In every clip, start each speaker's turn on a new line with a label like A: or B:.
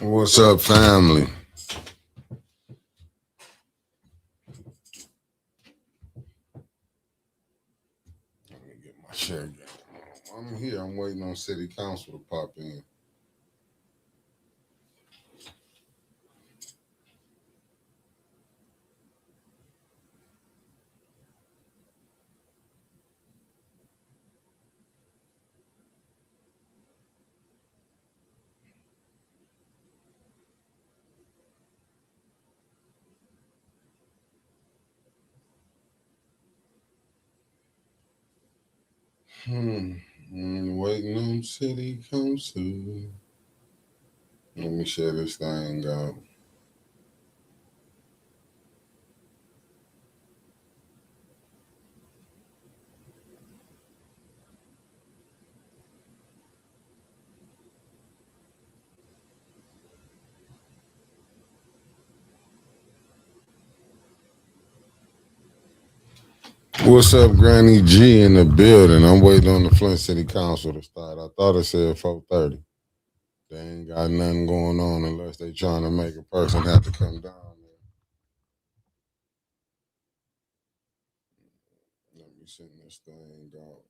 A: What's up, family? Let me get my share game. I'm here. I'm waiting on City Council to pop in. Waiting on City Council. Let me share this thing out. What's up, Granny G in the building? I'm waiting on the Flint City Council to start. I thought it said 4:30. They ain't got nothing going on unless they trying to make a person have to come down there. Let me send this thing out.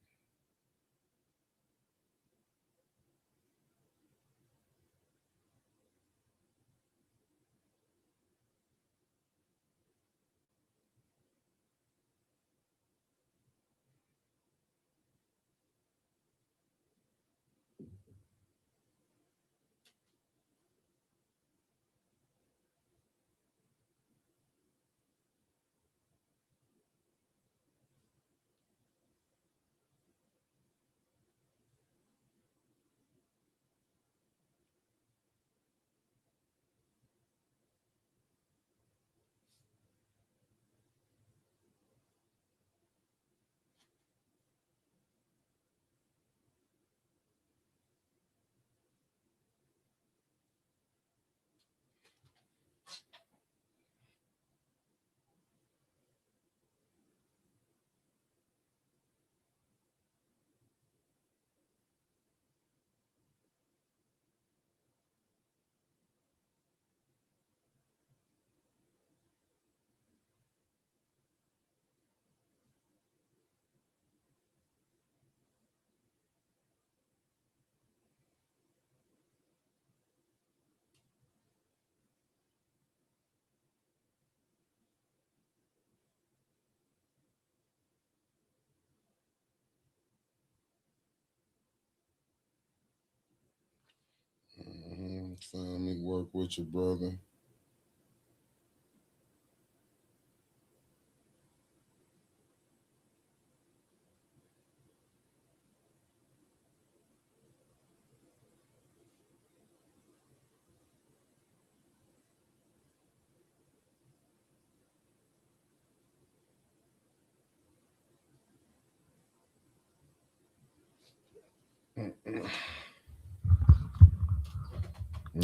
A: Family, work with your brother.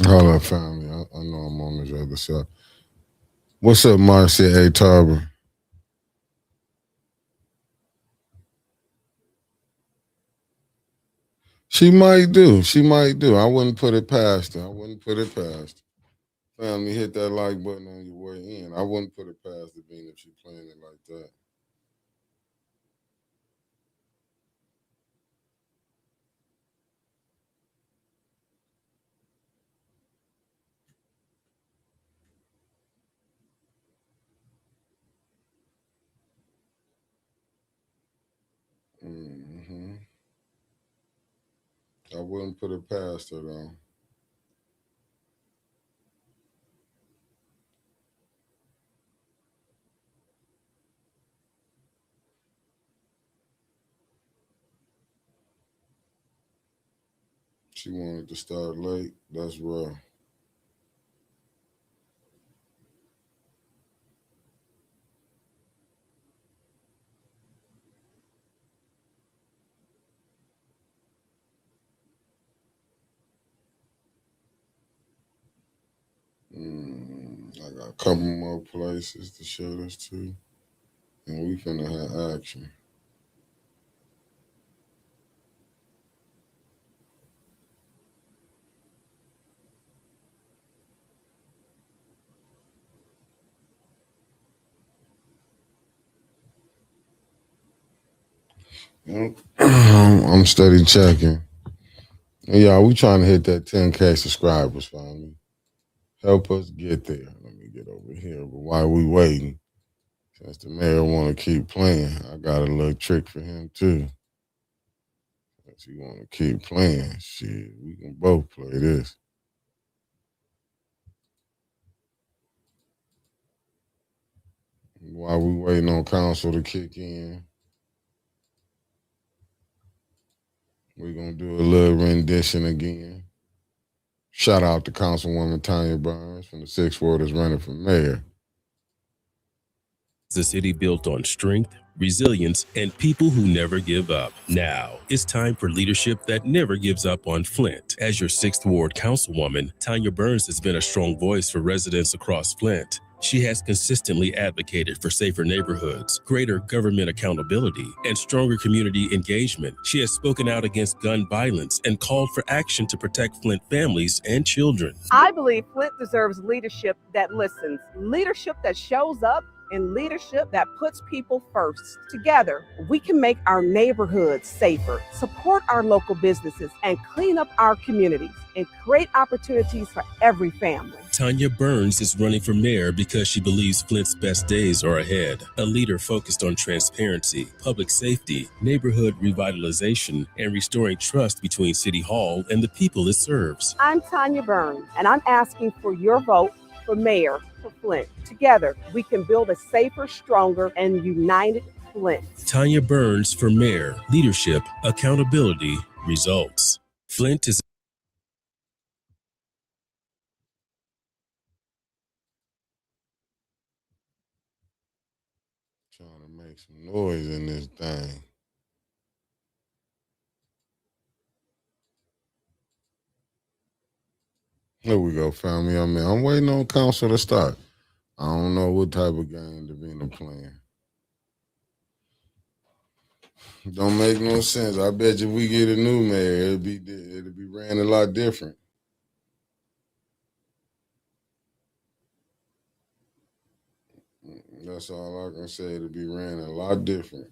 A: Hold up, family. I know I'm on this other side. What's up, Marcy A. Tarver? She might do. She might do. I wouldn't put it past her. I wouldn't put it past her. Family, hit that like button on your way in. I wouldn't put it past the bean if she playing it like that. hmm I wouldn't put it past her though. She wanted to start late. That's rough. I got a couple more places to show this to, and we finna have action. I'm steady checking. Yeah, we trying to hit that 10K subscribers, family. Help us get there. Let me get over here. But while we waiting, since the mayor want to keep playing, I got a little trick for him too. Since he want to keep playing, shit, we can both play this. While we waiting on council to kick in, we gonna do a little rendition again. Shout out to Councilwoman Tanya Burns from the 6th Ward is running for mayor.
B: The city built on strength, resilience, and people who never give up. Now, it's time for leadership that never gives up on Flint. As your 6th Ward Councilwoman, Tanya Burns has been a strong voice for residents across Flint. She has consistently advocated for safer neighborhoods, greater government accountability, and stronger community engagement. She has spoken out against gun violence and called for action to protect Flint families and children.
C: I believe Flint deserves leadership that listens, leadership that shows up, and leadership that puts people first. Together, we can make our neighborhoods safer, support our local businesses, and clean up our communities and create opportunities for every family.
B: Tanya Burns is running for mayor because she believes Flint's best days are ahead. A leader focused on transparency, public safety, neighborhood revitalization, and restoring trust between City Hall and the people it serves.
C: I'm Tanya Burns, and I'm asking for your vote for mayor for Flint. Together, we can build a safer, stronger, and united Flint.
B: Tanya Burns for mayor. Leadership, accountability, results. Flint is
A: Trying to make some noise in this thing. Here we go, family. I'm waiting on council to start. I don't know what type of game Davina playing. Don't make no sense. I bet you if we get a new mayor, it'll be ran a lot different. That's all I can say. It'll be ran a lot different.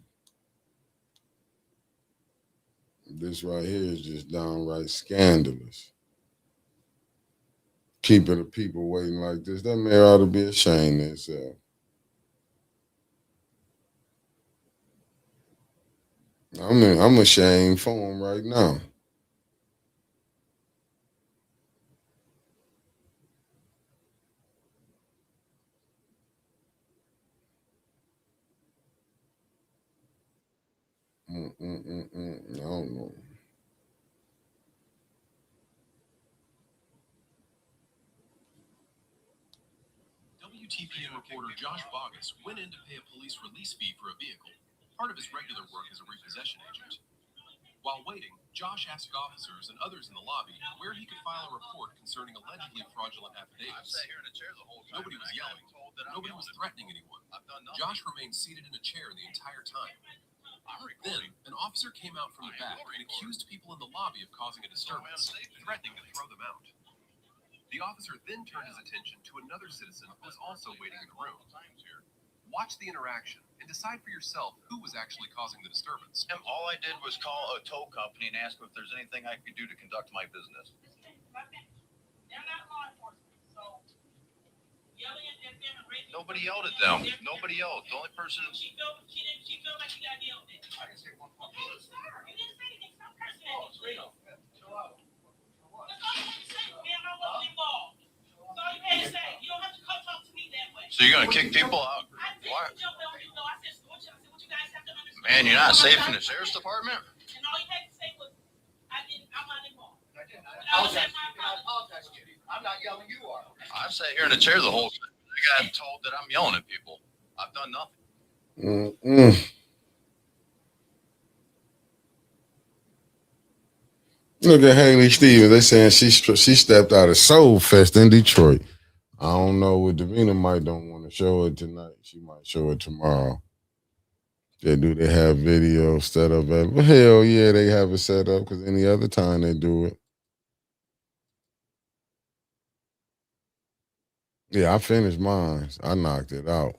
A: This right here is just downright scandalous. Keeping the people waiting like this. That mayor ought to be ashamed of himself. I'm ashamed for him right now. I don't know.
D: WTPN reporter Josh Bogus went in to pay a police release fee for a vehicle, part of his regular work as a repossession agent. While waiting, Josh asked officers and others in the lobby where he could file a report concerning allegedly fraudulent affidavits. Nobody was yelling. Nobody was threatening anyone. Josh remained seated in a chair the entire time. Then, an officer came out from the back and accused people in the lobby of causing a disturbance, threatening to throw them out. The officer then turned his attention to another citizen who was also waiting in the room. Watch the interaction and decide for yourself who was actually causing the disturbance.
E: All I did was call a tow company and ask if there's anything I could do to conduct my business.
F: They're not law enforcement, so yelling at them and raising.
E: Nobody yelled at them. Nobody yelled. The only person.
F: She felt like she got yelled at.
E: I can say one more.
F: You didn't say anything. Stop cursing at me.
E: Reno, chill out.
F: That's all you had to say, man. I wasn't involved. That's all you had to say. You don't have to come talk to me that way.
E: So you're gonna kick people out?
F: I didn't
E: Why?
F: jump on you, though. I said, what you guys have to understand.
E: Man, you're not safe in the sheriff's department.
F: And all you had to say was, I'm not involved.
E: I didn't.
F: I apologize
E: to you. I'm not yelling. You are. I've sat here in the chair the whole time. I got told that I'm yelling at people. I've done nothing.
A: Look at Haley Stevens. They saying she stepped out of Soul Fest in Detroit. I don't know what Davina might don't want to show it tonight. She might show it tomorrow. They have video set up? Hell yeah, they have it set up because any other time they do it. Yeah, I finished mine. I knocked it out.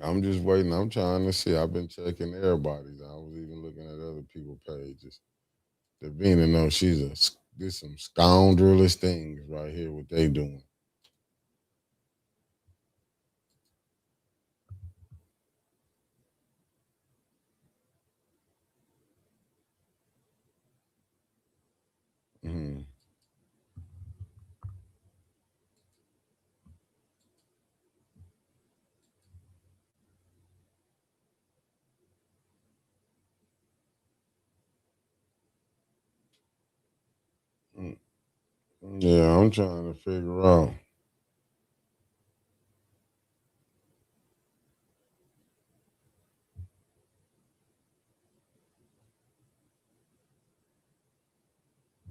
A: I'm just waiting. I'm trying to see. I've been checking everybody's. I was even looking at other people's pages. Davina knows this some scoundrelish things right here. What they doing? Mm-hmm. Yeah, I'm trying to figure out.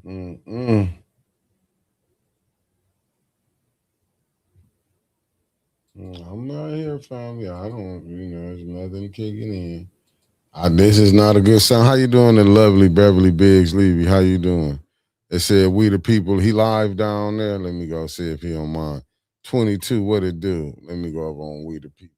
A: Mm-mm. I'm not here, family. I don't, there's nothing kicking in. This is not a good sound. How you doing, the lovely Beverly Biggs Levy? How you doing? It said we the people. He live down there. Let me go see if he don't mind. 22, what it do? Let me go up on we the people.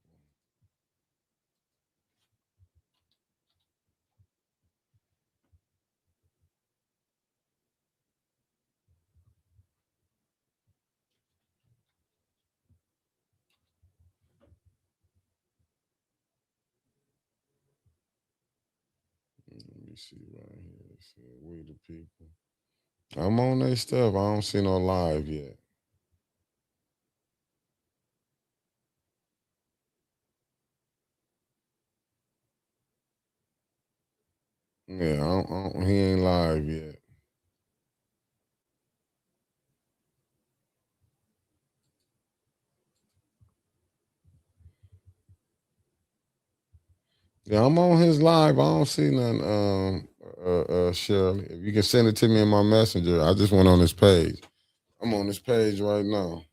A: Let me see right here. It said we the people. I'm on their stuff. I don't see no live yet. Yeah, he ain't live yet. Yeah, I'm on his live. I don't see none. Shirley, if you can send it to me in my messenger, I just went on his page. I'm on his page right now.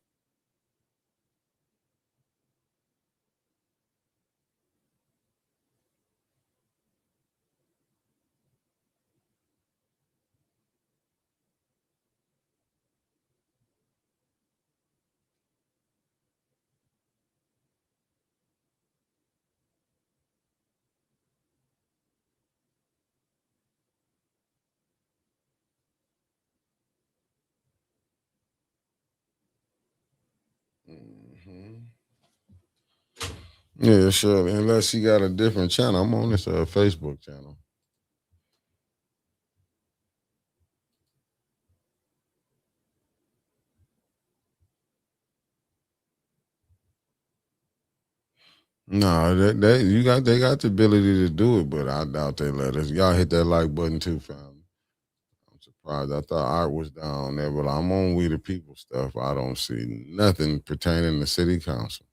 A: Hmm. Yeah, Shirley. Unless he got a different channel, I'm on this Facebook channel. No, they got the ability to do it, but I doubt they let us. Y'all hit that like button too, fam. I'm surprised. I thought Art was down there, but I'm on We the People stuff. I don't see nothing pertaining to city council.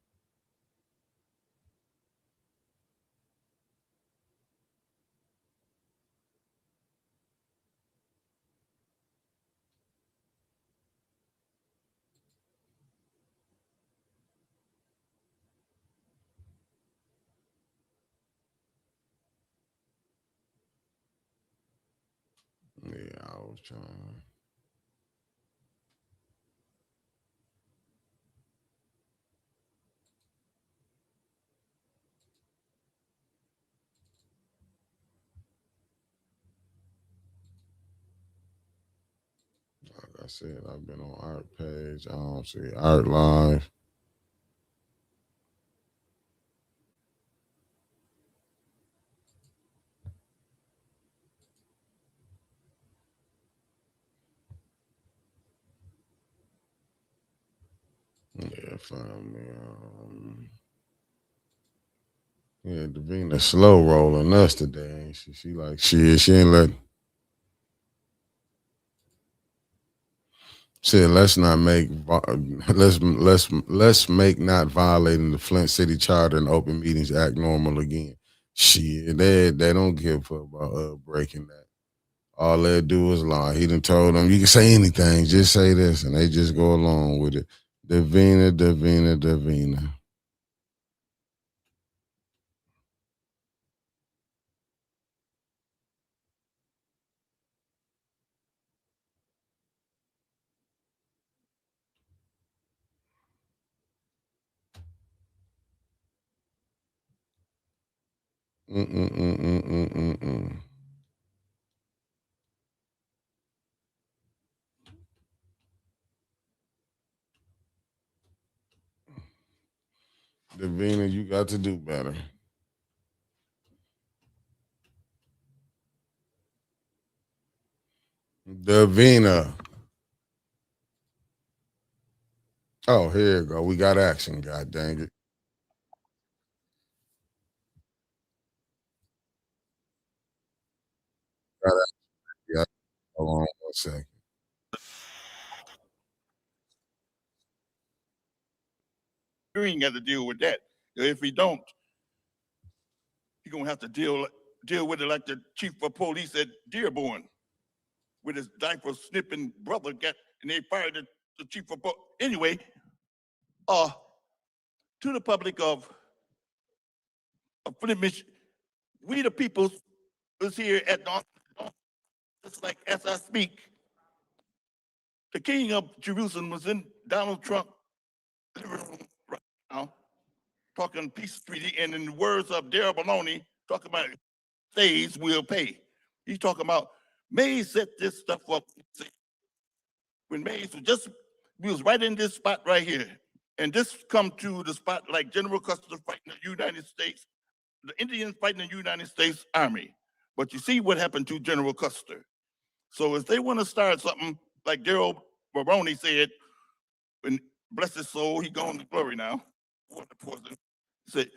A: Yeah, I was trying. Like I said, I've been on Art page. I don't see Art live. Yeah, family. Yeah, Davina slow rolling us today, ain't she? She like she ain't let. Said let's not make let's make not violating the Flint City Charter and Open Meetings Act normal again. Shit, they don't give a fuck about breaking that. All they do is lie. He done told them you can say anything, just say this, and they just go along with it. Davina. Mm-mm-mm-mm-mm-mm. Davina, you got to do better. Davina. Oh, here you go. We got action. God dang it. Got action. Yeah. Hold on 1 second.
G: Green got to deal with that. If he don't, he's gonna have to deal with it like the chief of police at Dearborn, with his diaper snipping brother got, and they fired the chief of police. Anyway, uh, to the public of Flint, Michigan, we the people is here at dawn, just like as I speak. The king of Jerusalem was in Donald Trump living room right now, talking peace treaty, and in the words of Darrell Maloney, talking about stays will pay. He's talking about Mays set this stuff up when Mays was just, we was right in this spot right here. And this come to the spot like General Custer fighting the United States, the Indians fighting the United States Army. But you see what happened to General Custer. So if they want to start something like Darrell Baroni said, when bless his soul, he gone to glory now. He said,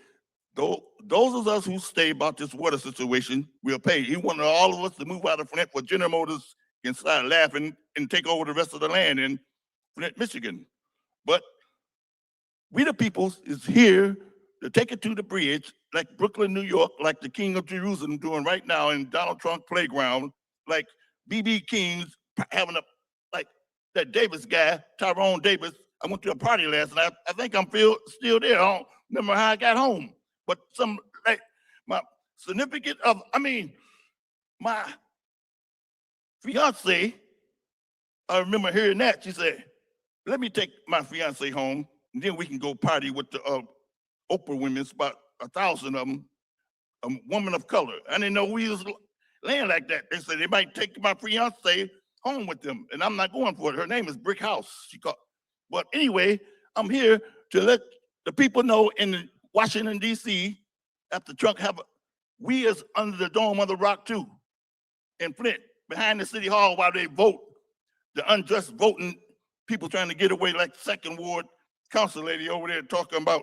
G: those of us who stay about this water situation will pay. He wanted all of us to move out of Flint for General Motors can start laughing and take over the rest of the land in Flint, Michigan. But we the people is here to take it to the bridge, like Brooklyn, New York, like the King of Jerusalem doing right now in Donald Trump playground, like B.B. King's having a, like that Davis guy, Tyrone Davis. I went to a party last night. I think I'm still there. I don't remember how I got home. But some, like, my significant of, I mean, my fiance, I remember hearing that. She said, let me take my fiance home, and then we can go party with the Oprah women. It's about 1,000 of them, a woman of color. I didn't know we was laying like that. They said they might take my fiance home with them, and I'm not going for it. Her name is Brick House. She called. But anyway, I'm here to let the people know in Washington, D.C., after Trump have, we is under the dome of the rock too, in Flint, behind the city hall while they vote, the unjust voting people trying to get away, like the second ward council lady over there talking about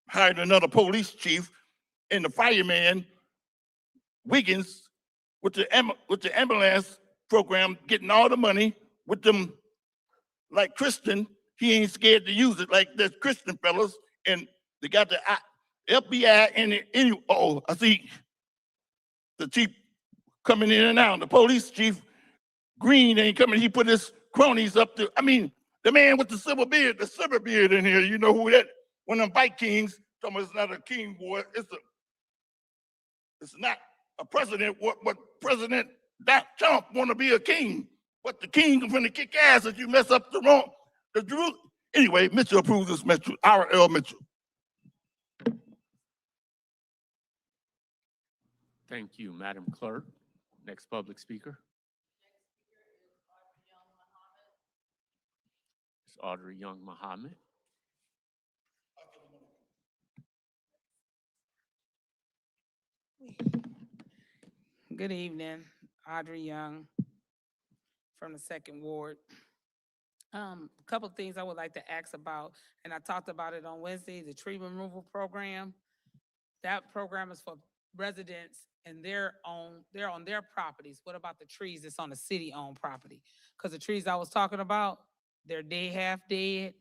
G: hiring another police chief, and the fireman, Wiggins, with the ambulance program, getting all the money with them, like Christian, he ain't scared to use it like there's Christian fellas, and they got the FBI and I see the chief coming in and out. The police chief Green ain't coming. He put his cronies up to. I mean, the man with the silver beard in here. You know who that? One of them Vikings. Talking it's not a king, boy. It's not a president. But President Trump want to be a king. But the king is going to kick ass if you mess up the Jerusalem. Anyway, Mitchell approves this Mitchell. R.L. Mitchell.
H: Thank you, Madam Clerk. Next public speaker. It's Audrey Young Muhammad.
I: Good evening, Audrey Young from the Second Ward. A couple of things I would like to ask about, and I talked about it on Wednesday, the tree removal program. That program is for residents and they're on their properties. What about the trees that's on the city-owned property? Because the trees I was talking about, they're dead, half dead,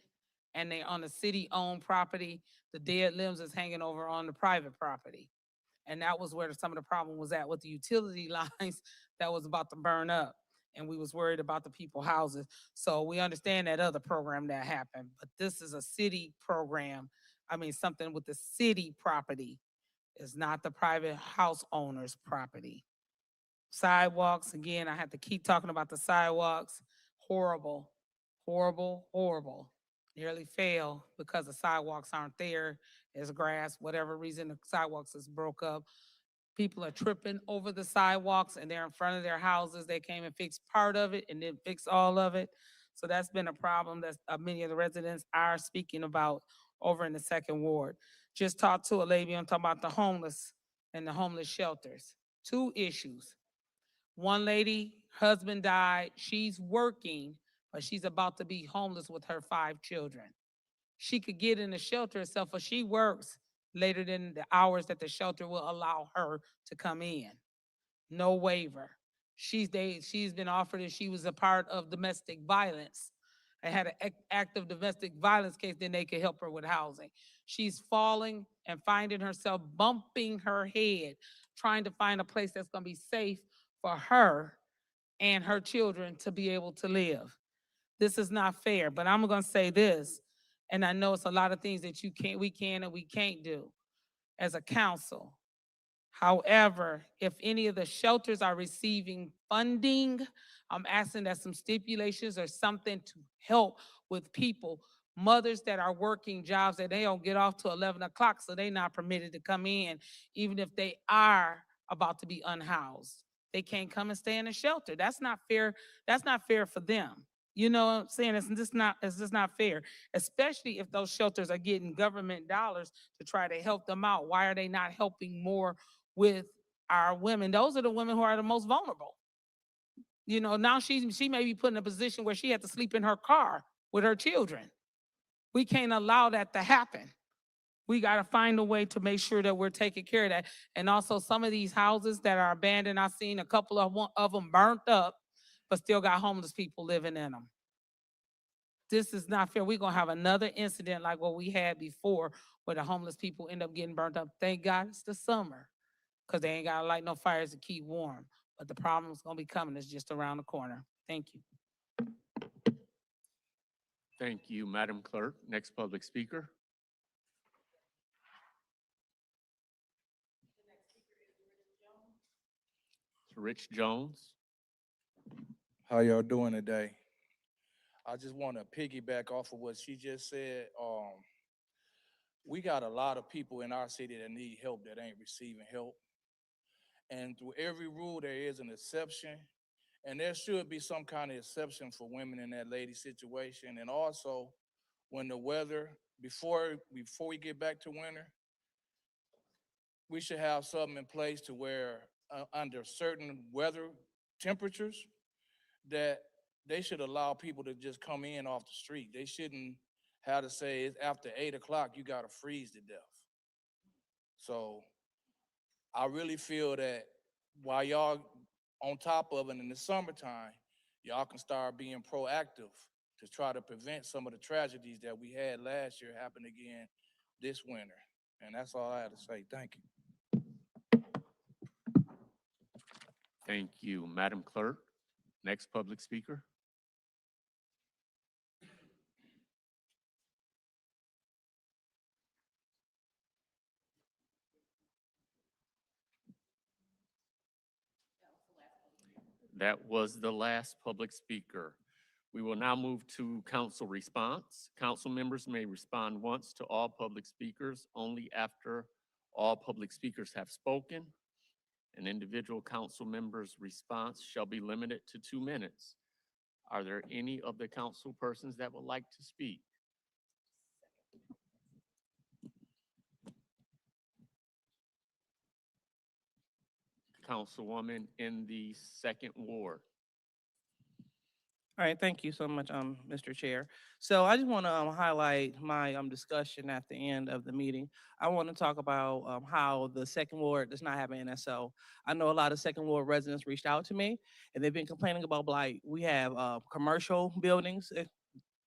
I: and they on the city-owned property. The dead limbs is hanging over on the private property. And that was where some of the problem was at with the utility lines that was about to burn up. And we was worried about the people houses. So we understand that other program that happened, but this is a city program. I mean, something with the city property. It's not the private house owner's property. Sidewalks, again, I have to keep talking about the sidewalks. Horrible, horrible, horrible. Nearly fail because the sidewalks aren't there. There's grass, whatever reason the sidewalks is broke up. People are tripping over the sidewalks and they're in front of their houses. They came and fixed part of it and didn't fix all of it. So that's been a problem that many of the residents are speaking about over in the second ward. Just talked to a lady and talking about the homeless and the homeless shelters. Two issues. One lady, husband died. She's working, but she's about to be homeless with her 5 children. She could get in the shelter herself, but she works later than the hours that the shelter will allow her to come in. No waiver. She's been offered, if she was a part of domestic violence and had an active domestic violence case, then they could help her with housing. She's falling and finding herself bumping her head, trying to find a place that's going to be safe for her and her children to be able to live. This is not fair, but I'm going to say this, and I know it's a lot of things that we can and we can't do as a council. However, if any of the shelters are receiving funding, I'm asking that some stipulations or something to help with people, mothers that are working jobs that they don't get off till 11 o'clock, so they're not permitted to come in, even if they are about to be unhoused. They can't come and stay in a shelter. That's not fair. That's not fair for them. You know what I'm saying? It's just not fair, especially if those shelters are getting government dollars to try to help them out. Why are they not helping more with our women? Those are the women who are the most vulnerable. You know, now she may be put in a position where she had to sleep in her car with her children. We can't allow that to happen. We got to find a way to make sure that we're taking care of that. And also some of these houses that are abandoned, I've seen a couple of them burnt up, but still got homeless people living in them. This is not fair. We're going to have another incident like what we had before where the homeless people end up getting burnt up. Thank God it's the summer because they ain't got to light no fires to keep warm. But the problem's going to be coming. It's just around the corner. Thank you.
H: Thank you, Madam Clerk. Next public speaker. Rich Jones.
J: How y'all doing today? I just want to piggyback off of what she just said. We got a lot of people in our city that need help that ain't receiving help. And through every rule, there is an exception. And there should be some kind of exception for women in that lady situation. And also, when the weather, before we get back to winter, we should have something in place to where under certain weather temperatures, that they should allow people to just come in off the street. They shouldn't have to say it's after 8 o'clock, you got to freeze to death. So I really feel that while y'all on top of it in the summertime, y'all can start being proactive to try to prevent some of the tragedies that we had last year happen again this winter. And that's all I have to say. Thank you.
H: Thank you, Madam Clerk. Next public speaker. That was the last public speaker. We will now move to council response. Council members may respond once to all public speakers only after all public speakers have spoken. An individual council member's response shall be limited to 2 minutes. Are there any of the council persons that would like to speak? Councilwoman in the second ward.
K: All right, thank you so much, Mr. Chair. So I just want to highlight my discussion at the end of the meeting. I want to talk about how the second ward does not have an NSO. I know a lot of second ward residents reached out to me, and they've been complaining about blight. We have commercial buildings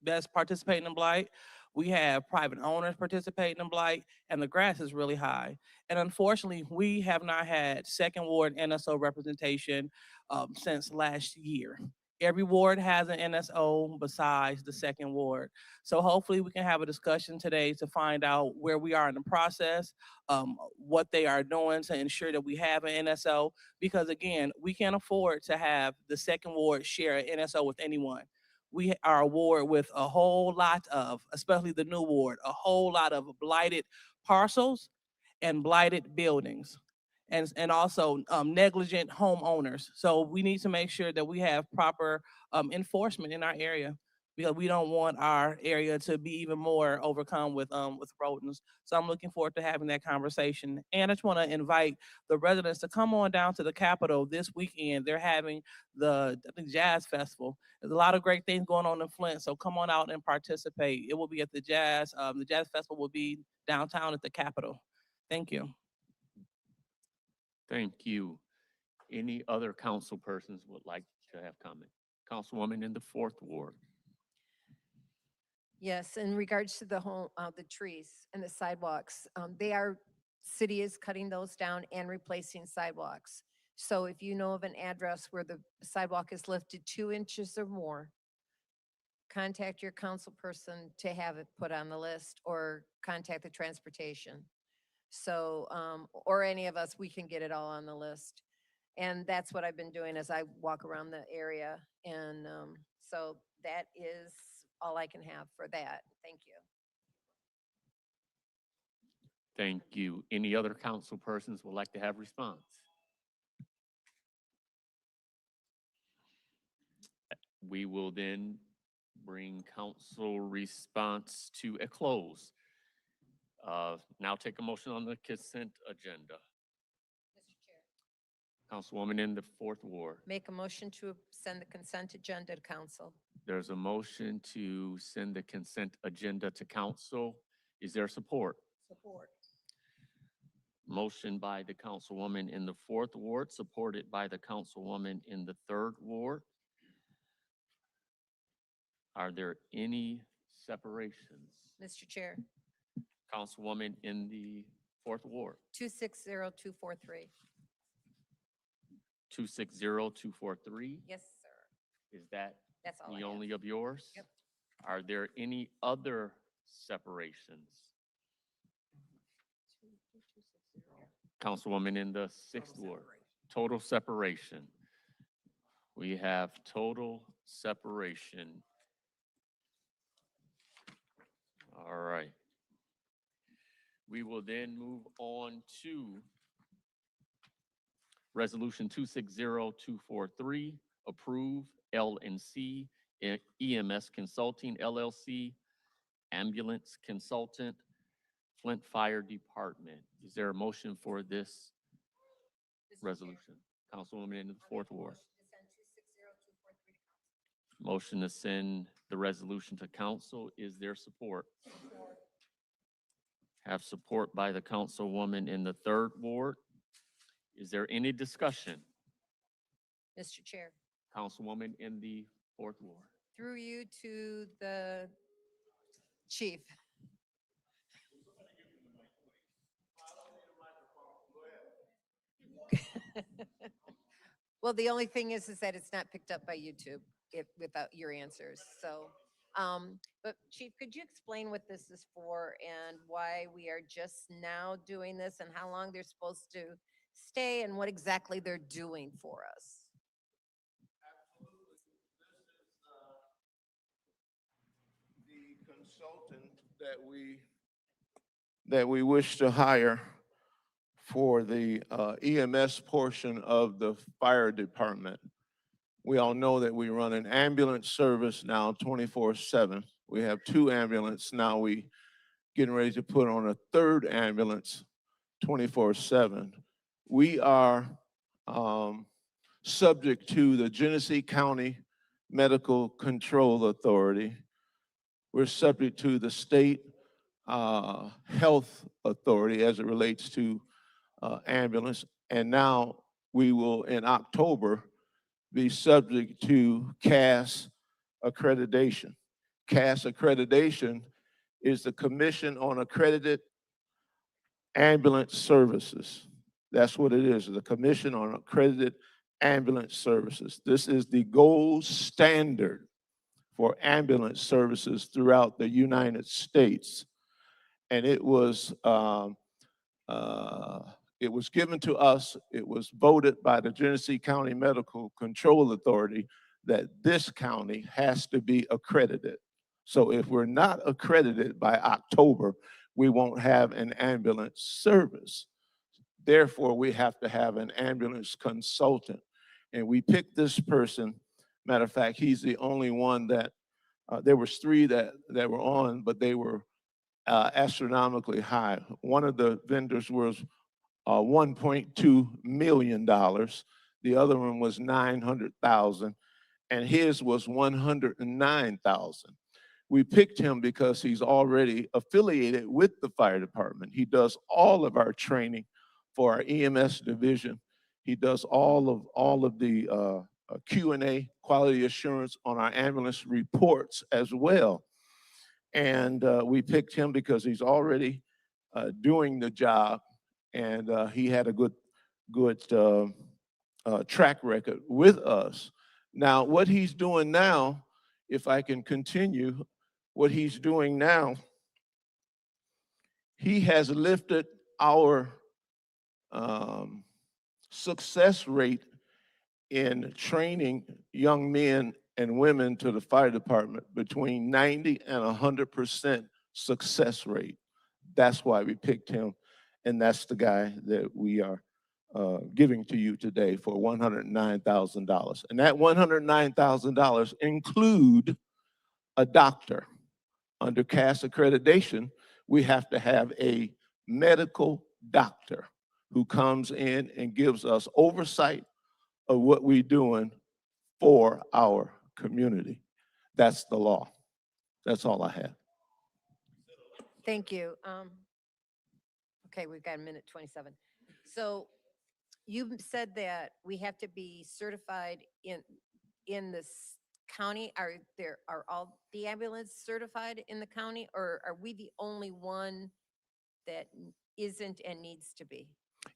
K: that's participating in blight. We have private owners participating in blight, and the grass is really high. And unfortunately, we have not had second ward NSO representation since last year. Every ward has an NSO besides the second ward. So hopefully we can have a discussion today to find out where we are in the process, what they are doing to ensure that we have an NSO. Because again, we can't afford to have the second ward share an NSO with anyone. We are a ward with a whole lot of, especially the new ward, a whole lot of blighted parcels and blighted buildings. and also negligent homeowners. So we need to make sure that we have proper enforcement in our area, because we don't want our area to be even more overcome with rodents. So I'm looking forward to having that conversation. And I just want to invite the residents to come on down to the Capitol this weekend. They're having I think, Jazz Festival. There's a lot of great things going on in Flint, so come on out and participate. It will be at the Jazz Festival will be downtown at the Capitol. Thank you.
H: Thank you. Any other council persons would like to have comment? Councilwoman in the 4th Ward.
L: Yes, in regards to the trees and the sidewalks, city is cutting those down and replacing sidewalks. So if you know of an address where the sidewalk is lifted 2 inches or more, contact your council person to have it put on the list, or contact the transportation. So, or any of us, we can get it all on the list. And that's what I've been doing as I walk around the area. And so that is all I can have for that. Thank you.
H: Thank you. Any other council persons would like to have response? We will then bring council response to a close. Now take a motion on the consent agenda.
L: Mr. Chair.
H: Councilwoman in the 4th Ward.
L: Make a motion to send the consent agenda to council.
H: There's a motion to send the consent agenda to council. Is there support?
L: Support.
H: Motion by the councilwoman in the 4th Ward, supported by the councilwoman in the 3rd Ward. Are there any separations?
L: Mr. Chair.
H: Councilwoman in the 4th Ward.
L: 260243.
H: 260243.
L: Yes, sir.
H: Is that
L: That's all I
H: the
L: have.
H: only of yours?
L: Yep.
H: Are there any other separations? Councilwoman in the 6th Ward. Total separation. We have total separation. All right. We will then move on to Resolution 260243, approve L&C EMS Consulting LLC, ambulance consultant, Flint Fire Department. Is there a motion for this resolution? Councilwoman in the 4th Ward. Motion to send the resolution to council. Is there support? Have support by the councilwoman in the 3rd Ward. Is there any discussion?
L: Mr. Chair.
H: Councilwoman in the 4th Ward.
L: Through you to the chief. Well, the only thing is that it's not picked up by YouTube without your answers. So, but Chief, could you explain what this is for and why we are just now doing this and how long they're supposed to stay and what exactly they're doing for us?
M: The consultant that we wish to hire for the EMS portion of the fire department. We all know that we run an ambulance service now 24/7. We have 2 ambulances. Now we getting ready to put on a 3rd ambulance 24/7. We are subject to the Genesee County Medical Control Authority. We're subject to the state health authority as it relates to ambulance. And now we will, in October, be subject to CAS accreditation. CAS accreditation is the Commission on Accredited Ambulance Services. That's what it is, the Commission on Accredited Ambulance Services. This is the gold standard for ambulance services throughout the United States. And it was given to us, it was voted by the Genesee County Medical Control Authority that this county has to be accredited. So if we're not accredited by October, we won't have an ambulance service. Therefore, we have to have an ambulance consultant. And we picked this person. Matter of fact, he's the only one that, there was 3 that were on, but they were astronomically high. One of the vendors was $1.2 million. The other one was 900,000, and his was 109,000. We picked him because he's already affiliated with the fire department. He does all of our training for our EMS division. He does all of the Q&A, quality assurance on our ambulance reports as well. And we picked him because he's already doing the job, and he had a good track record with us. Now, what he's doing now, if I can continue, what he's doing now, he has lifted our success rate in training young men and women to the fire department between 90 and 100% success rate. That's why we picked him, and that's the guy that we are giving to you today for $109,000. And that $109,000 include a doctor. Under CAS accreditation, we have to have a medical doctor who comes in and gives us oversight of what we're doing for our community. That's the law. That's all I have.
L: Thank you. Okay, we've got a minute 27. So you said that we have to be certified in this county. Are all the ambulance certified in the county, or are we the only one that isn't and needs to be?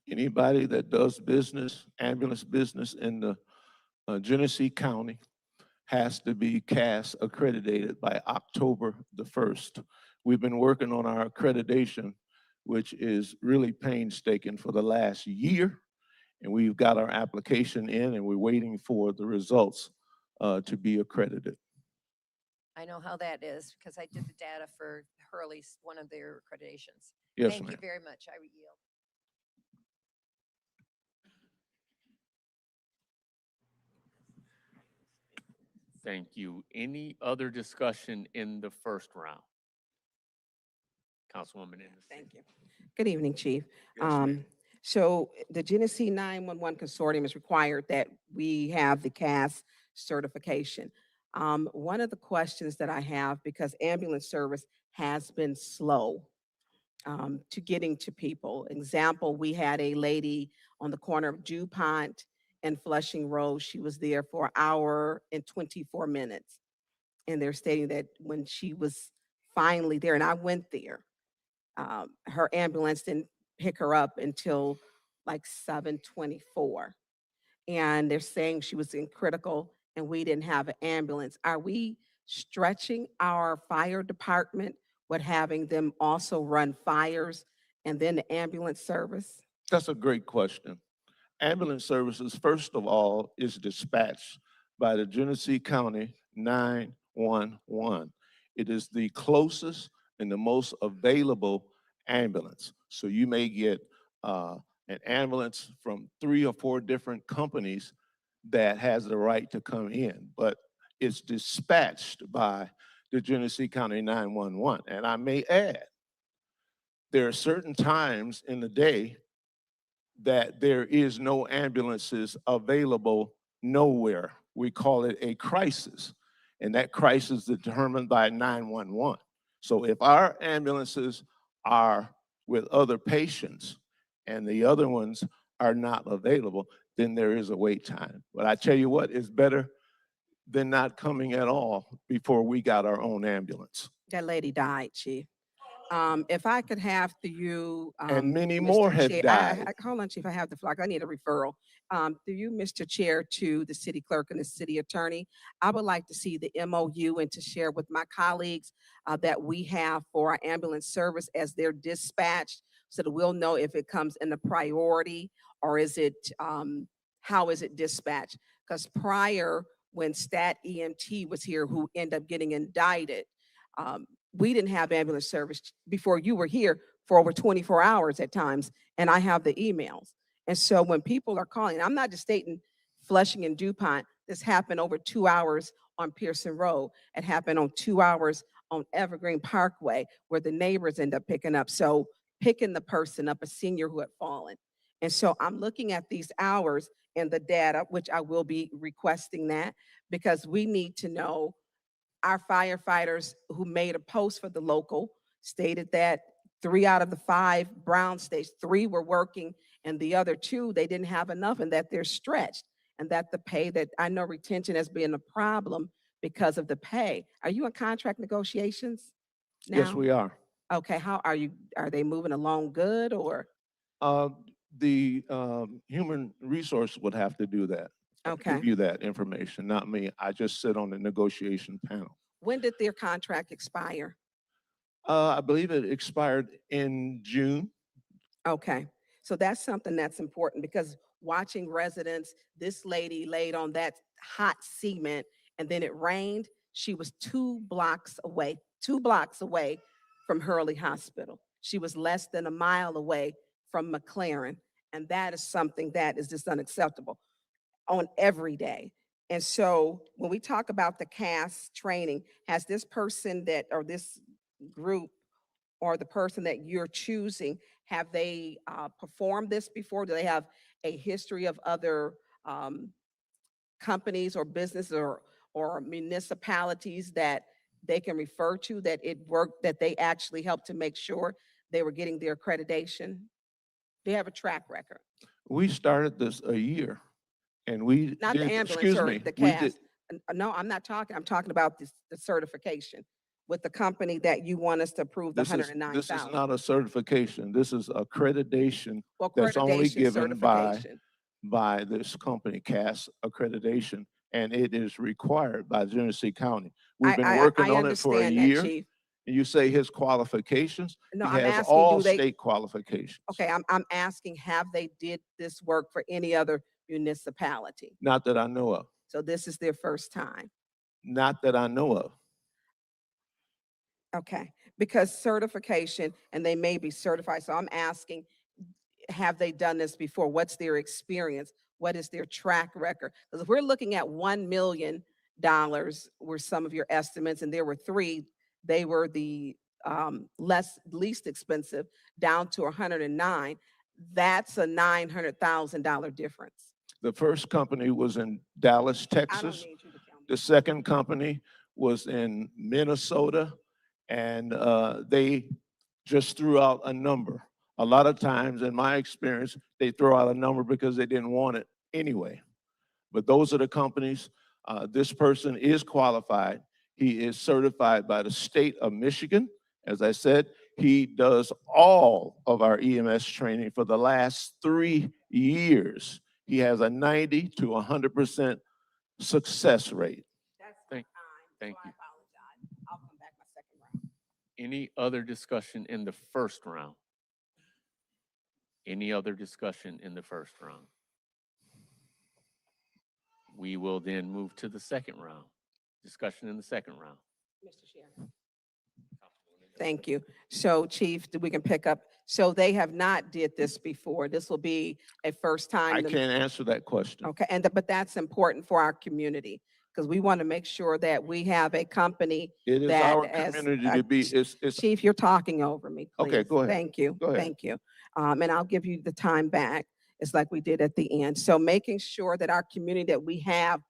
M: Anybody that does business, ambulance business in the Genesee County has to be CAS accredited by October the 1st. We've been working on our accreditation, which is really painstaking for the last year. And we've got our application in, and we're waiting for the results to be accredited.
L: I know how that is because I did the data for Hurley's, one of their accreditations.
M: Yes,
L: Thank you
M: ma'am.
L: very much. I yield.
H: Thank you. Any other discussion in the first round? Councilwoman Anderson.
C: Thank you. Good evening, Chief.
M: Yes, ma'am.
C: So the Genesee 911 Consortium is required that we have the CAS certification. One of the questions that I have, because ambulance service has been slow to getting to people. Example, we had a lady on the corner of DuPont and Flushing Road. She was there for an hour and 24 minutes. And they're stating that when she was finally there, and I went there, her ambulance didn't pick her up until like 7:24. And they're saying she was in critical and we didn't have an ambulance. Are we stretching our fire department with having them also run fires and then the ambulance service?
M: That's a great question. Ambulance services, first of all, is dispatched by the Genesee County 911. It is the closest and the most available ambulance. So you may get an ambulance from 3 or 4 different companies that has the right to come in, but it's dispatched by the Genesee County 911. And I may add, there are certain times in the day that there is no ambulances available nowhere. We call it a crisis, and that crisis is determined by 911. So if our ambulances are with other patients and the other ones are not available, then there is a wait time. But I tell you what, it's better than not coming at all before we got our own ambulance.
C: That lady died, Chief. If I could have through you,
M: And many
C: Mr.
M: more have
C: Chair-
M: died.
C: hold on, Chief, I have the flock. I need a referral. Through you, Mr. Chair, to the city clerk and the city attorney, I would like to see the MOU and to share with my colleagues that we have for our ambulance service as they're dispatched, so that we'll know if it comes in a priority or is it, how is it dispatched? Because prior, when Stat EMT was here, who ended up getting indicted, we didn't have ambulance service before you were here. for over 24 hours at times, and I have the emails. And so when people are calling, I'm not just stating Flushing and DuPont, this happened over 2 hours on Pearson Road. It happened on 2 hours on Evergreen Parkway, where the neighbors end up picking up. So picking the person up, a senior who had fallen. And so I'm looking at these hours and the data, which I will be requesting that, because we need to know. Our firefighters who made a post for the local stated that 3 out of the 5 Brown states, 3 were working and the other 2, they didn't have enough, and that they're stretched, and that the pay, that I know retention has been a problem because of the pay. Are you in contract negotiations now?
M: Yes, we are.
C: Okay, how are you? Are they moving along good, or?
M: Uh, the human resource would have to do that.
C: Okay.
M: Give you that information, not me. I just sit on the negotiation panel.
C: When did their contract expire?
M: I believe it expired in June.
C: Okay, so that's something that's important, because watching residents, this lady laid on that hot cement and then it rained. She was 2 blocks away from Hurley Hospital. She was less than a mile away from McLaren. And that is something that is just unacceptable on every day. And so when we talk about the CAS training, has this person that, or this group, or the person that you're choosing, have they performed this before? Do they have a history of other companies or businesses or municipalities that they can refer to, that it worked, that they actually helped to make sure they were getting their accreditation? They have a track record.
M: We started this a year, and we
C: Not the
M: did,
C: ambulance
M: excuse
C: or
M: me,
C: the
M: we
C: CAS.
M: did,
C: No, I'm not talking, I'm talking about this, the certification with the company that you want us to approve the
M: this is
C: 109,000.
M: not a certification. This is accreditation
C: Well,
M: that's only
C: accreditation,
M: given
C: certification.
M: by this company, CAS accreditation, and it is required by Genesee County. We've been working on it for a
C: understand that,
M: year.
C: Chief.
M: And you say his qualifications?
C: No,
M: He
C: I'm
M: has
C: asking,
M: all
C: do they?
M: state qualifications.
C: Okay, I'm asking, have they did this work for any other municipality?
M: Not that I know of.
C: So this is their first time.
M: Not that I know of.
C: Okay, because certification, and they may be certified, so I'm asking, have they done this before? What's their experience? What is their track record? Because if we're looking at $1 million were some of your estimates, and there were 3, they were the least expensive, down to 109. That's a $900,000 difference.
M: The first company was in Dallas,
C: I don't
M: Texas.
C: need you to tell me.
M: The second company was in Minnesota, and they just threw out a number. A lot of times, in my experience, they throw out a number because they didn't want it anyway. But those are the companies. This person is qualified. He is certified by the state of Michigan. As I said, he does all of our EMS training for the last 3 years. He has a 90 to 100% success rate.
C: That's
H: Thank-
C: time,
H: thank
C: so I
H: you.
C: apologize. I'll come back my second round.
H: Any other discussion in the first round? Any other discussion in the first round? We will then move to the second round. Discussion in the second round.
C: Mr. Chairman. Thank you. So Chief, we can pick up, so they have not did this before. This will be a first time.
M: I can't answer that question.
C: Okay, but that's important for our community, because we want to make sure that we have a company.
M: It is
C: that
M: our
C: as-
M: community to be, it's,
C: Chief, you're talking over me, please.
M: Okay, go ahead.
C: Thank you.
M: Go ahead.
C: Thank you. And I'll give you the time back. It's like we did at the end. So making sure that our community, that we have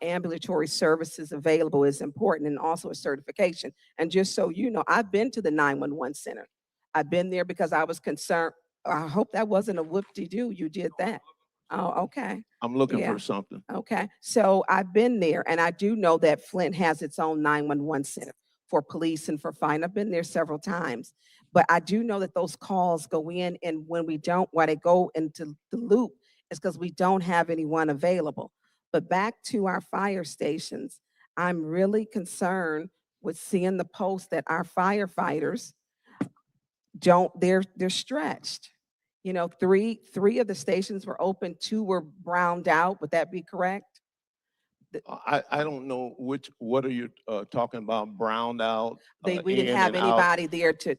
C: ambulatory services available is important, and also a certification. And just so you know, I've been to the 911 center. I've been there because I was concerned. I hope that wasn't a whoop-de-doo. You did that. Oh, okay.
M: I'm looking
C: Yeah.
M: for something.
C: Okay, so I've been there, and I do know that Flint has its own 911 center for police and for fire. I've been there several times, but I do know that those calls go in, and when we don't, why they go into the loop is because we don't have anyone available. But back to our fire stations, I'm really concerned with seeing the post that our firefighters they're stretched. You know, three of the stations were open, 2 were browned out. Would that be correct?
M: I don't know what are you talking about, browned out,
C: We didn't
M: in
C: have
M: and out?
C: anybody there to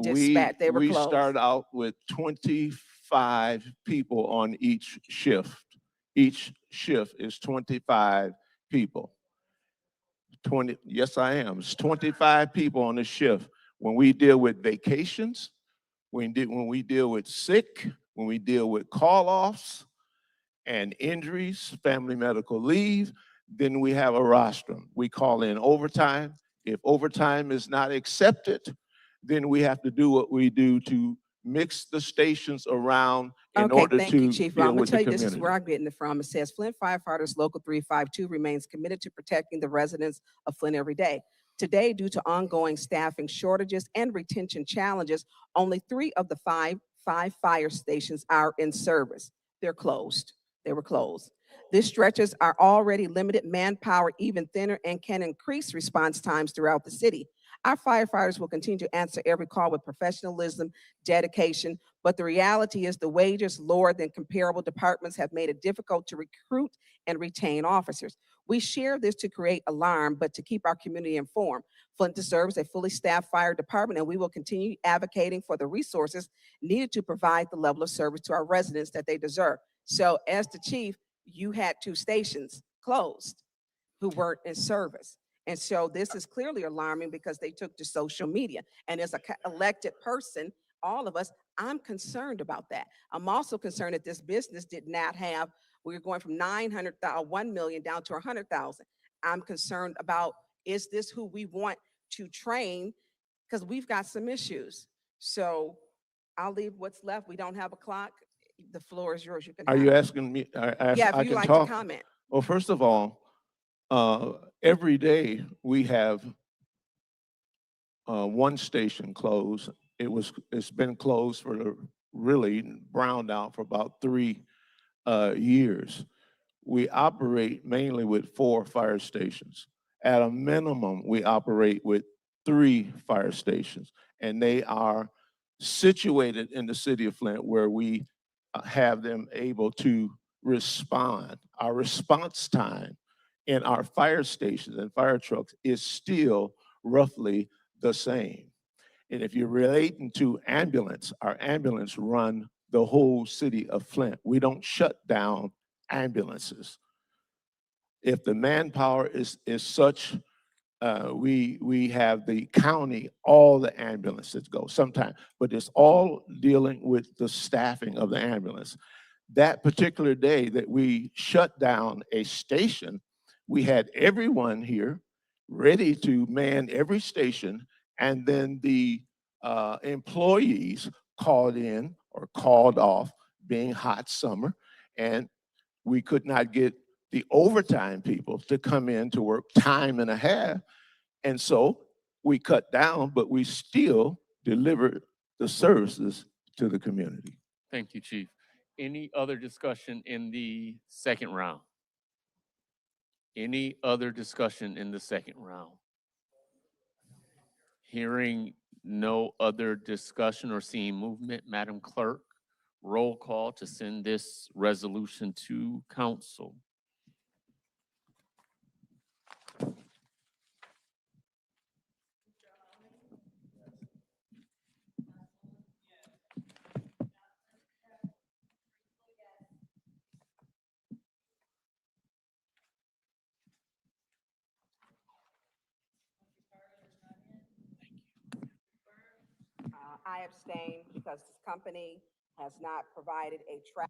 C: dispatch. They were
M: We
C: closed.
M: start out with 25 people on each shift. Each shift is 25 people. 20, yes, I am. It's 25 people on the shift. When we deal with vacations, when we deal with sick, when we deal with call-offs and injuries, family medical leave, then we have a rostrum. We call in overtime. If overtime is not accepted, then we have to do what we do to mix the stations around in
C: Okay,
M: order
C: thank you,
M: to
C: Chief. Well,
M: deal
C: I'm gonna
M: with
C: tell
M: the
C: you, this is where
M: community.
C: I'm getting it from. It says Flint Firefighters Local 352 remains committed to protecting the residents of Flint every day. Today, due to ongoing staffing shortages and retention challenges, only 3 of the five fire stations are in service. They're closed. They were closed. These stretches are already limited manpower, even thinner, and can increase response times throughout the city. Our firefighters will continue to answer every call with professionalism, dedication, but the reality is the wages lower than comparable departments have made it difficult to recruit and retain officers. We share this to create alarm, but to keep our community informed. Flint deserves a fully staffed fire department, and we will continue advocating for the resources needed to provide the level of service to our residents that they deserve. So as the chief, you had 2 stations closed who weren't in service. And so this is clearly alarming because they took to social media. And as a elected person, all of us, I'm concerned about that. I'm also concerned that this business did not have, we were going from 900,000, 1 million down to 100,000. I'm concerned about, is this who we want to train? Because we've got some issues. So I'll leave what's left. We don't have a clock. The floor is yours. You can
M: Are
C: have
M: you
C: it.
M: asking me?
C: Yeah, if
M: I
C: you'd
M: can
C: like to
M: talk.
C: comment.
M: Well, first of all, every day we have one station closed. It's been closed for really browned out for about 3 years. We operate mainly with 4 fire stations. At a minimum, we operate with 3 fire stations, and they are situated in the city of Flint where we have them able to respond. Our response time in our fire stations and fire trucks is still roughly the same. And if you're relating to ambulance, our ambulance run the whole city of Flint. We don't shut down ambulances. If the manpower is such, we have the county, all the ambulances go sometimes, but it's all dealing with the staffing of the ambulance. That particular day that we shut down a station, we had everyone here ready to man every station, and then the employees called in or called off, being hot summer, and we could not get the overtime people to come in to work time and a half. And so we cut down, but we still delivered the services to the community.
H: Thank you, Chief. Any other discussion in the second round? Any other discussion in the second round? Hearing no other discussion or seeing movement, Madam Clerk, roll call to send this resolution to council.
C: I abstain because this company has not provided a track.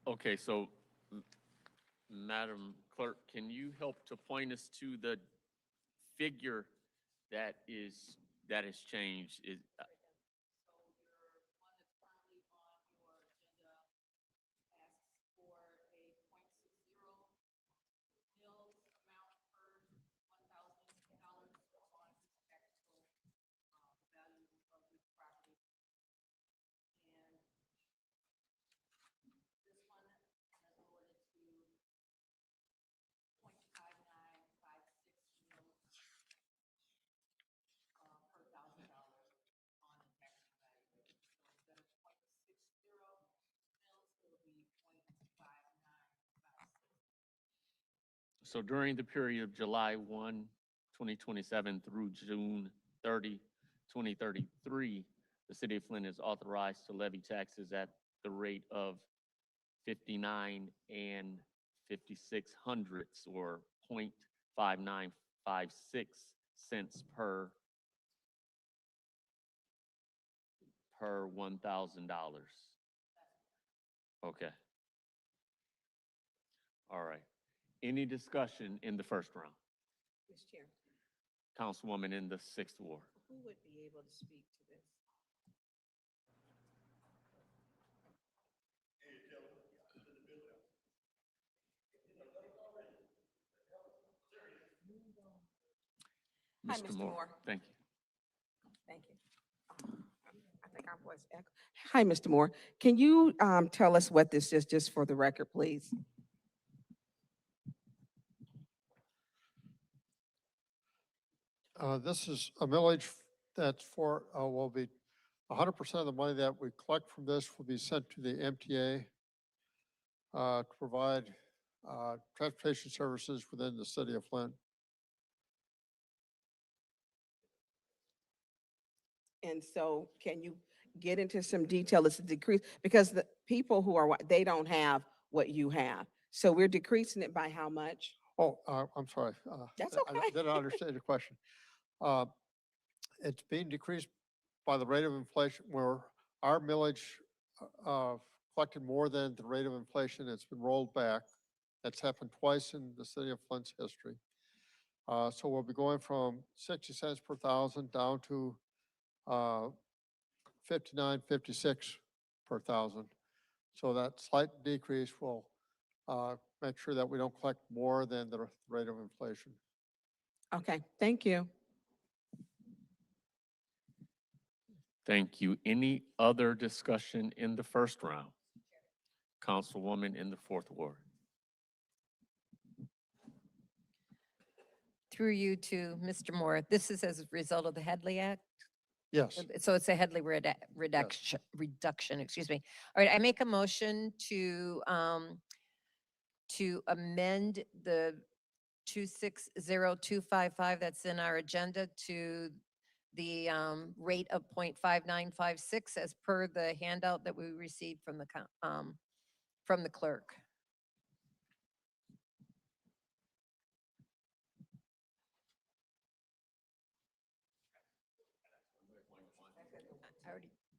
H: Okay, so Madam Clerk, can you help to point us to the figure that has changed? So during the period of July 1, 2027 through June 30, 2033, the city of Flint is authorized to levy taxes at the rate of 59 and 56 hundredths, or 0.5956 cents per $1,000. Okay. All right. Any discussion in the first round?
C: Mr. Chair,
H: Councilwoman in the 6th Ward.
C: who would be able to speak to this? Hi, Mr. Moore.
H: Thank you.
C: Thank you. I think our voice echo. Hi, Mr. Moore. Can you tell us what this is, just for the record, please?
N: This is a millage that's will be 100% of the money that we collect from this will be sent to the MTA to provide transportation services within the city of Flint.
C: And so can you get into some detail? It's a decrease because the people who are, they don't have what you have. So we're decreasing it by how much?
N: Oh, I'm sorry.
C: That's
N: I
C: okay.
N: didn't understand your question. It's being decreased by the rate of inflation, where our millage collected more than the rate of inflation. It's been rolled back. That's happened twice in the city of Flint's history. So we'll be going from 60 cents per thousand down to 59.56 per thousand. So that slight decrease will make sure that we don't collect more than the rate of inflation.
C: Okay, thank you.
H: Thank you. Any other discussion in the first round? Councilwoman in the 4th Ward.
L: Through you to Mr. Moore, this is as a result of the Headley Act?
N: Yes.
L: So it's a Headley reduction, excuse me. All right, I make a motion to amend the 260255 that's in our agenda to the rate of 0.5956 as per the handout that we received from the clerk.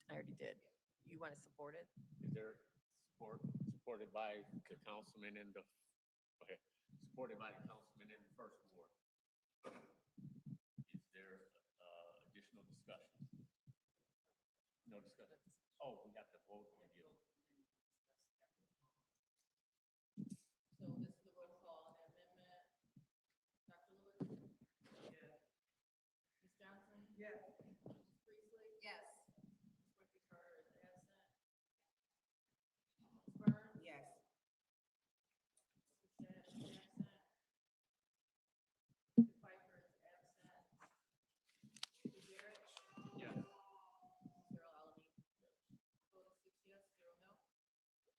L: I already did. You want to support it?
H: Is there support, supported by the councilman in the, okay, supported by the councilman in the 1st Ward? Is there additional discussion? No discussion. Oh, we got the vote review.
I: So this is the roll call amendment. Dr. Lewis? Yes. Ms. Johnson? Yes. Ms. Priestley?
L: Yes.
I: Ms. Ricky Carter is absent. Ms. Burns?
C: Yes.
I: Ms. Shedd is absent. Mr. Pfeiffer is absent. Mr. Garrett?
H: Yes.
I: Mr. Alamy? Vote is 6 yes, 0 no.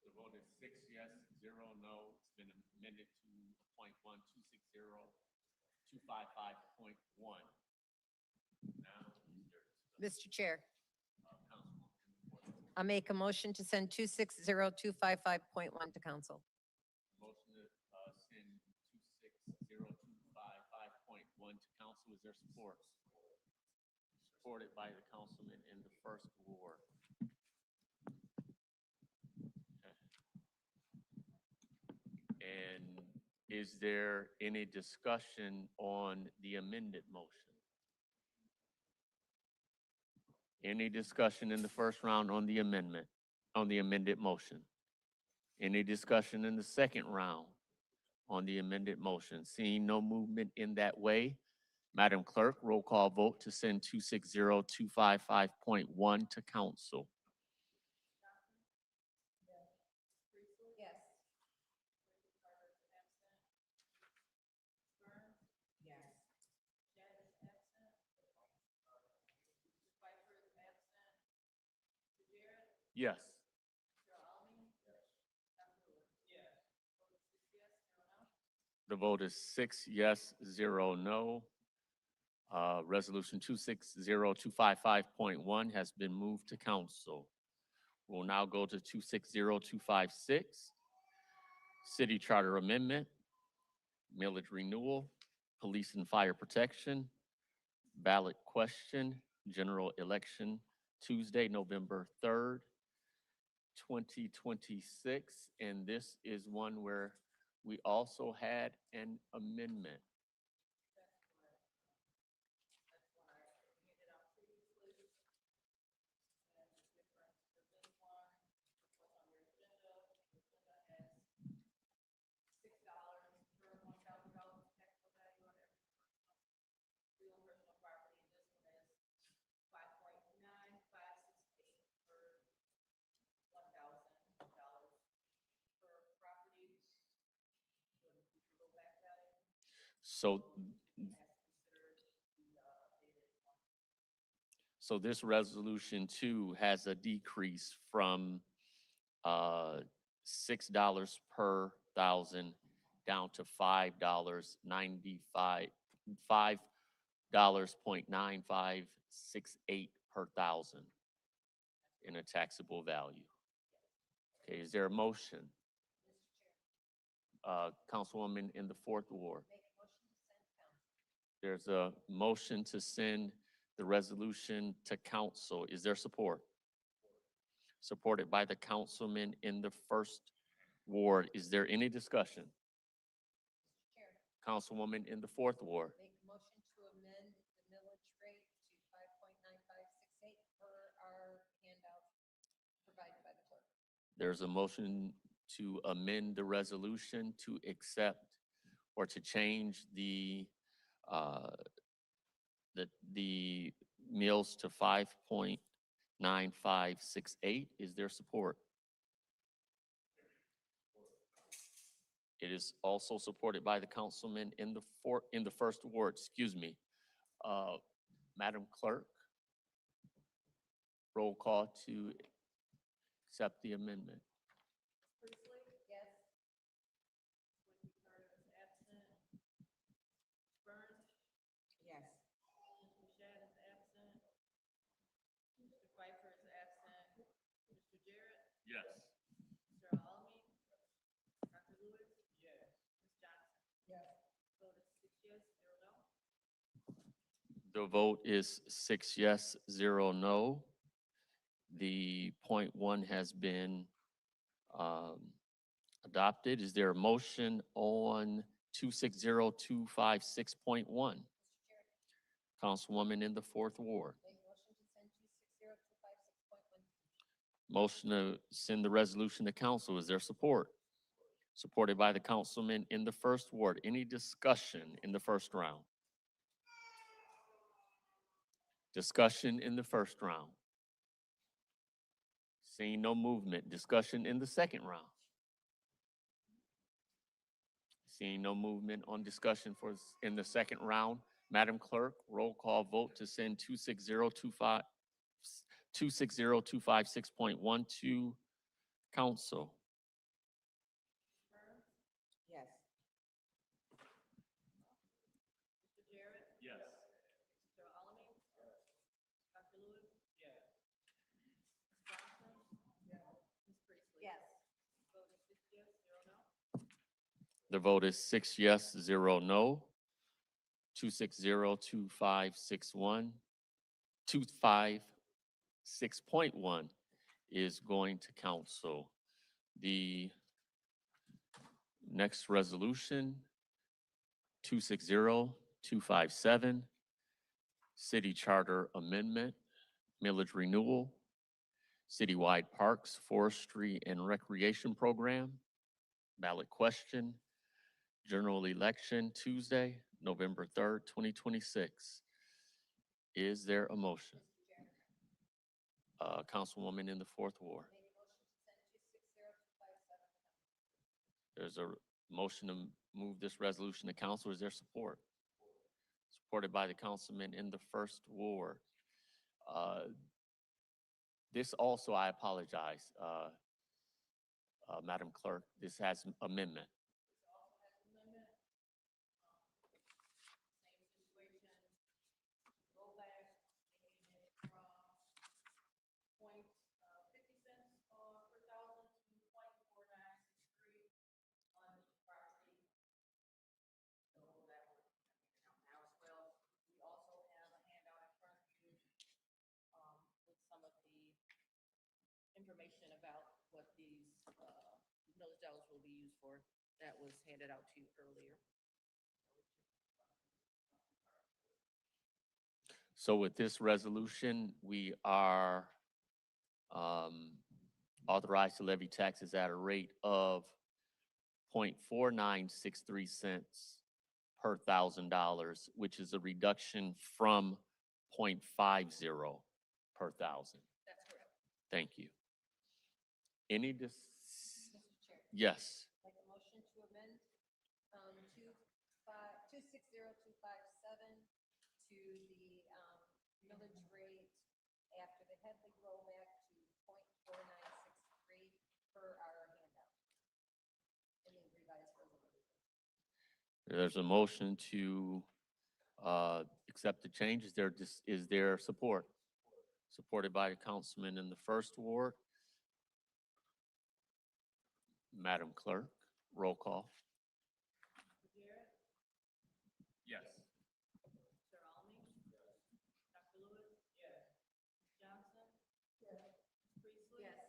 H: The vote is 6 yes, 0 no. It's been amended to 0.1260255.1. Now,
L: Mr. Chair, I make a motion to send 260255.1 to council.
H: motion to send 260255.1 to council. Is there support? Supported by the councilman in the 1st Ward. Okay. Is there any discussion on the amended motion? Any discussion in the first round on the amendment, on the amended motion? Any discussion in the second round on the amended motion? Seeing no movement in that way, Madam Clerk, roll call vote to send 260255.1 to council. Yes. The vote is 6 yes, 0 no. Resolution 260255.1 has been moved to council. We'll now go to 260256, City Charter Amendment, Millage Renewal, Police and Fire Protection, Ballot Question, General Election, Tuesday, November 3rd, 2026. And this is one where we also had an amendment. So this resolution too has a decrease from $6 per thousand down to $5.95, $5.9568 per thousand in a taxable value. Okay, is there a motion? Councilwoman in the 4th Ward. There's a motion to send the resolution to council. Is there support? Supported by the councilman in the 1st Ward. Is there any discussion? Councilwoman in the 4th Ward.
L: Make a motion to amend the millage rate to 5.9568 per our handout provided by the clerk.
H: There's a motion to amend the resolution to accept or to change the meals to 5.9568. Is there support? It is also supported by the councilman in the 1st Ward, excuse me. Madam Clerk, roll call to accept the amendment.
L: Yes. Yes.
H: Yes. The vote is 6 yes, 0 no. The point 1 has been adopted. Is there a motion on 260256.1? Councilwoman in the 4th Ward. Motion to send the resolution to council. Is there support? Supported by the councilman in the 1st Ward. Any discussion in the first round? Discussion in the first round. Seeing no movement. Discussion in the second round. Seeing no movement on discussion in the second round. Madam Clerk, roll call vote to send 260256.1 to council.
L: Yes.
H: Yes.
L: Yes.
H: The vote is 6 yes, 0 no. 260256.1 is going to council. The next resolution 260-257, City Charter Amendment, Millage Renewal, Citywide Parks, Forestry, and Recreation Program, ballot question, general election Tuesday, November 3rd, 2026. Is there a motion? Councilwoman in the fourth ward. There's a motion to move this resolution to council. Is there support? Supported by the councilman in the first ward. This also, I apologize, Madam Clerk, this has amendment.
O: Information about what these millage dollars will be used for. That was handed out to you earlier.
H: So with this resolution, we are authorized to levy taxes at a rate of 0.4963 cents per $1,000, which is a reduction from 0.50 per thousand.
O: That's correct.
H: Thank you. Any
O: Mr. Chair.
H: Yes.
O: Make a motion to amend 260-257 to the millage rate after the Headley rollback to 0.4963 per our handout in the revised resolution.
H: There's a motion to accept the change. Is there support? Supported by the councilman in the first ward. Madam Clerk, roll call. Yes.
O: Mr. Almy? Dr. Lewis? Yes. Ms. Johnson? Yes. Ms. Priestley? Yes.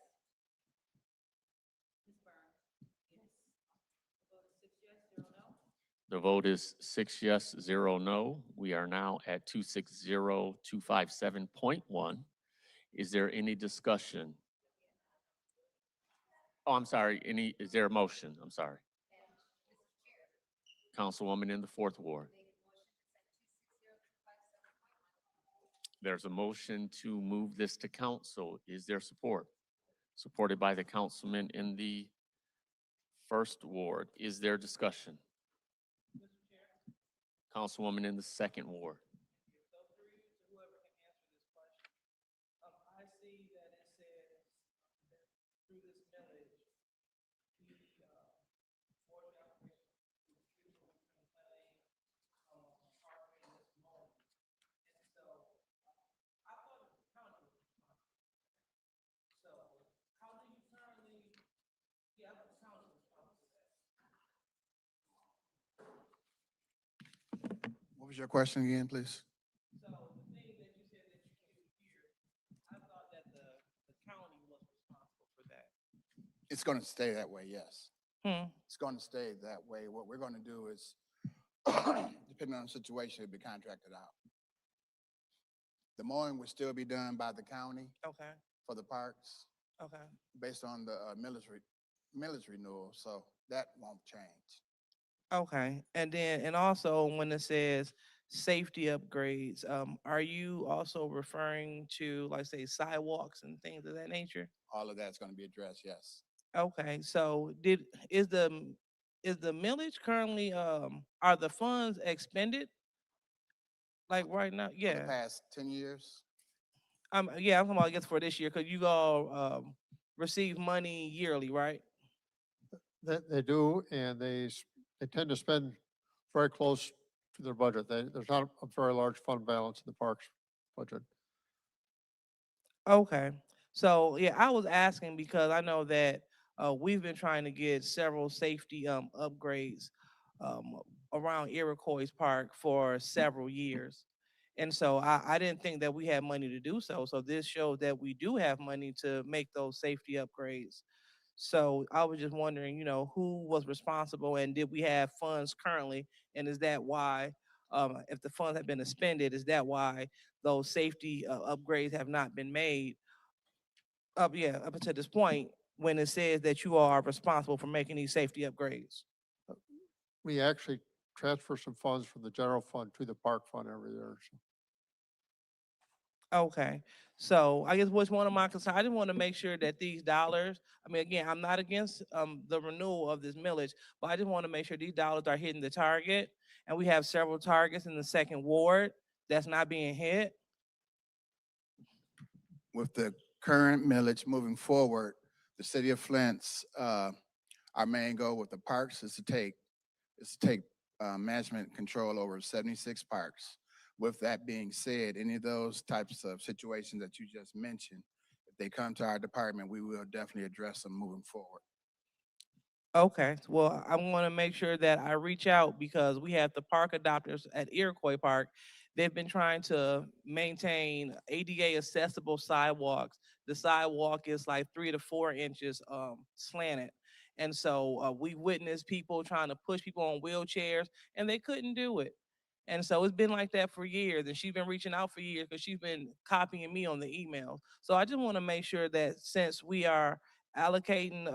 O: Ms. Burns? Yes. The vote is 6 yes, 0 no.
H: The vote is 6 yes, 0 no. We are now at 260-257.1. Is there any discussion? Oh, I'm sorry. Is there a motion? I'm sorry. Councilwoman in the fourth ward. There's a motion to move this to council. Is there support? Supported by the councilman in the first ward. Is there discussion? Councilwoman in the second ward.
K: I see that it says through this millage, the board of operations refusal to pay property this moment. And so I thought it was county. So how do you currently, yeah, I was county responsible for that.
P: What was your question again, please?
K: So the thing that you said that you can't hear, I thought that the county was responsible for that.
P: It's going to stay that way, yes.
K: Hmm.
P: It's going to stay that way. What we're going to do is, depending on the situation, it'll be contracted out. The mowing will still be done by the county
K: Okay,
P: for the parks
K: okay.
P: based on the millage renewal, so that won't change.
K: Okay, and then, and also when it says safety upgrades, are you also referring to, like, say, sidewalks and things of that nature?
P: All of that's going to be addressed, yes.
K: Okay, so is the millage currently, are the funds expended? Like right now,
P: For the
K: yeah.
P: past 10 years,
K: Yeah, I'm talking about, I guess, for this year, because you all receive money yearly, right?
N: They do, and they tend to spend very close to their budget. There's not a very large fund balance in the parks budget.
K: Okay, so yeah, I was asking because I know that we've been trying to get several safety upgrades around Iroquois Park for several years. And so I didn't think that we had money to do so. So this shows that we do have money to make those safety upgrades. So I was just wondering, who was responsible and did we have funds currently? And is that why, if the funds have been expended, is that why those safety upgrades have not been made up until this point when it says that you are responsible for making these safety upgrades?
N: We actually transfer some funds from the general fund to the park fund every year. So.
K: Okay, so I guess what's one of my concerns, I just want to make sure that these dollars, I mean, again, I'm not against the renewal of this millage, but I just want to make sure these dollars are hitting the target. And we have several targets in the second ward that's not being hit.
P: With the current millage moving forward, the city of Flint's, our main goal with the parks is to take management control over 76 parks. With that being said, any of those types of situations that you just mentioned, if they come to our department, we will definitely address them moving forward.
K: Okay, well, I want to make sure that I reach out because we have the park adopters at Iroquois Park. They've been trying to maintain ADA accessible sidewalks. The sidewalk is like 3 to 4 inches slanted. And so we witnessed people trying to push people on wheelchairs and they couldn't do it. And so it's been like that for years. And she's been reaching out for years because she's been copying me on the emails. So I just want to make sure that since we are allocating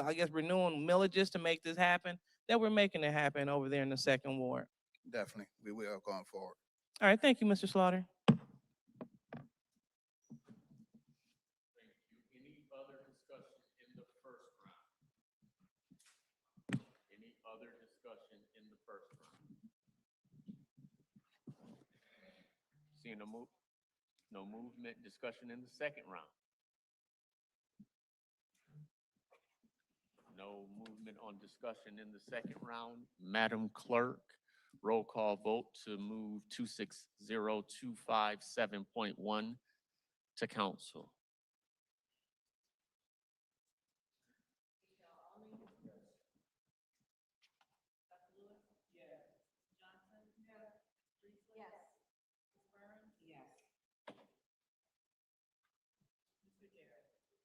K: I guess renewing millages to make this happen, that we're making it happen over there in the second ward.
P: Definitely, we will going forward.
K: All right, thank you, Mr. Slaughter.
H: Any other discussion in the first round? Any other discussion in the first round? Seeing no movement, discussion in the second round. No movement on discussion in the second round. Madam Clerk, roll call vote to move 260257.1 to council.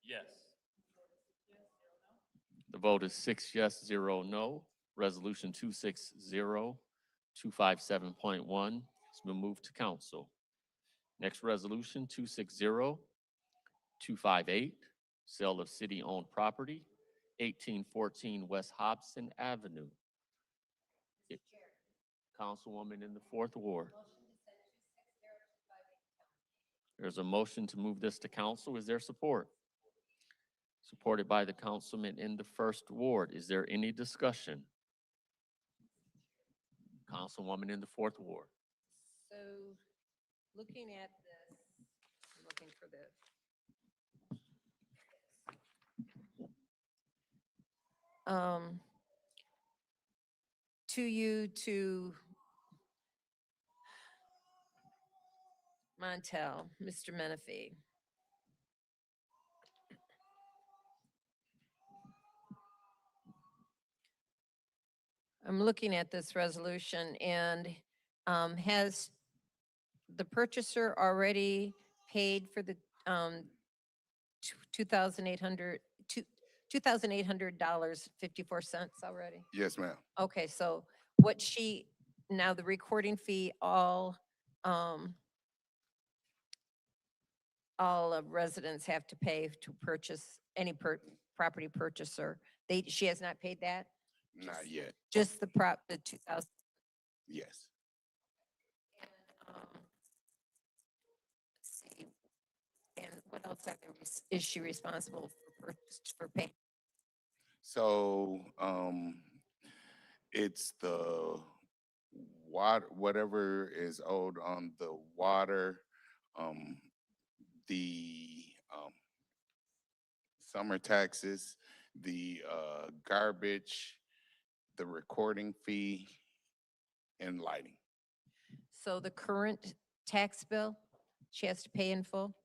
H: Yes. The vote is 6 yes, 0 no. Resolution 260257.1 has been moved to council. Next resolution 260258, sale of city-owned property, 1814 West Hobson Avenue. Councilwoman in the fourth ward. There's a motion to move this to council. Is there support? Supported by the councilman in the first ward. Is there any discussion? Councilwoman in the fourth ward.
L: So looking at this, I'm looking for this. To you to Montel, Mr. Menifee. I'm looking at this resolution and has the purchaser already paid for the $2,800.54 already?
Q: Yes, ma'am.
L: Okay, so now the recording fee, all residents have to pay to purchase any property purchaser. She has not paid that?
Q: Not yet.
L: Just the 2,000.
Q: Yes.
L: Let's see. And what else is she responsible for paying?
Q: So it's the water, whatever is owed on the water, the summer taxes, the garbage, the recording fee, and lighting.
L: So the current tax bill, she has to pay in full?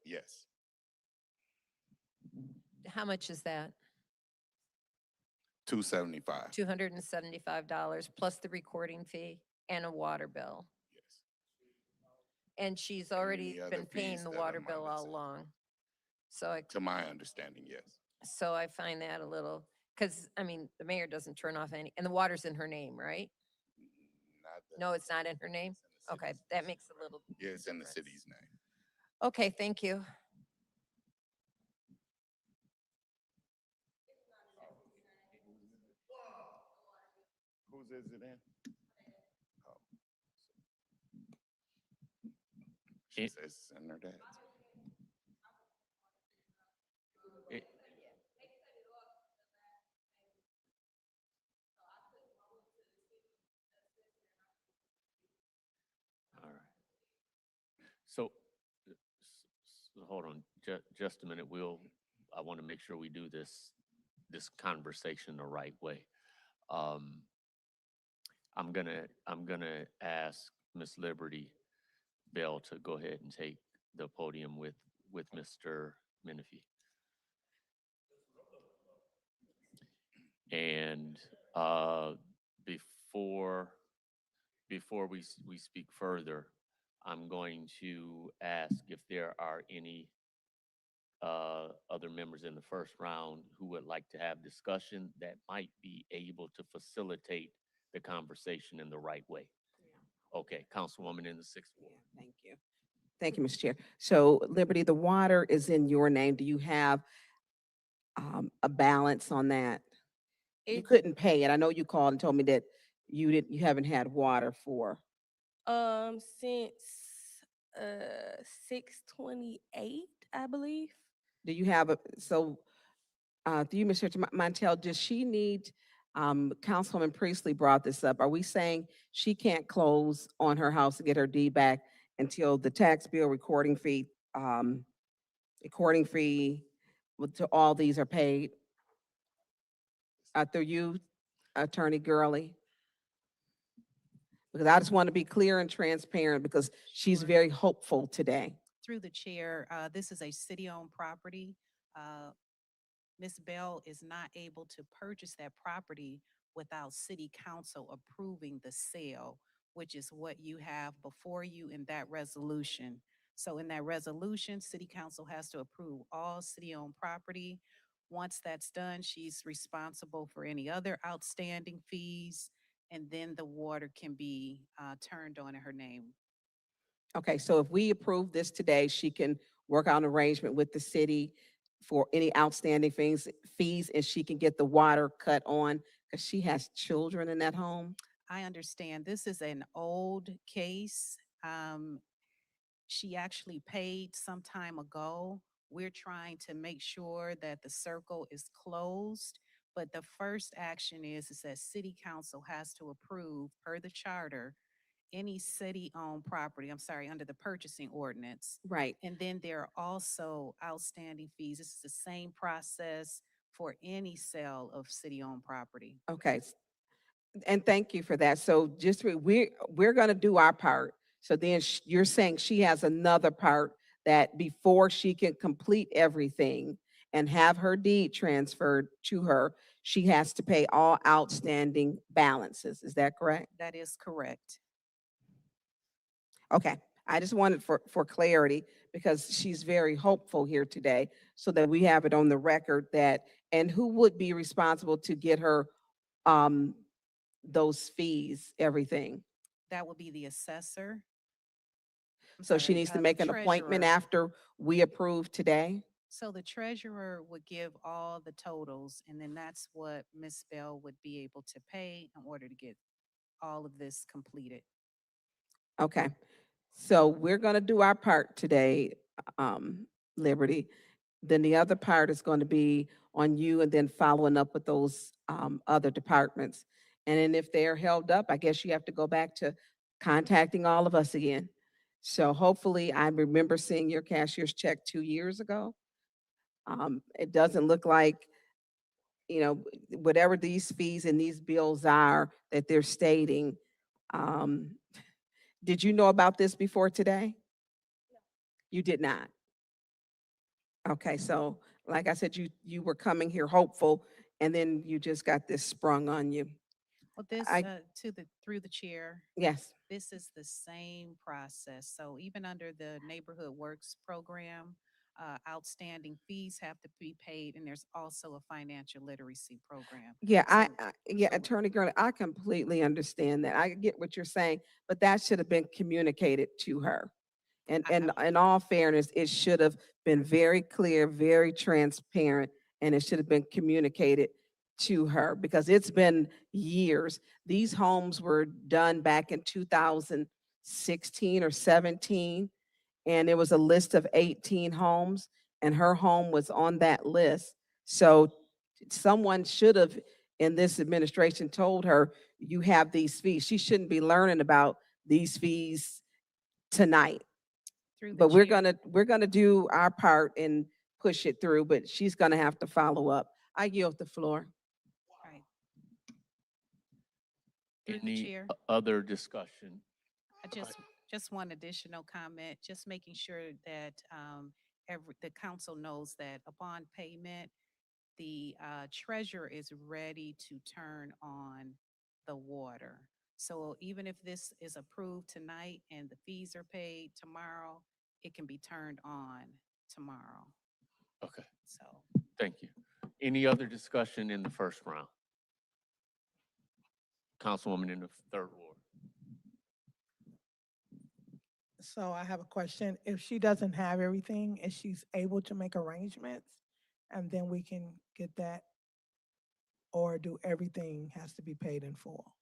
Q: Yes.
L: How much is that?
Q: $275.
L: $275 plus the recording fee and a water bill.
Q: Yes.
L: And she's already
Q: Any other
L: been paying
Q: fees
L: the
Q: that
L: water
Q: are
L: bill all
Q: monetary.
L: along. So
Q: To my understanding, yes.
L: so I find that a little, because, I mean, the mayor doesn't turn off any, and the water's in her name, right? No, it's not in her name? Okay, that makes a little.
Q: Yeah, it's in the
L: difference.
Q: city's name.
L: Okay, thank you.
Q: Whose is it in? Oh. She says it's in her dad's.
H: It- All right. So, hold on, just a minute. I want to make sure we do this conversation the right way. Um, I'm gonna ask Miss Liberty Bell to go ahead and take the podium with Mr. Menifee. And before we speak further, I'm going to ask if there are any other members in the first round who would like to have discussion that might be able to facilitate the conversation in the right way. Okay, Councilwoman in the sixth ward.
C: Thank you. Thank you, Mr. Chair. So Liberty, the water is in your name. Do you have a balance on that? You couldn't pay it. I know you called and told me that you haven't had water for.
O: Since 6/28, I believe.
C: Do you have through you, Mr. Montel, does she need, Councilwoman Priestley brought this up. Are we saying she can't close on her house to get her deed back until the tax bill, recording fee, to all these are paid? Through you, Attorney Gurley? Because I just want to be clear and transparent because she's very hopeful today.
R: Through the chair, this is a city-owned property. Ms. Bell is not able to purchase that property without city council approving the sale, which is what you have before you in that resolution. So in that resolution, city council has to approve all city-owned property. Once that's done, she's responsible for any other outstanding fees, and then the water can be turned on in her name.
C: Okay, so if we approve this today, she can work out an arrangement with the city for any outstanding fees, and she can get the water cut on because she has children in that home.
R: I understand this is an old case. She actually paid some time ago. We're trying to make sure that the circle is closed. But the first action is that city council has to approve, per the charter, any city-owned property, I'm sorry, under the purchasing ordinance.
C: Right.
R: And then there are also outstanding fees. This is the same process for any sale of city-owned property.
C: Okay, and thank you for that. So just we're going to do our part. So then you're saying she has another part that before she can complete everything and have her deed transferred to her, she has to pay all outstanding balances. Is that correct?
R: That is correct.
C: Okay, I just wanted for clarity because she's very hopeful here today so that we have it on the record that, and who would be responsible to get her those fees, everything?
R: That would be the assessor.
C: So she needs to make an appointment after we approve today?
R: So the treasurer would give all the totals, and then that's what Ms. Bell would be able to pay in order to get all of this completed.
C: Okay, so we're gonna do our part today, Liberty. Then the other part is going to be on you and then following up with those other departments. And then if they're held up, I guess you have to go back to contacting all of us again. So hopefully, I remember seeing your cashier's check 2 years ago. It doesn't look like, whatever these fees and these bills are that they're stating. um, Did you know about this before today? You did not? Okay, so like I said, you were coming here hopeful, and then you just got this sprung on you.
R: Well, this,
C: I
R: through the chair.
C: Yes.
R: This is the same process. So even under the Neighborhood Works program, outstanding fees have to be paid, and there's also a financial literacy program.
C: Yeah,
R: So,
C: yeah, Attorney Gurley, I completely understand that. I get what you're saying, but that should have been communicated to her. And in all fairness, it should have been very clear, very transparent, and it should have been communicated to her because it's been years. These homes were done back in 2016 or 17, and it was a list of 18 homes, and her home was on that list. So someone should have in this administration told her, you have these fees. She shouldn't be learning about these fees tonight.
R: through the
C: But we're
R: chair,
C: gonna do our part and push it through, but she's gonna have to follow up. I yield the floor.
R: right, through the
H: Any
R: chair.
H: other discussion?
R: I just one additional comment, just making sure that the council knows that upon payment, the treasurer is ready to turn on the water. So even if this is approved tonight and the fees are paid tomorrow, it can be turned on tomorrow.
H: Okay,
R: So
H: thank you. Any other discussion in the first round? Councilwoman in the third ward.
S: So I have a question. If she doesn't have everything and she's able to make arrangements, and then we can get that, or do everything has to be paid in full?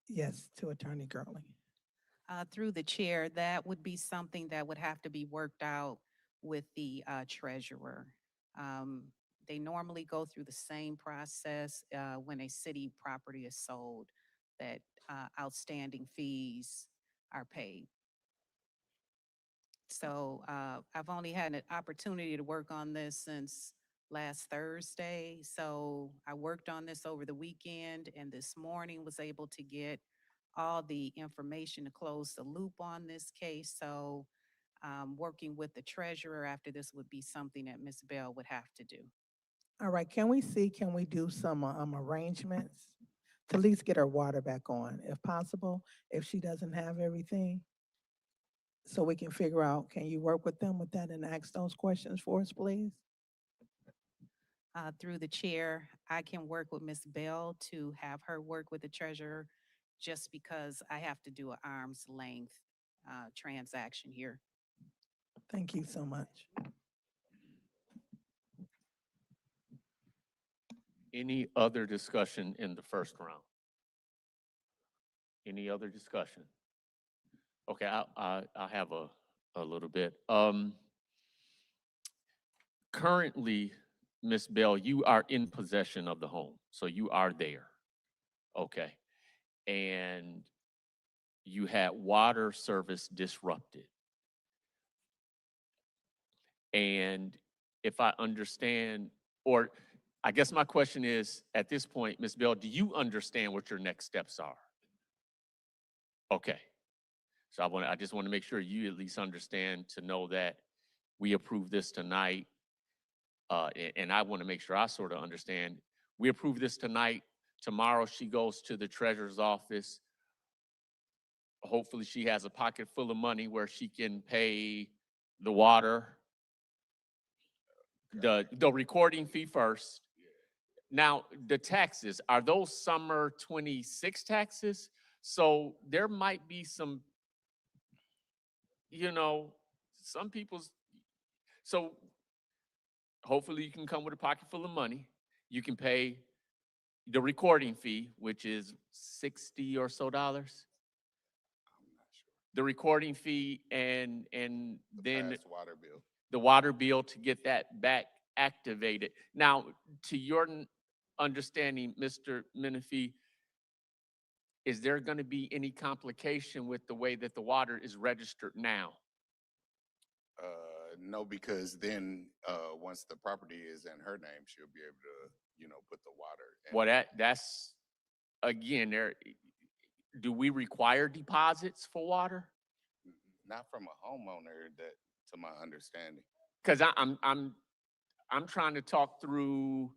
S: Yes, to Attorney Gurley.
R: through the chair, that would be something that would have to be worked out with the treasurer. They normally go through the same process when a city property is sold, that outstanding fees are paid. So I've only had an opportunity to work on this since last Thursday. So I worked on this over the weekend, and this morning was able to get all the information to close the loop on this case. So working with the treasurer after this would be something that Ms. Bell would have to do.
S: All right, can we do some arrangements to at least get her water back on, if possible, if she doesn't have everything? So we can figure out, can you work with them with that and ask those questions for us, please?
R: Through the chair, I can work with Ms. Bell to have her work with the treasurer just because I have to do an arm's length transaction here.
S: Thank you so much.
H: Any other discussion in the first round? Any other discussion? Okay, I have a little bit. Currently, Ms. Bell, you are in possession of the home, so you are there. Okay. And you had water service disrupted. And if I understand, or I guess my question is, at this point, Ms. Bell, do you understand what your next steps are? Okay. So I just want to make sure you at least understand to know that we approve this tonight. And I want to make sure I sort of understand. We approve this tonight. Tomorrow she goes to the treasurer's office. Hopefully she has a pocket full of money where she can pay the water, the recording fee first. Now, the taxes, are those summer 26 taxes? So there might be some, some people's, so hopefully you can come with a pocket full of money. You can pay the recording fee, which is $60 or so. The recording fee and then
Q: Past water bill.
H: the water bill to get that back activated. Now, to your understanding, Mr. Menifee, is there going to be any complication with the way that the water is registered now?
Q: No, because then once the property is in her name, she'll be able to, put the water in.
H: Well, that's, again, do we require deposits for water?
Q: Not from a homeowner, that, to my understanding.
H: Because I'm trying to talk through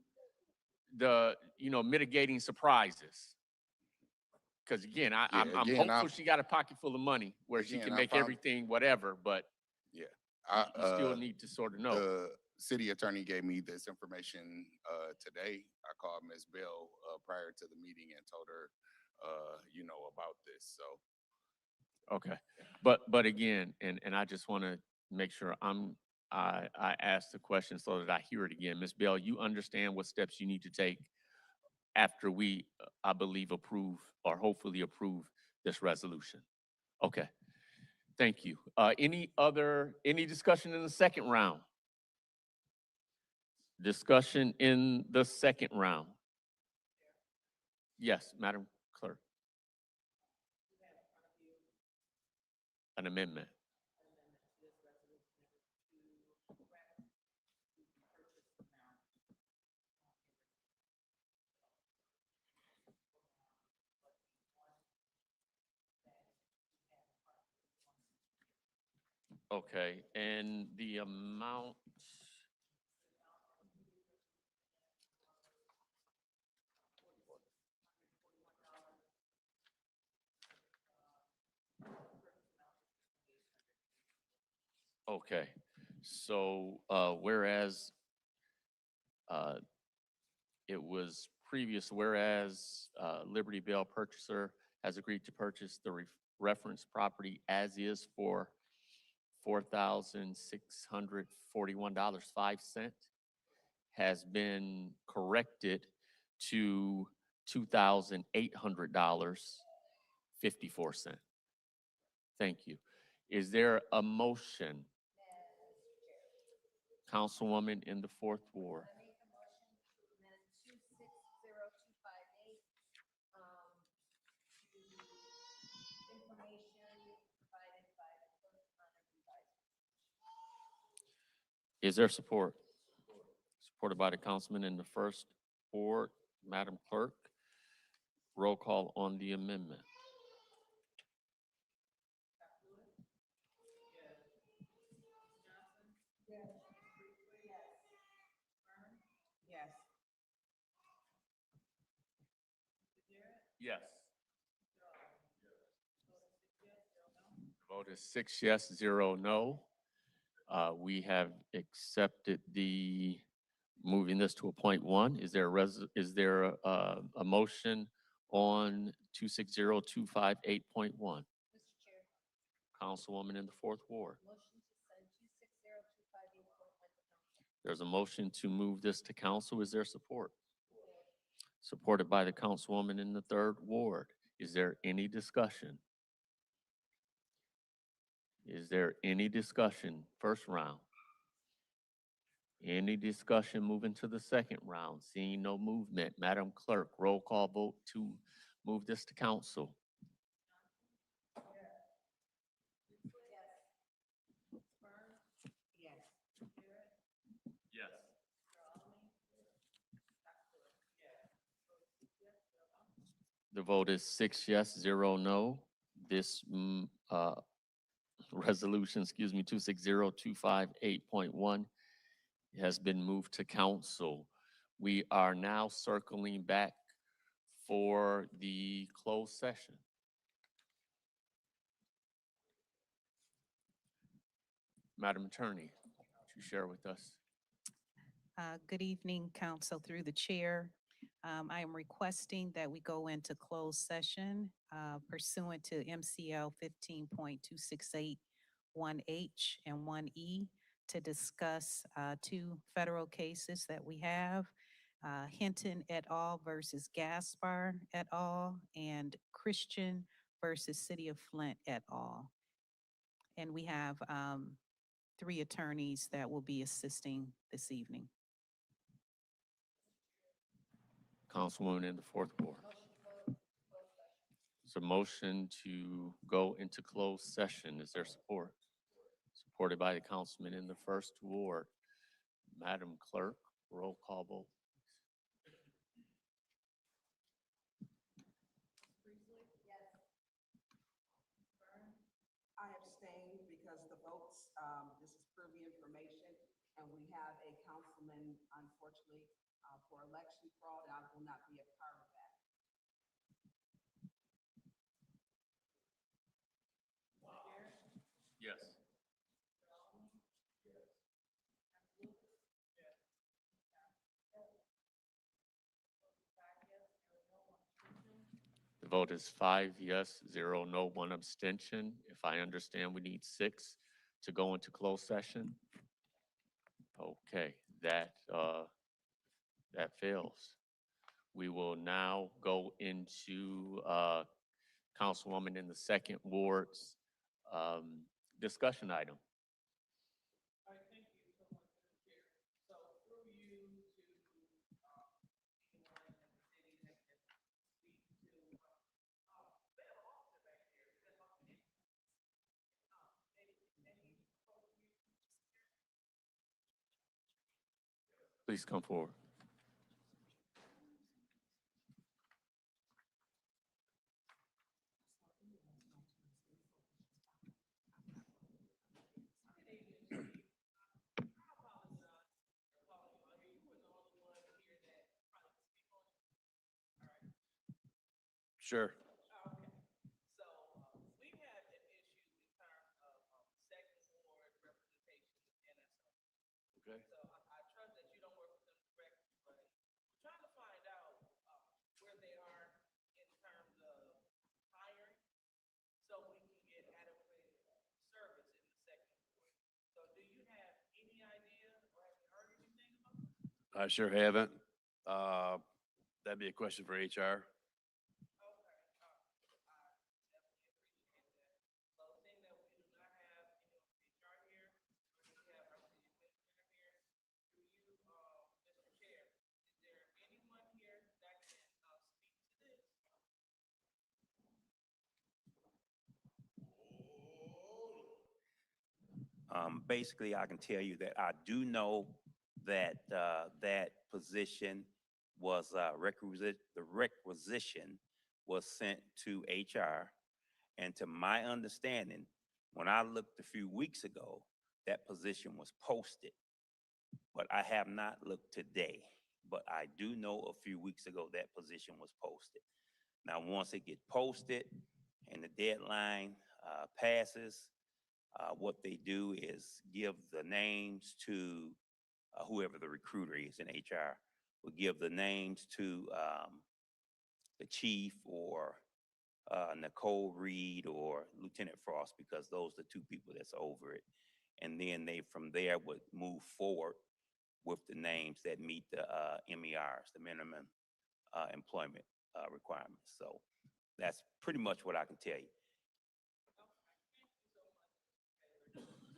H: the, mitigating surprises. Because again,
Q: Yeah,
H: I'm
Q: again,
H: hopeful she got a pocket full of money where she
Q: again,
H: can
Q: I
H: make
Q: found-
H: everything whatever, but
Q: yeah,
H: you still need to sort of know.
Q: The city attorney gave me this information today. I called Ms. Bell prior to the meeting and told her, about this. So
H: Okay, but again, and I just want to make sure I ask the question so that I hear it again. Ms. Bell, you understand what steps you need to take after we, I believe, approve or hopefully approve this resolution. Okay, thank you. Any discussion in the second round? Discussion in the second round. Yes, Madam Clerk. An amendment. Okay, and the amount. Okay, so whereas it was previous, whereas Liberty Bell purchaser has agreed to purchase the reference property as is for $4,641.05 has been corrected to $2,800.54. Thank you. Is there a motion? Councilwoman in the fourth ward. Is there support? Supported by the councilman in the first ward. Madam Clerk, roll call on the amendment.
C: Yes.
H: Yes. Vote is 6 yes, 0 no. We have accepted moving this to a .1. Is there a motion on 260-258.1? Councilwoman in the fourth ward. There's a motion to move this to council. Is there support? Supported by the councilwoman in the third ward. Is there any discussion? Is there any discussion? First round. Any discussion moving to the second round? Seeing no movement, Madam Clerk, roll call vote to move this to council. Yes. The vote is 6 yes, 0 no. This resolution, 260-258.1 has been moved to council. We are now circling back for the closed session. Madam Attorney, would you share with us?
R: Good evening, council, through the chair. I am requesting that we go into closed session pursuant to MCL 15.268(1)H and 1E to discuss two federal cases that we have, Hinton et al. Versus Gaspar et al. And Christian versus City of Flint et al. And we have 3 attorneys that will be assisting this evening.
H: Councilwoman in the fourth ward. It's a motion to go into closed session. Is there support? Supported by the councilman in the first ward. Madam Clerk, roll call vote.
C: I abstain because the votes, this is privy information, and we have a councilman, unfortunately, for election fraud. I will not be a part of that.
H: Yes. The vote is 5 yes, 0 no, 1 abstention. If I understand, we need 6 to go into closed session. Okay, that fails. We will now go into Councilwoman in the second ward's discussion item.
K: All right, thank you so much, Mr. Chair. So through you to anyone in the city that can speak to they have an officer back there. Is that about me?
H: Please come forward.
T: Sure.
K: Okay. So we had an issue in terms of second ward representation in NSO.
T: Okay.
K: So I trust that you don't work with them directly, but we're trying to find out where they are in terms of hiring so we can get adequate service in the second ward. So do you have any idea or have you heard anything about this?
T: I sure haven't. That'd be a question for HR.
U: Basically, I can tell you that I do know that that position was the requisition was sent to HR. And to my understanding, when I looked a few weeks ago, that position was posted. But I have not looked today. But I do know a few weeks ago that position was posted. Now, once it gets posted and the deadline passes, what they do is give the names to whoever the recruiter is in HR, will give the names to the chief or Nicole Reed or Lieutenant Frost, because those are the two people that's over it. And then they, from there, would move forward with the names that meet the MERs, the minimum employment requirements. So that's pretty much what I can tell you.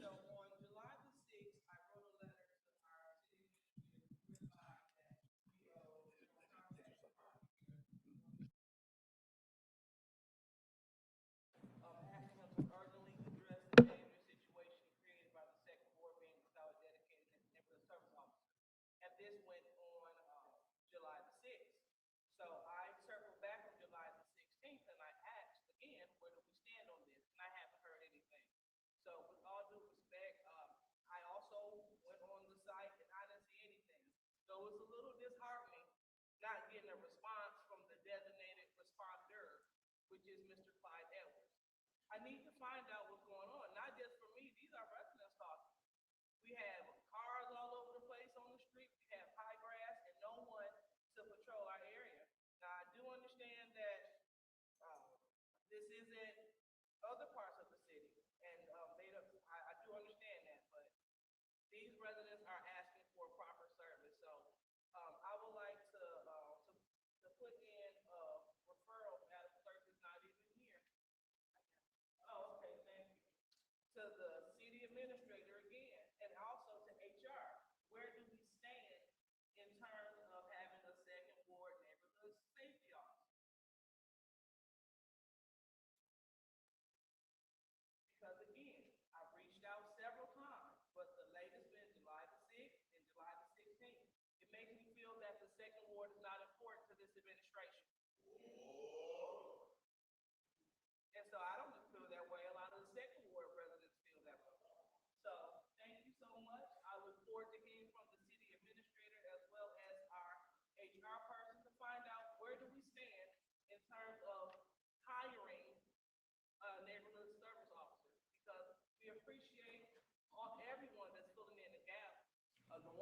K: So on July the 6th, I wrote a letter to our city administrator that we owe asking him to urgently address the dangerous situation created by the second ward being without a dedicated neighborhood service officer. And this went on July the 6th. So I circled back on July the 16th and I asked again, where do we stand on this? And I haven't heard anything. So with all due respect, I also went on the site and I didn't see anything. So it's a little disheartening not getting a response from the designated responder, which is Mr. Clyde Edwards. I need to find out what's going on, not just for me, these are residents talking. We have cars all over the place on the street, we have high grass and no one to patrol our area. Now, I do understand that this isn't other parts of the city, and I do understand that, but these residents are asking for proper service. So I would like to put in a referral. Madam Clerk is not even here. Oh, okay, thank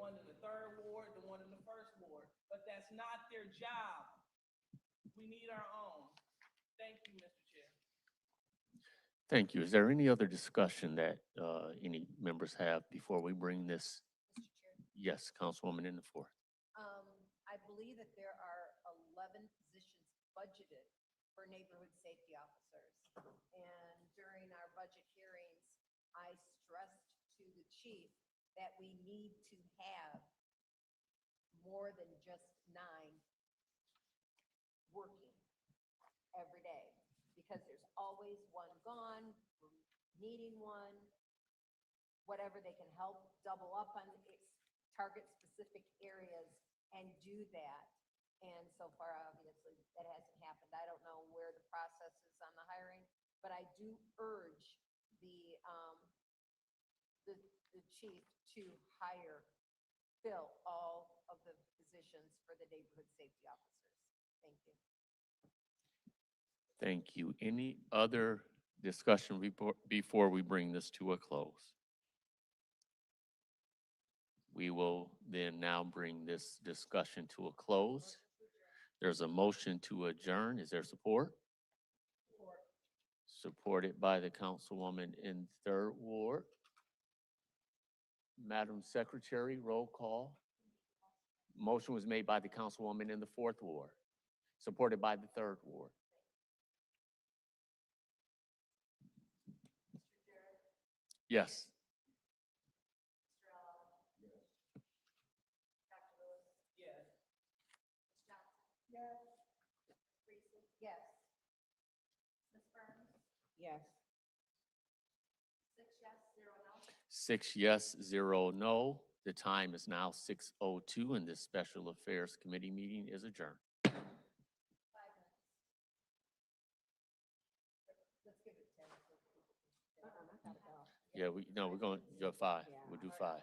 K: one in the 3rd ward, the one in the 1st ward, but that's not their job. We need our own. Thank you, Mr. Chair.
H: Thank you. Is there any other discussion that any members have before we bring this?
L: Mr. Chair.
H: Yes, Councilwoman in the floor.
L: I believe that there are 11 positions budgeted for neighborhood safety officers. And during our budget hearings, I stressed to the chief that we need to have more than just 9 working every day, because there's always one gone, we're needing one, whatever they can help double up on, target specific areas and do that. And so far, obviously, that hasn't happened. I don't know where the process is on the hiring, but I do urge the chief to fill all of the positions for the neighborhood safety officers. Thank you.
H: Thank you. Any other discussion before we bring this to a close? We will then now bring this discussion to a close. There's a motion to adjourn. Is there support?
L: Support.
H: Supported by the councilwoman in 3rd Ward. Madam Secretary, roll call. Motion was made by the councilwoman in the 4th Ward, supported by the 3rd Ward. Yes.
L: Yes. Ms. Burns?
C: Yes.
L: 6 yes, 0 no.
H: 6 yes, 0 no. The time is now 6:02 and this Special Affairs Committee meeting is adjourned.
L: 5 minutes. Let's give it 10.
H: Yeah, we're going to go 5. We'll do 5.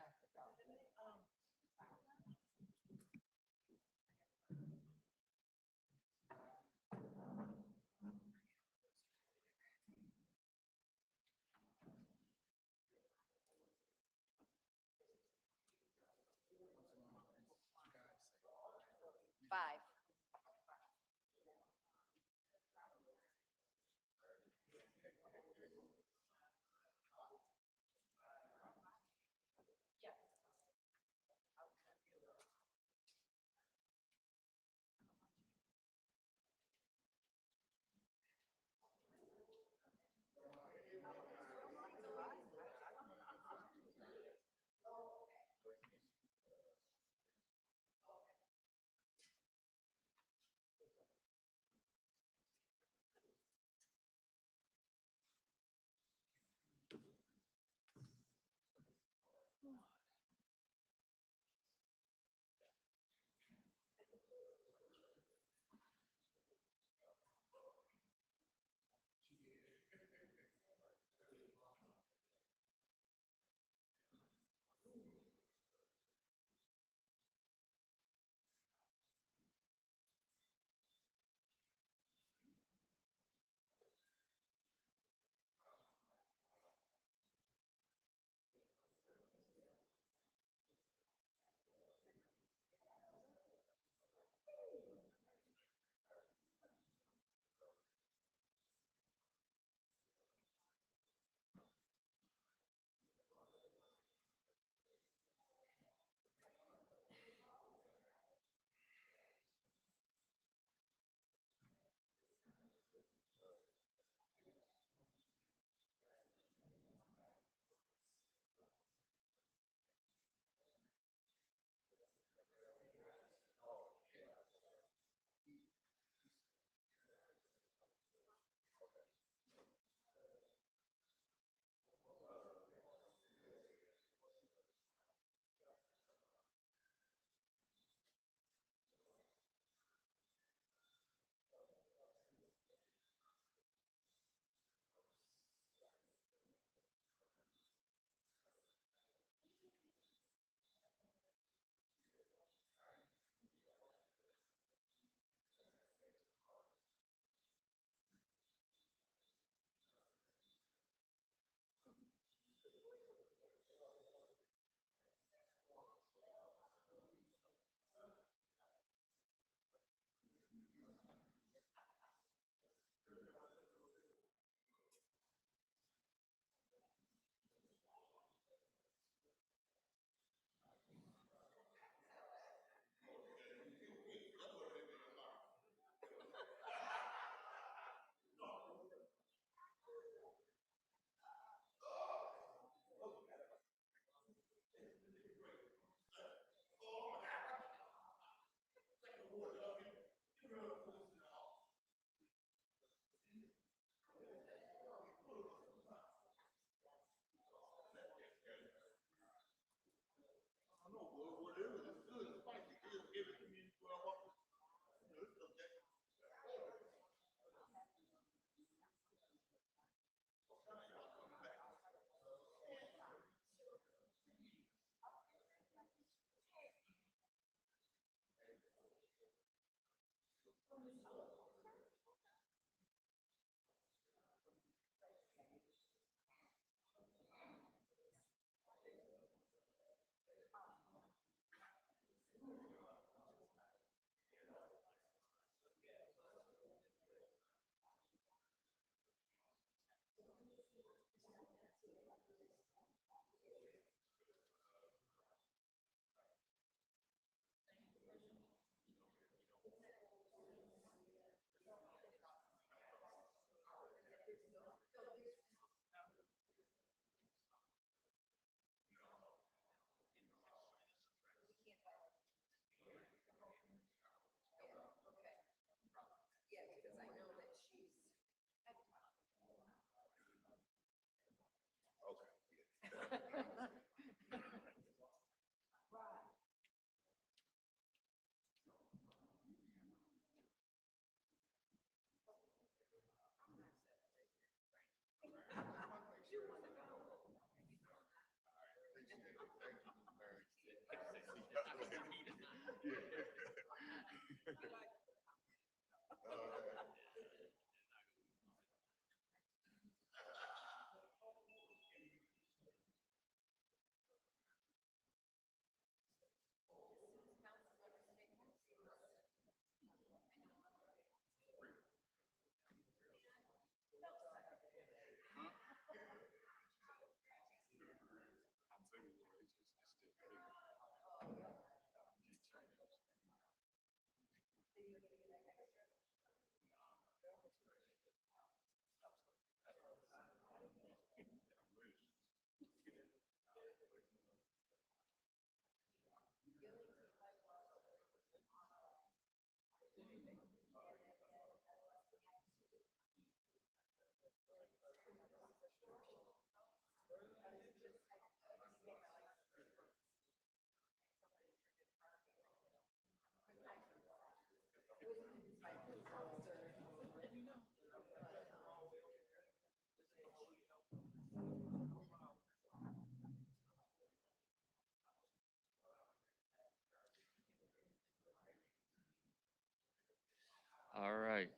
H: All right.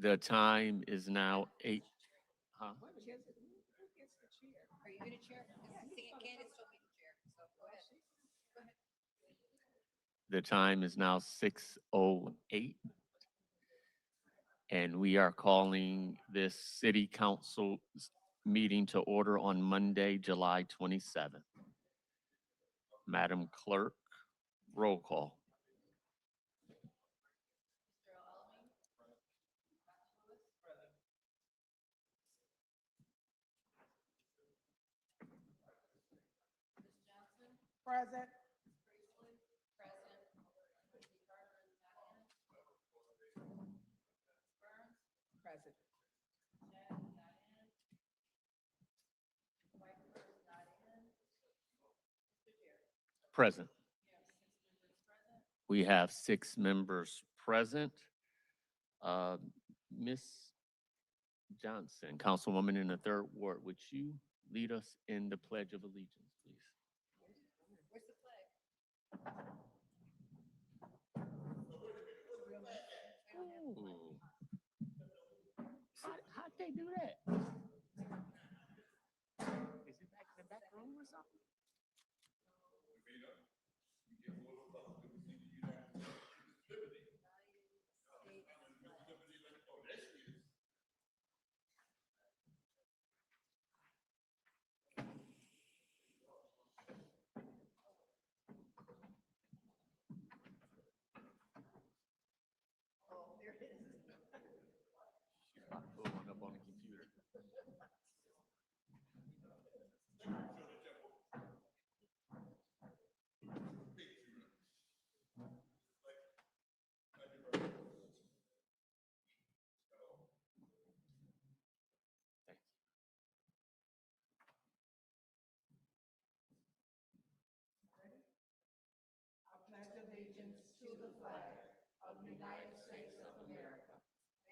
H: The time is now 8. Huh?
L: Are you gonna chair? Candace told me to chair, so go ahead. Go ahead.
H: The time is now 6:08. And we are calling this city council meeting to order on Monday, July 27th. Madam Clerk, roll call.
S: Present. Present.
H: Present. We have 6 members present. Ms. Johnson, Councilwoman in the 3rd Ward, would you lead us in the Pledge of Allegiance, please?
L: Where's the flag?
H: Ooh. How'd they do that? Is it back in the back room or something?
L: Oh, there it is.
H: She's about to pull one up on the computer. Thank you.
S: I pledge allegiance to the flag of the United States of America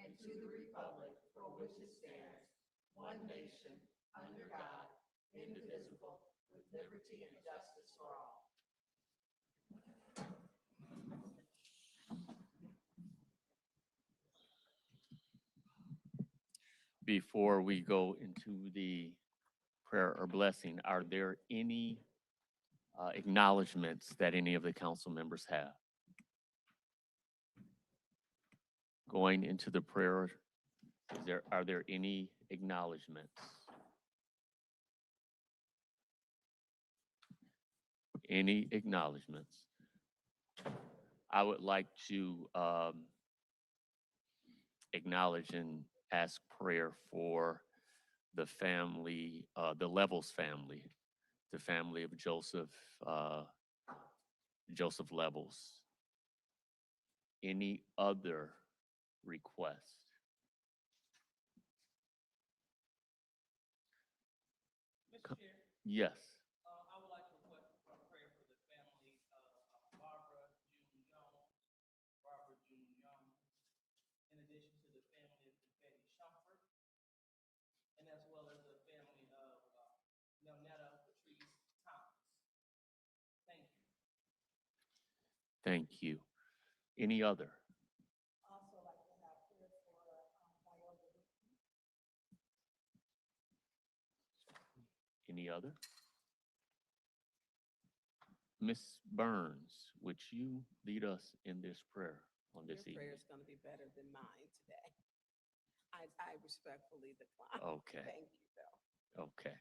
S: and to the republic for which it stands, one nation, under God, indivisible, with liberty and justice for all.
H: Before we go into the prayer or blessing, are there any acknowledgements that any of the council members have? Going into the prayer, are there any acknowledgements? Any acknowledgements? I would like to acknowledge and ask prayer for the family, the Levels family, the family of Joseph Levels. Any other request?
K: Mr. Chair,
H: Yes.
K: I would like to request a prayer for the family of Barbara June Young, in addition to the family of Betty Shumford, and as well as the family of Nelnetta Patrice Thomas. Thank you.
H: Thank you. Any other? Any other? Miss Burns, would you lead us in this prayer on this
C: Your prayer
H: evening?
C: is going to be better than mine today. I respectfully decline.
H: Okay.
C: Thank you, Bill.
H: Okay.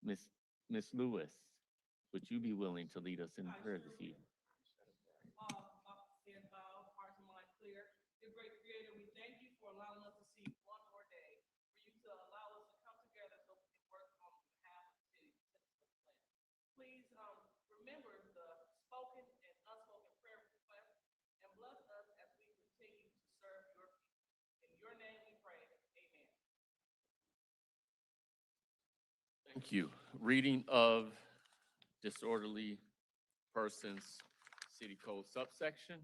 H: Miss Lewis, would you be willing to lead us in prayer this evening?
K: Head bowed, hearts and minds clear. Dear great Creator, we thank you for allowing us to see one more day, for you to allow us to come together so we can work on behalf of the city, citizens of Flint. Please remember the spoken and unspoken prayer requests and bless us as we continue to serve your people. In your name we pray, amen.
H: Thank you. Reading of disorderly persons, city code subsection.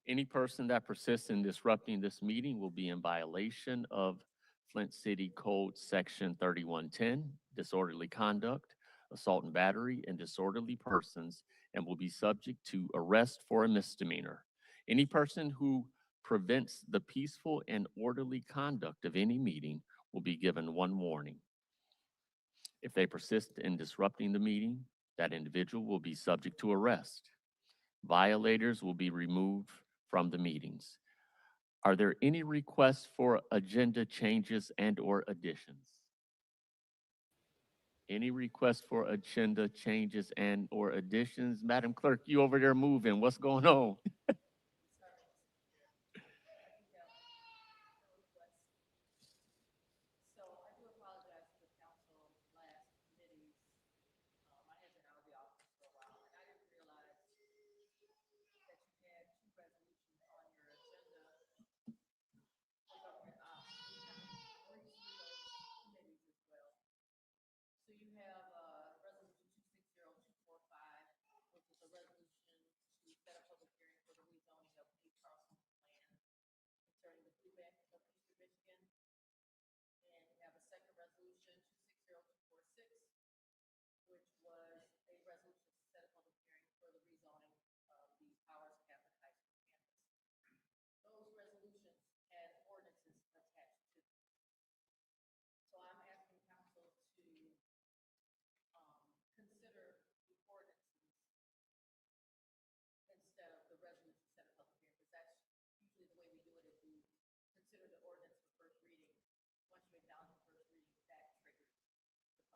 H: Any person that persists in disrupting this meeting will be in violation of Flint City Code Section 3110, disorderly conduct, assault and battery, and disorderly persons, and will be subject to arrest for a misdemeanor. Any person who prevents the peaceful and orderly conduct of any meeting will be given one warning. If they persist in disrupting the meeting, that individual will be subject to arrest. Violators will be removed from the meetings. Are there any requests for agenda changes and/or additions? Any requests for agenda changes and/or additions? Madam Clerk, you over there moving. What's going on?
O: So I do apologize to the council last committees. I had been out of the office for a while and I didn't realize that you had two resolutions on your agenda. For government ops. We kind of breezed through those committees as well. So you have resolution 260245, which is a resolution to set a public hearing for the rezoning of East Carlson land concerning the food bank of Eastern Michigan. And you have a second resolution, 260246, which was a resolution to set a public hearing for the rezoning of the Powers Catholic High School campus. Those resolutions had ordinances attached to them. So I'm asking council to consider the ordinances instead of the resolution set a public hearing, because that's usually the way we do it. If we consider the ordinance for first reading, once you acknowledge the first reading, that triggers the public hearing.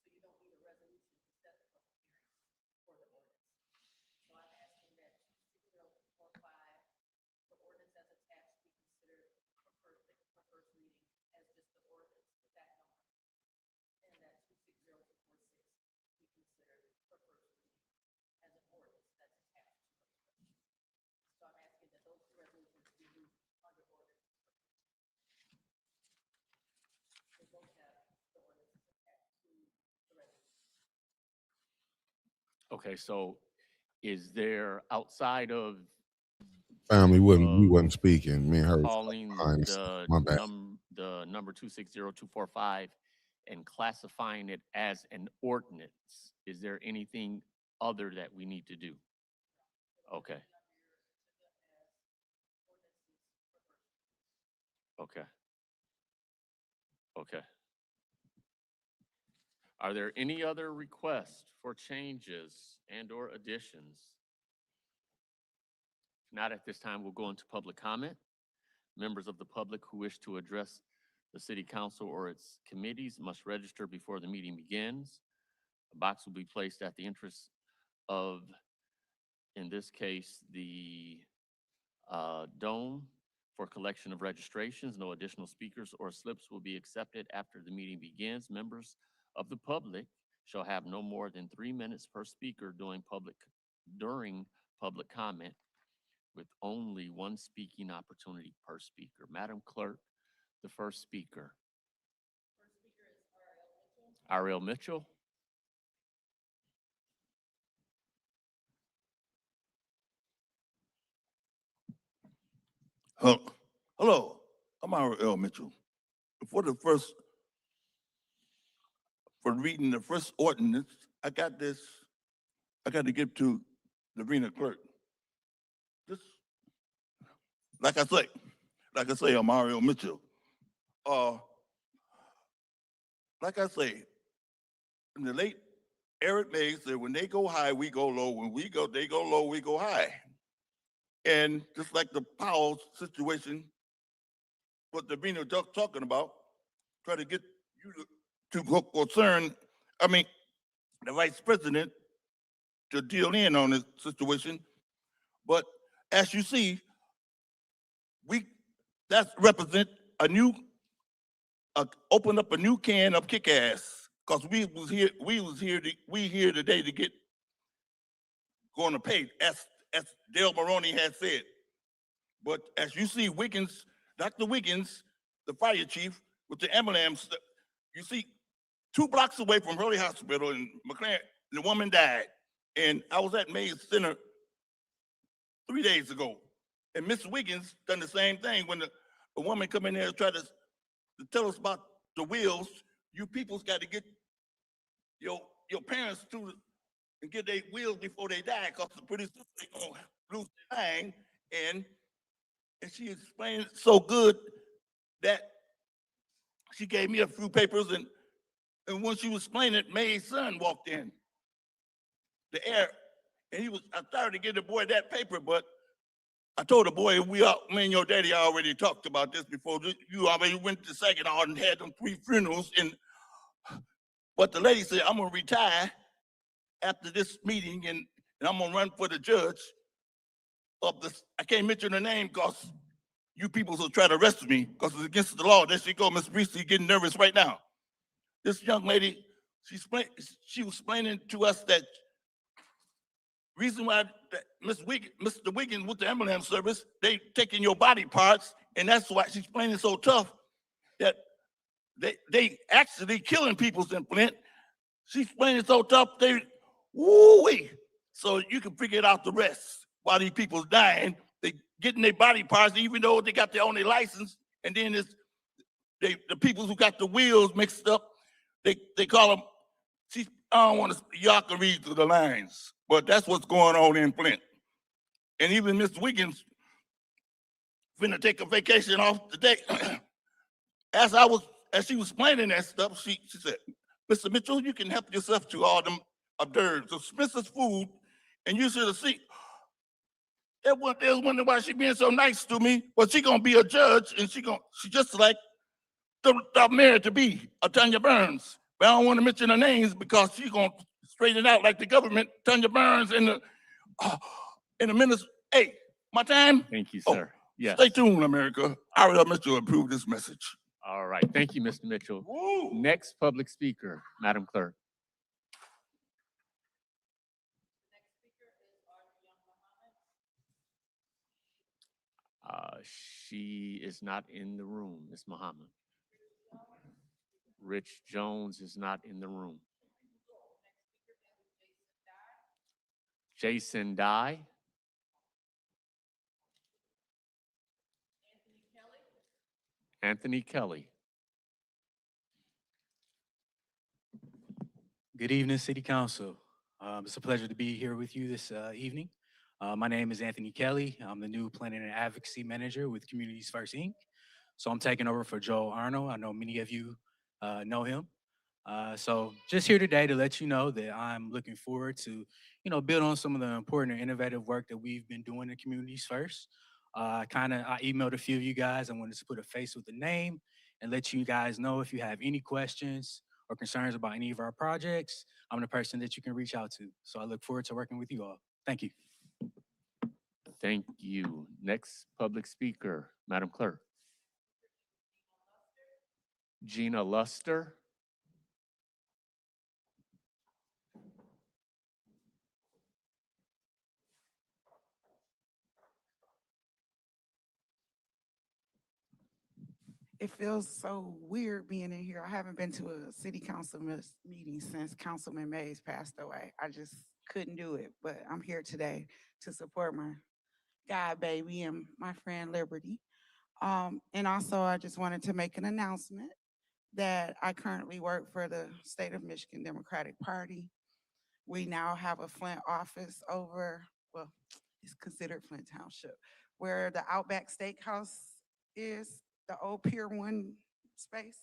O: So you don't need a resolution to set the public hearing for the ordinance. So I'm asking that 260245, the ordinance as attached, be considered for first reading as just the ordinance with that number. And that 260246 be considered for first reading as an ordinance that's attached to those resolutions. So I'm asking that those two resolutions be moved under ordinance. They both have the ordinances attached to the resolution.
H: Okay, so is there outside of
A: Family we wasn't speaking. Me and her was
H: calling
A: behind the scenes. My bad.
H: the number 260245 and classifying it as an ordinance, is there anything other that we need to do? Okay. Okay. Okay. Are there any other requests for changes and/or additions? If not, at this time, we'll go into public comment. Members of the public who wish to address the city council or its committees must register before the meeting begins. A box will be placed at the entrance of, in this case, the dome for collection of registrations. No additional speakers or slips will be accepted after the meeting begins. Members of the public shall have no more than 3 minutes per speaker during public comment, with only one speaking opportunity per speaker. Madam Clerk, the first speaker.
O: First speaker is R.L. Mitchell.
H: R.L. Mitchell.
G: Hello, I'm R.L. Mitchell. For reading the first ordinance, I got to give to Lavina Clerk. Just like I say, I'm Mario Mitchell. Like I say, in the late Eric Mays said, when they go high, we go low. When they go low, we go high. And just like the Powell situation, what Davina talking about, try to get you to concern, the vice president to deal in on this situation. But as you see, that represent a new, open up a new can of kick ass. Cause we here today to get going to pay, as Dale Maroney had said. But as you see, Wiggins, Dr. Wiggins, the fire chief with the ambulance, you see 2 blocks away from Hurley Hospital in McLaren, the woman died. And I was at Mays Center 3 days ago. And Miss Wiggins done the same thing when a woman come in there and try to tell us about the wheels. You people's got to get your parents to and get their wheels before they die, because pretty soon they gonna lose their mind. And she explained it so good that she gave me a few papers, and when she was explaining it, May's son walked in the air, and I started to give the boy that paper, but I told the boy, me and your daddy already talked about this before. You already went to Saginaw and had them 3 funerals, but the lady said, I'm gonna retire after this meeting, and I'm gonna run for the judge of this. I can't mention her name because you people will try to arrest me because it's against the law. There she go, Miss Reese, getting nervous right now. This young lady, she was explaining to us that reason why Mr. Wiggins with the ambulance service, they taking your body parts, and that's why she's explaining so tough that they actually killing people in Flint. She's explaining so tough, woo-wee. So you can figure it out the rest. While these people's dying, they getting their body parts, even though they got their only license, and then it's the people who got the wheels mixed up, they call them, I don't want to, y'all can read through the lines, but that's what's going on in Flint. And even Mr. Wiggins finna take a vacation off today. As she was explaining that stuff, she said, Mr. Mitchell, you can help yourself to all them hors d'oeuvres, so Smith's food, and you should have seen. They was wondering why she being so nice to me. Well, she gonna be a judge, and she just like the mayor to be, Tanya Burns. But I don't want to mention her names because she's gonna straighten it out like the government, Tanya Burns and the minister. Hey, my time?
H: Thank you, sir. Yes.
G: Stay tuned, America. I will Mitchell approve this message.
H: All right. Thank you, Mr. Mitchell.
G: Woo.
H: Next public speaker, Madam Clerk. She is not in the room, Ms. Muhammad. Rich Jones is not in the room. Jason Dye. Anthony Kelly.
B: Good evening, City Council. It's a pleasure to be here with you this evening. My name is Anthony Kelly. I'm the new Planning and Advocacy Manager with Communities First, Inc. So I'm taking over for Joel Arnold. I know many of you know him. So just here today to let you know that I'm looking forward to, build on some of the important and innovative work that we've been doing in Communities First. I emailed a few of you guys. I wanted to put a face with the name and let you guys know if you have any questions or concerns about any of our projects. I'm the person that you can reach out to. So I look forward to working with you all. Thank you.
H: Thank you. Next public speaker, Madam Clerk. Gina Luster.
V: It feels so weird being in here. I haven't been to a city council meeting since Councilman Mays passed away. I just couldn't do it, but I'm here today to support my God baby and my friend Liberty. And also I just wanted to make an announcement that I currently work for the State of Michigan Democratic Party. We now have a Flint office over well, it's considered Flint Township, where the Outback Steakhouse is, the old Pier 1 space.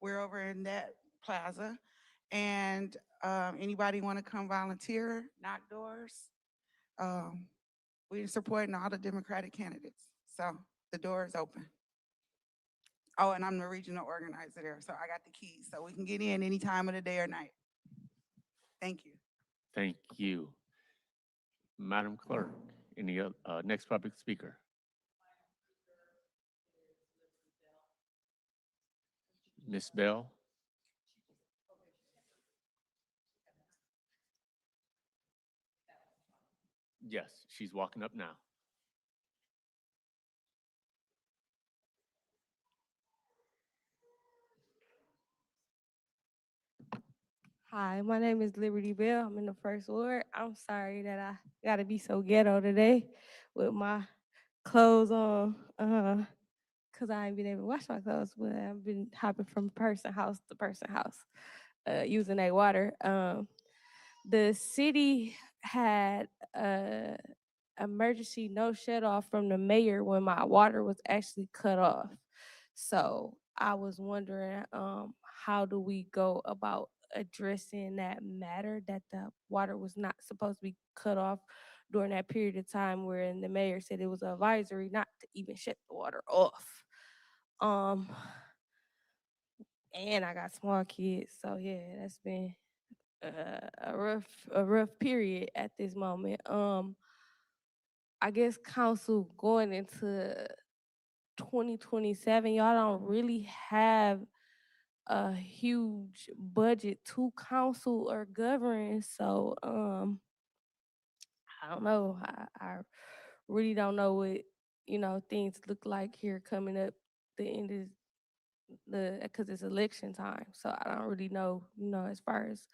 V: We're over in that plaza. And anybody want to come volunteer, knock doors? We're supporting all the Democratic candidates. So the door is open. Oh, and I'm the regional organizer there, so I got the keys, so we can get in any time of the day or night. Thank you.
H: Thank you. Madam Clerk, any next public speaker? Ms. Bell? Yes, she's walking up now.
D: Hi, my name is Liberty Bell. I'm in the first ward. I'm sorry that I gotta be so ghetto today with my clothes on, cause I ain't been able to wash my clothes, but I've been hopping from person house to person house, using that water. The city had emergency no shut off from the mayor when my water was actually cut off. So I was wondering, how do we go about addressing that matter that the water was not supposed to be cut off during that period of time wherein the mayor said it was an advisory not to even shut the water off. And I got small kids, so yeah, that's been a rough period at this moment. I guess council going into 2027, y'all don't really have a huge budget to council or govern. So I don't know. I really don't know what, things look like here coming up the end of because it's election time. So I don't really know, as far as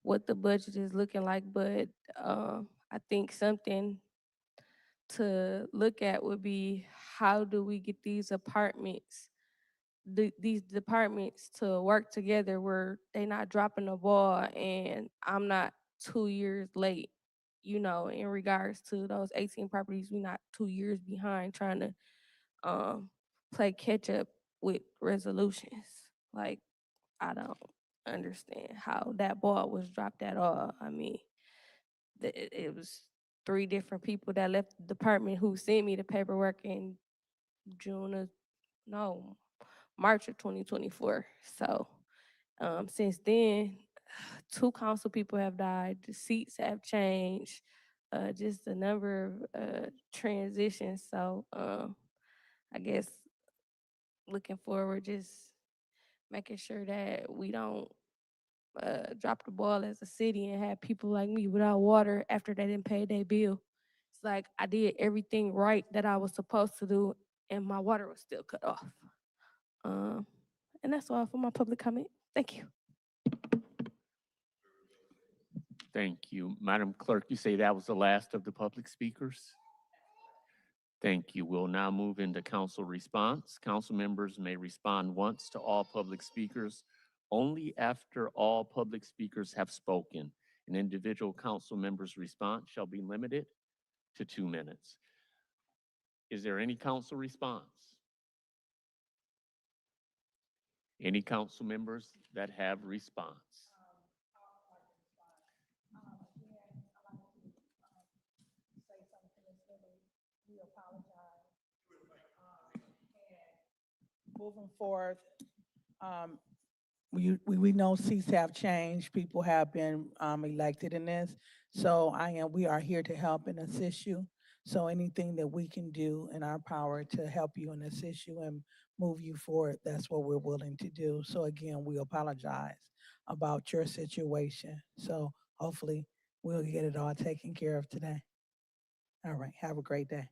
D: what the budget is looking like. But I think something to look at would be, how do we get these these departments to work together where they not dropping the ball and I'm not 2 years late, in regards to those 18 properties. We not 2 years behind trying to play catch up with resolutions. Like, I don't understand how that ball was dropped at all. I mean, it was 3 different people that left the department who sent me the paperwork in March of 2024. So since then, 2 council people have died, the seats have changed, just a number of transitions. So I guess looking forward, just making sure that we don't drop the ball as a city and have people like me without water after they didn't pay their bill. It's like I did everything right that I was supposed to do, and my water was still cut off. And that's all for my public comment. Thank you.
H: Thank you. Madam Clerk, you say that was the last of the public speakers? Thank you. We'll now move into council response. Council members may respond once to all public speakers only after all public speakers have spoken. An individual council member's response shall be limited to 2 minutes. Is there any council response? Any council members that have response?
S: Moving forward, we know seats have changed. People have been elected in this. So we are here to help and assist you. So anything that we can do in our power to help you and assist you and move you forward, that's what we're willing to do. So again, we apologize about your situation. So hopefully we'll get it all taken care of today. All right, have a great day.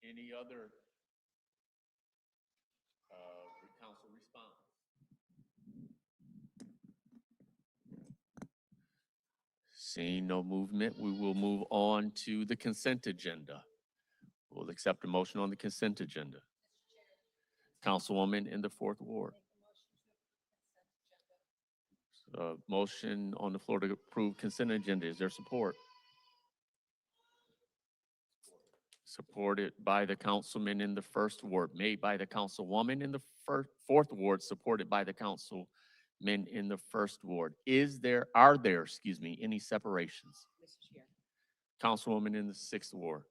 H: Any other council response? Seeing no movement, we will move on to the consent agenda. We'll accept a motion on the consent agenda. Councilwoman in the 4th Ward. Motion on the floor to approve consent agenda. Is there support? Supported by the councilman in the first ward, made by the councilwoman in the fourth ward, supported by the councilman in the first ward. Are there, any separations?
C: Mr. Chair,
H: Councilwoman in the sixth ward.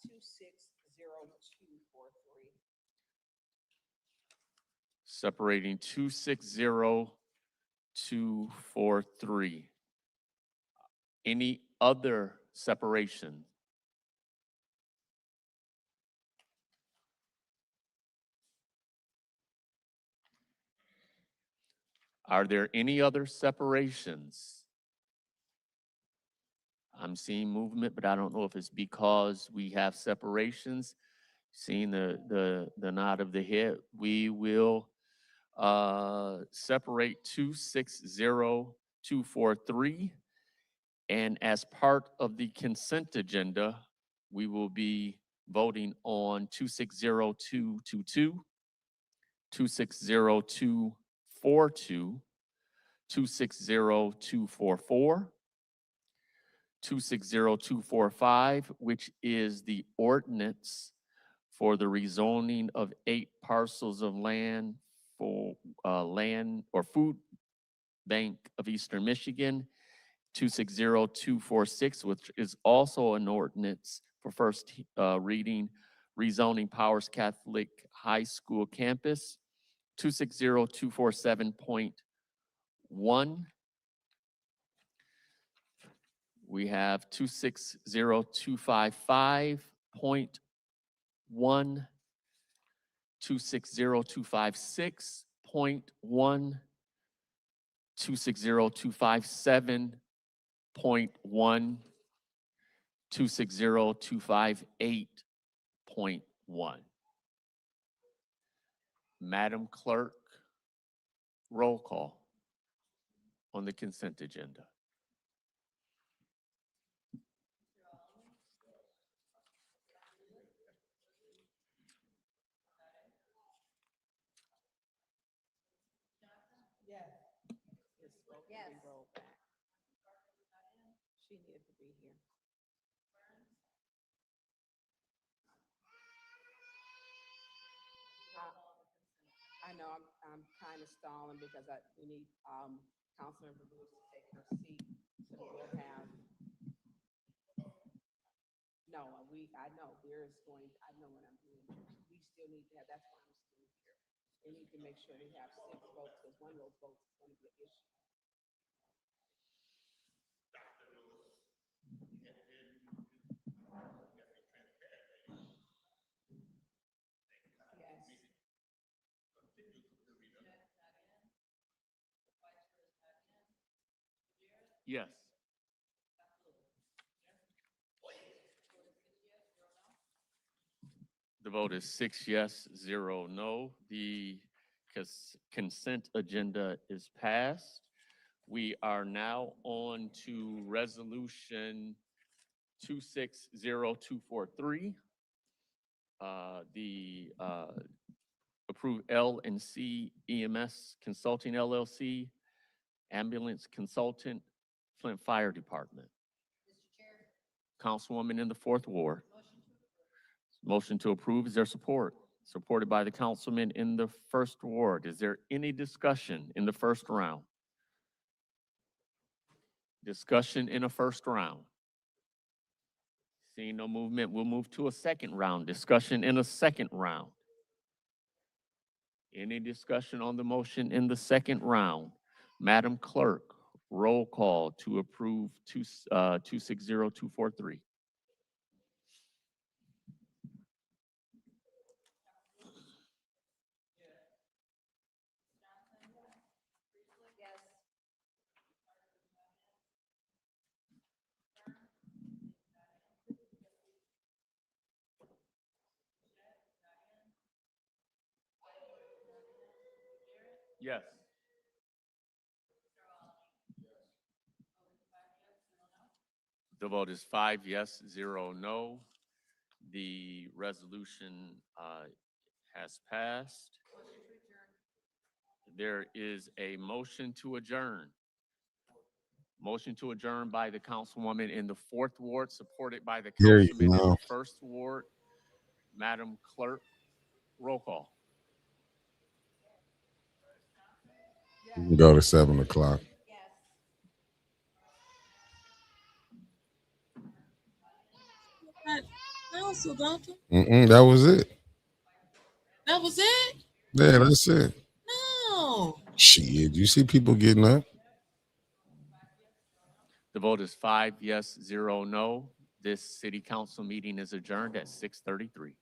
C: 260243.
H: Separating 260243. Any other separation? Are there any other separations? I'm seeing movement, but I don't know if it's because we have separations. Seeing the nod of the head, we will separate 260243. And as part of the consent agenda, we will be voting on 260222, 260242, 260244, 260245, which is the ordinance for the rezoning of 8 parcels of land for land or food bank of Eastern Michigan, 260246, which is also an ordinance for first reading, rezoning Powers Catholic High School campus, 260247.1. We have 260255.1, 260256.1, 260257.1, 260258.1. Madam Clerk, roll call on the consent agenda.
I: Yes. She needed to be here.
C: I know I'm kind of stalling because we need Councilmember Lewis to take her seat, so we'll have. No, I know, I know what I'm doing. We still need to have, that's why I'm still here. We need to make sure we have 6 votes, because one of those votes is going to be an issue.
H: Yes. The vote is 6 yes, 0 no. The consent agenda is passed. We are now on to resolution 260243. The approved L&C EMS Consulting LLC, ambulance consultant, Flint Fire Department.
L: Mr. Chair.
H: Councilwoman in the fourth ward. Motion to approve. Is there support? Supported by the councilman in the first ward. Is there any discussion in the first round? Discussion in a first round. Seeing no movement, we'll move to a second round. Discussion in a second round. Any discussion on the motion in the second round? Madam Clerk, roll call to approve 260243. Yes. The vote is 5 yes, 0 no. The resolution has passed. There is a motion to adjourn. Motion to adjourn by the councilwoman in the 4th ward, supported by the
A: Hear you
H: councilman in
A: now.
H: the 1st ward. Madam Clerk, roll call.
A: We can go to 7 o'clock.
E: Council, don't you?
A: That was it.
E: That was it?
A: Yeah, that's it.
E: No.
A: Shit, you see people getting up?
H: The vote is 5 yes, 0 no. This city council meeting is adjourned at 6:33.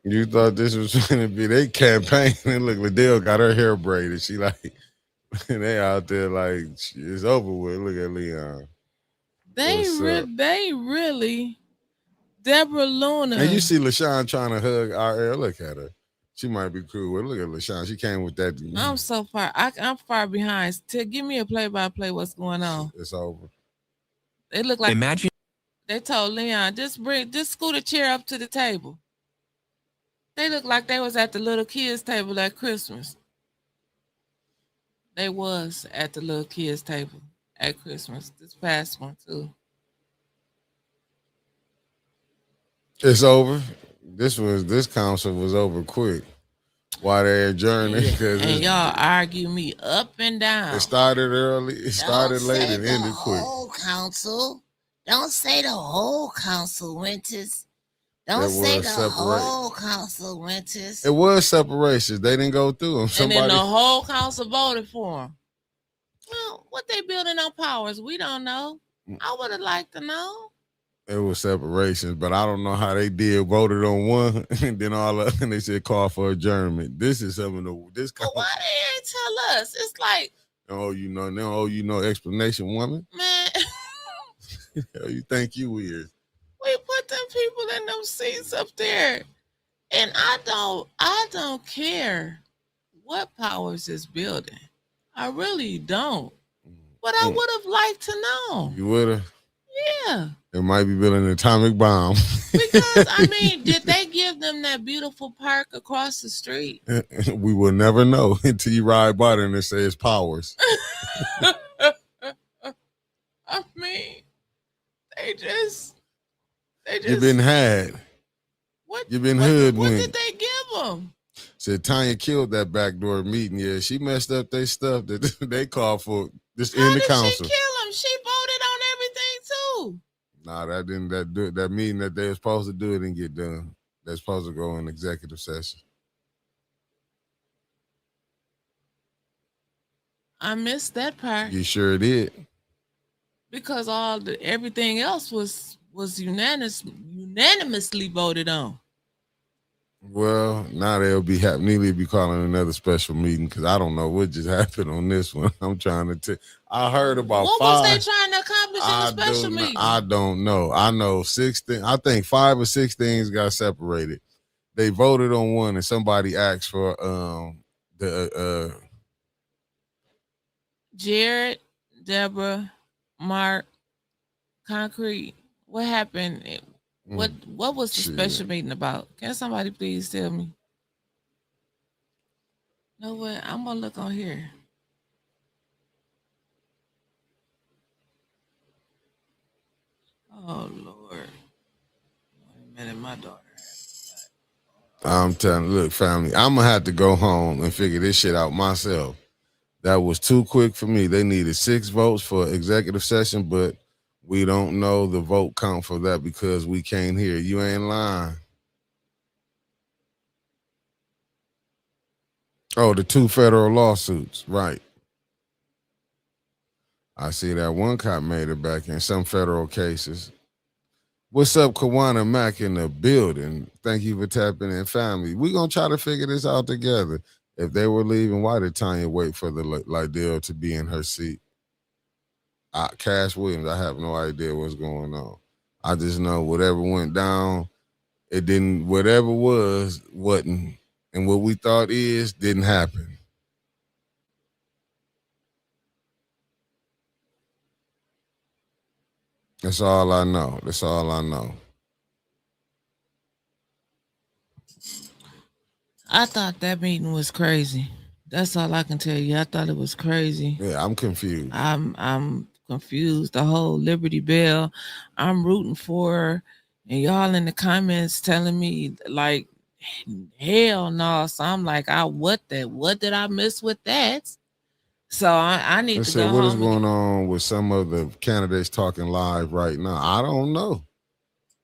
A: You thought this was going to be their campaign, and look, Liddell got her hair braided. She like, they out there like, it's over with. Look at Leon.
E: They really, Deborah Luna.
A: And you see LaShawn trying to hug our air. Look at her. She might be cool with. Look at LaShawn. She came with that.
E: I'm so far. I'm far behind. Give me a play-by-play. What's going on?
A: It's over.
E: They look like.
F: Imagine.
E: They told Leon just scoot a chair up to the table. They look like they was at the little kids table at Christmas. They was at the little kids table at Christmas. This past one too.
A: It's over. This council was over quick. Why they adjourning?
E: Yeah. And y'all argue me up and down.
A: It started early. It started late and ended quick.
E: Whole council. Don't say the whole council, Winters. Don't say the whole council, Winters.
A: It was separations. They didn't go through them.
E: And then the whole council voted for them. Well, what they building on powers, we don't know. I would have liked to know.
A: It was separations, but I don't know how they did. Voted on one, and then and they said call for adjournment. This is something. This.
E: But why they ain't tell us? It's like,
A: oh, you know, they don't owe you no explanation, woman.
E: Man,
A: Hell, you think you is?
E: We put them people in them seats up there, and I don't care what powers is building. I really don't. But I would have liked to know.
A: You would have.
E: Yeah.
A: It might be building an atomic bomb.
E: Because, I mean, did they give them that beautiful park across the street?
A: We will never know until you ride by there and it says powers.
E: I mean, they just.
A: You've been had. You've been hoodwinked.
E: What did they give them?
A: Said Tanya killed that backdoor meeting. Yeah, she messed up their stuff that they called for this in the council.
E: She kill them? She voted on everything too.
A: Nah, that meeting that they were supposed to do it didn't get done. They're supposed to go in executive session.
E: I missed that part.
A: You sure did.
E: Because everything else was unanimously voted on.
A: Well, now they'll be nearly be calling another special meeting because I don't know what just happened on this one. I'm trying to tell. I heard about
E: what
A: 5.
E: What was they trying to accomplish in the special meeting?
A: I don't know. I know 6 things. I think 5 or 6 things got separated. They voted on one, and somebody asked for
E: Jared, Deborah, Mark, Concrete. What happened? What was the special meeting about? Can somebody please tell me? No what? I'm gonna look on here. Oh Lord. Wait a minute, my daughter.
A: I'm telling, look, family, I'm gonna have to go home and figure this shit out myself. That was too quick for me. They needed 6 votes for executive session, but we don't know the vote count for that because we can't hear. You ain't lying. Oh, the 2 federal lawsuits, right. I see that one cop made it back in some federal cases. What's up, Kawana Mack in the building? Thank you for tapping in, family. We're going to try to figure this out together. If they were leaving, why did Tanya wait for the Liddell to be in her seat? Cash Williams, I have no idea what's going on. I just know whatever went down, it didn't, whatever wasn't. And what we thought didn't happen. That's all I know. That's all I know.
E: I thought that meeting was crazy. That's all I can tell you. I thought it was crazy.
A: Yeah, I'm confused.
E: I'm confused. The whole Liberty Bell, I'm rooting for her, and y'all in the comments telling me like hell no. So I'm like, what did I miss with that? So I need
A: Let's
E: to
A: say
E: go
A: what is
E: home and
A: going on with some of the candidates talking live right now. I don't know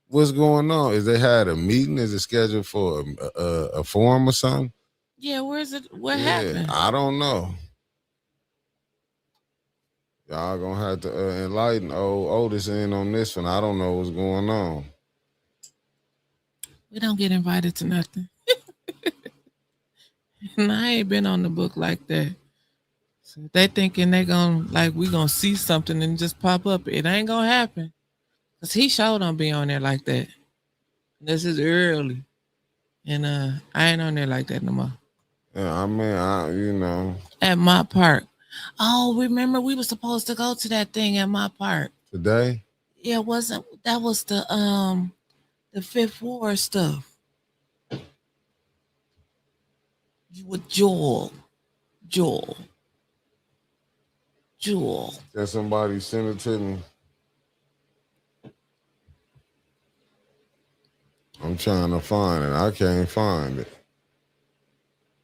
A: what's going on. Is they had a meeting? Is it scheduled for a forum or something?
E: yeah, where's it? What
A: Yeah,
E: happened?
A: I don't know. Y'all gonna have to enlighten Otis in on this one. I don't know what's going on.
E: We don't get invited to nothing. And I ain't been on the book like that. So they thinking they gonna like we gonna see something and just pop up. It ain't gonna happen. Cause he sure don't be on there like that. This is early. And I ain't on there like that no more.
A: Yeah, I mean, you know.
E: At my park. Oh, remember we were supposed to go to that thing at my park.
A: Today?
E: Yeah, wasn't that was the Fifth Ward stuff. With Joel.
A: Can somebody send it to me? I'm trying to find it. I can't find it.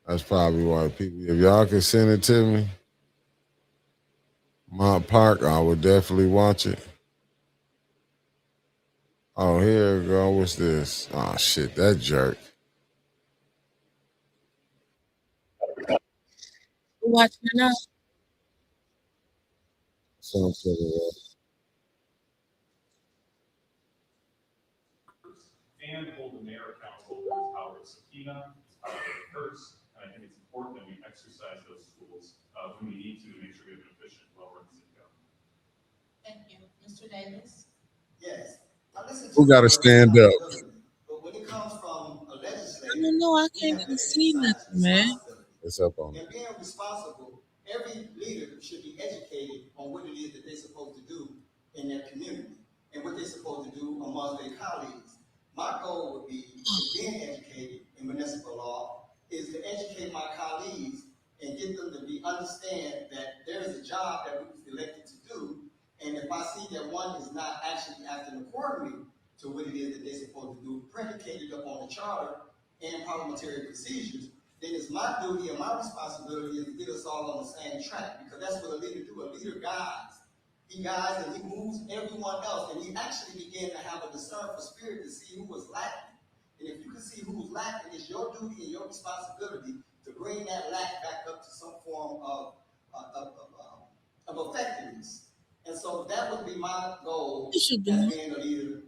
A: That's probably why people, if y'all can send it to me, my park, I would definitely watch it. Oh, here we go. What's this? Oh, shit, that jerk.
E: Watching it now.
A: Send it to me.
F: And hold the mayor accountable for his power of subpoena, his power of curse. And I think it's important that we exercise those tools when we need to make sure we have an efficient, well-run city government.
J: Thank you. Mr. Davis?
W: Yes. I listen to
A: Who got to stand up?
W: but when it comes from a
E: I
W: legislator,
E: don't know. I
W: we
E: can't
W: have to
E: even see
W: exercise
E: nothing, man.
W: responsibility.
A: It's up on it.
W: And being responsible, every leader should be educated on what it is that they're supposed to do in their community and what they're supposed to do among their colleagues. My goal would be, in being educated in municipal law, is to educate my colleagues and get them to understand that there is a job that we was elected to do. And if I see that one is not actually acting accordingly to what it is that they're supposed to do, predicated upon the charter and parliamentary procedures, then it's my duty and my responsibility is to get us all on the same track, because that's what a leader do. A leader guides. He guides and he moves everyone else, and he actually began to have a discern for spirit to see who was lacking. And if you can see who's lacking, it's your duty and your responsibility to bring that lack back up to some form of effectiveness. And so that would be my goal as being a leader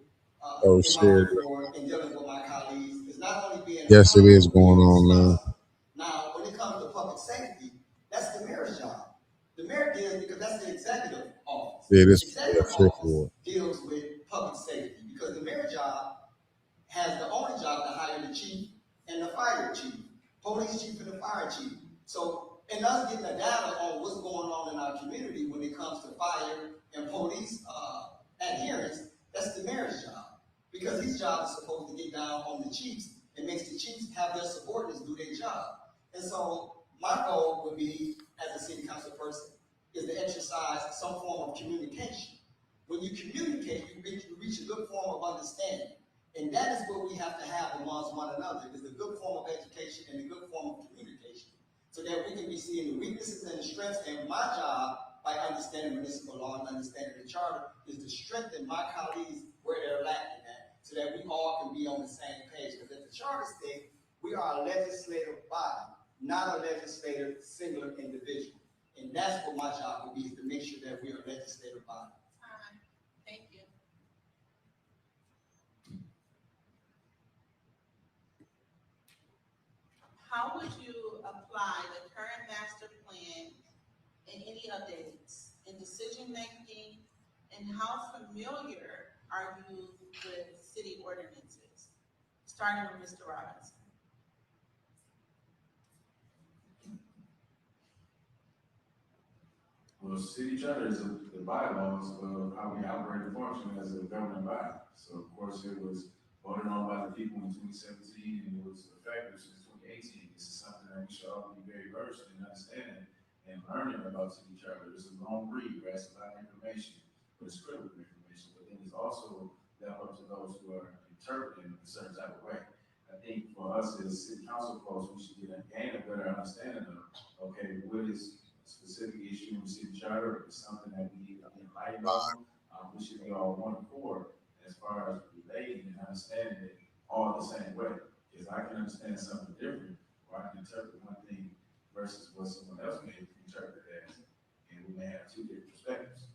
A: Oh,
W: in
A: shit.
W: my fifth ward and dealing with my colleagues, is not only being
A: Yes, it is
W: accountable,
A: going
W: being
A: on, man.
W: responsible. Now, when it comes to public safety, that's the mayor's job. The mayor deals because that's the executive office.
A: Yeah, this
W: Executive
A: Fifth
W: office
A: Ward.
W: deals with public safety because the mayor's job has the only job to hire the chief and the fire chief, police chief and the fire chief. So in us getting the data on what's going on in our community when it comes to fire and police adherence, that's the mayor's job. Because his job is supposed to get down on the chiefs and makes the chiefs have their subordinates do their job. And so my goal would be, as a city council person, is to exercise some form of communication. When you communicate, you reach a good form of understanding. And that is what we have to have amongst one another, is a good form of education and a good form of communication, so that we can be seeing the weaknesses and the strengths. And my job, by understanding municipal law and understanding the charter, is to strengthen my colleagues where they're lacking at, so that we all can be on the same page. Because at the charter state, we are a legislative body, not a legislative singular individual. And that's what my job will be, is to make sure that we are a legislative body.
J: Thank you. How would you apply the current master plan and any updates in decision-making, and how familiar are you with city ordinances? Starting with Mr. Robinson.
F: Well, city charter is the bylaws of how we operate and function as a governing body. So of course it was voted on by the people in 2017 and it was effective since 2018. This is something that we should all be very versed in understanding and learning about city charter. It's a long read, right? It's a lot of information, but it's critical information. But then it's also left up to those who are interpreting a certain type of way. I think for us as city council folks, we should gain a better understanding of, okay, what is a specific issue in city charter? If it's something that we need to be enlightened on, we should be all one accord as far as relating and understanding it all the same way. Because I can understand something different, or I can interpret one thing versus what someone else may interpret as, and we may have two different perspectives.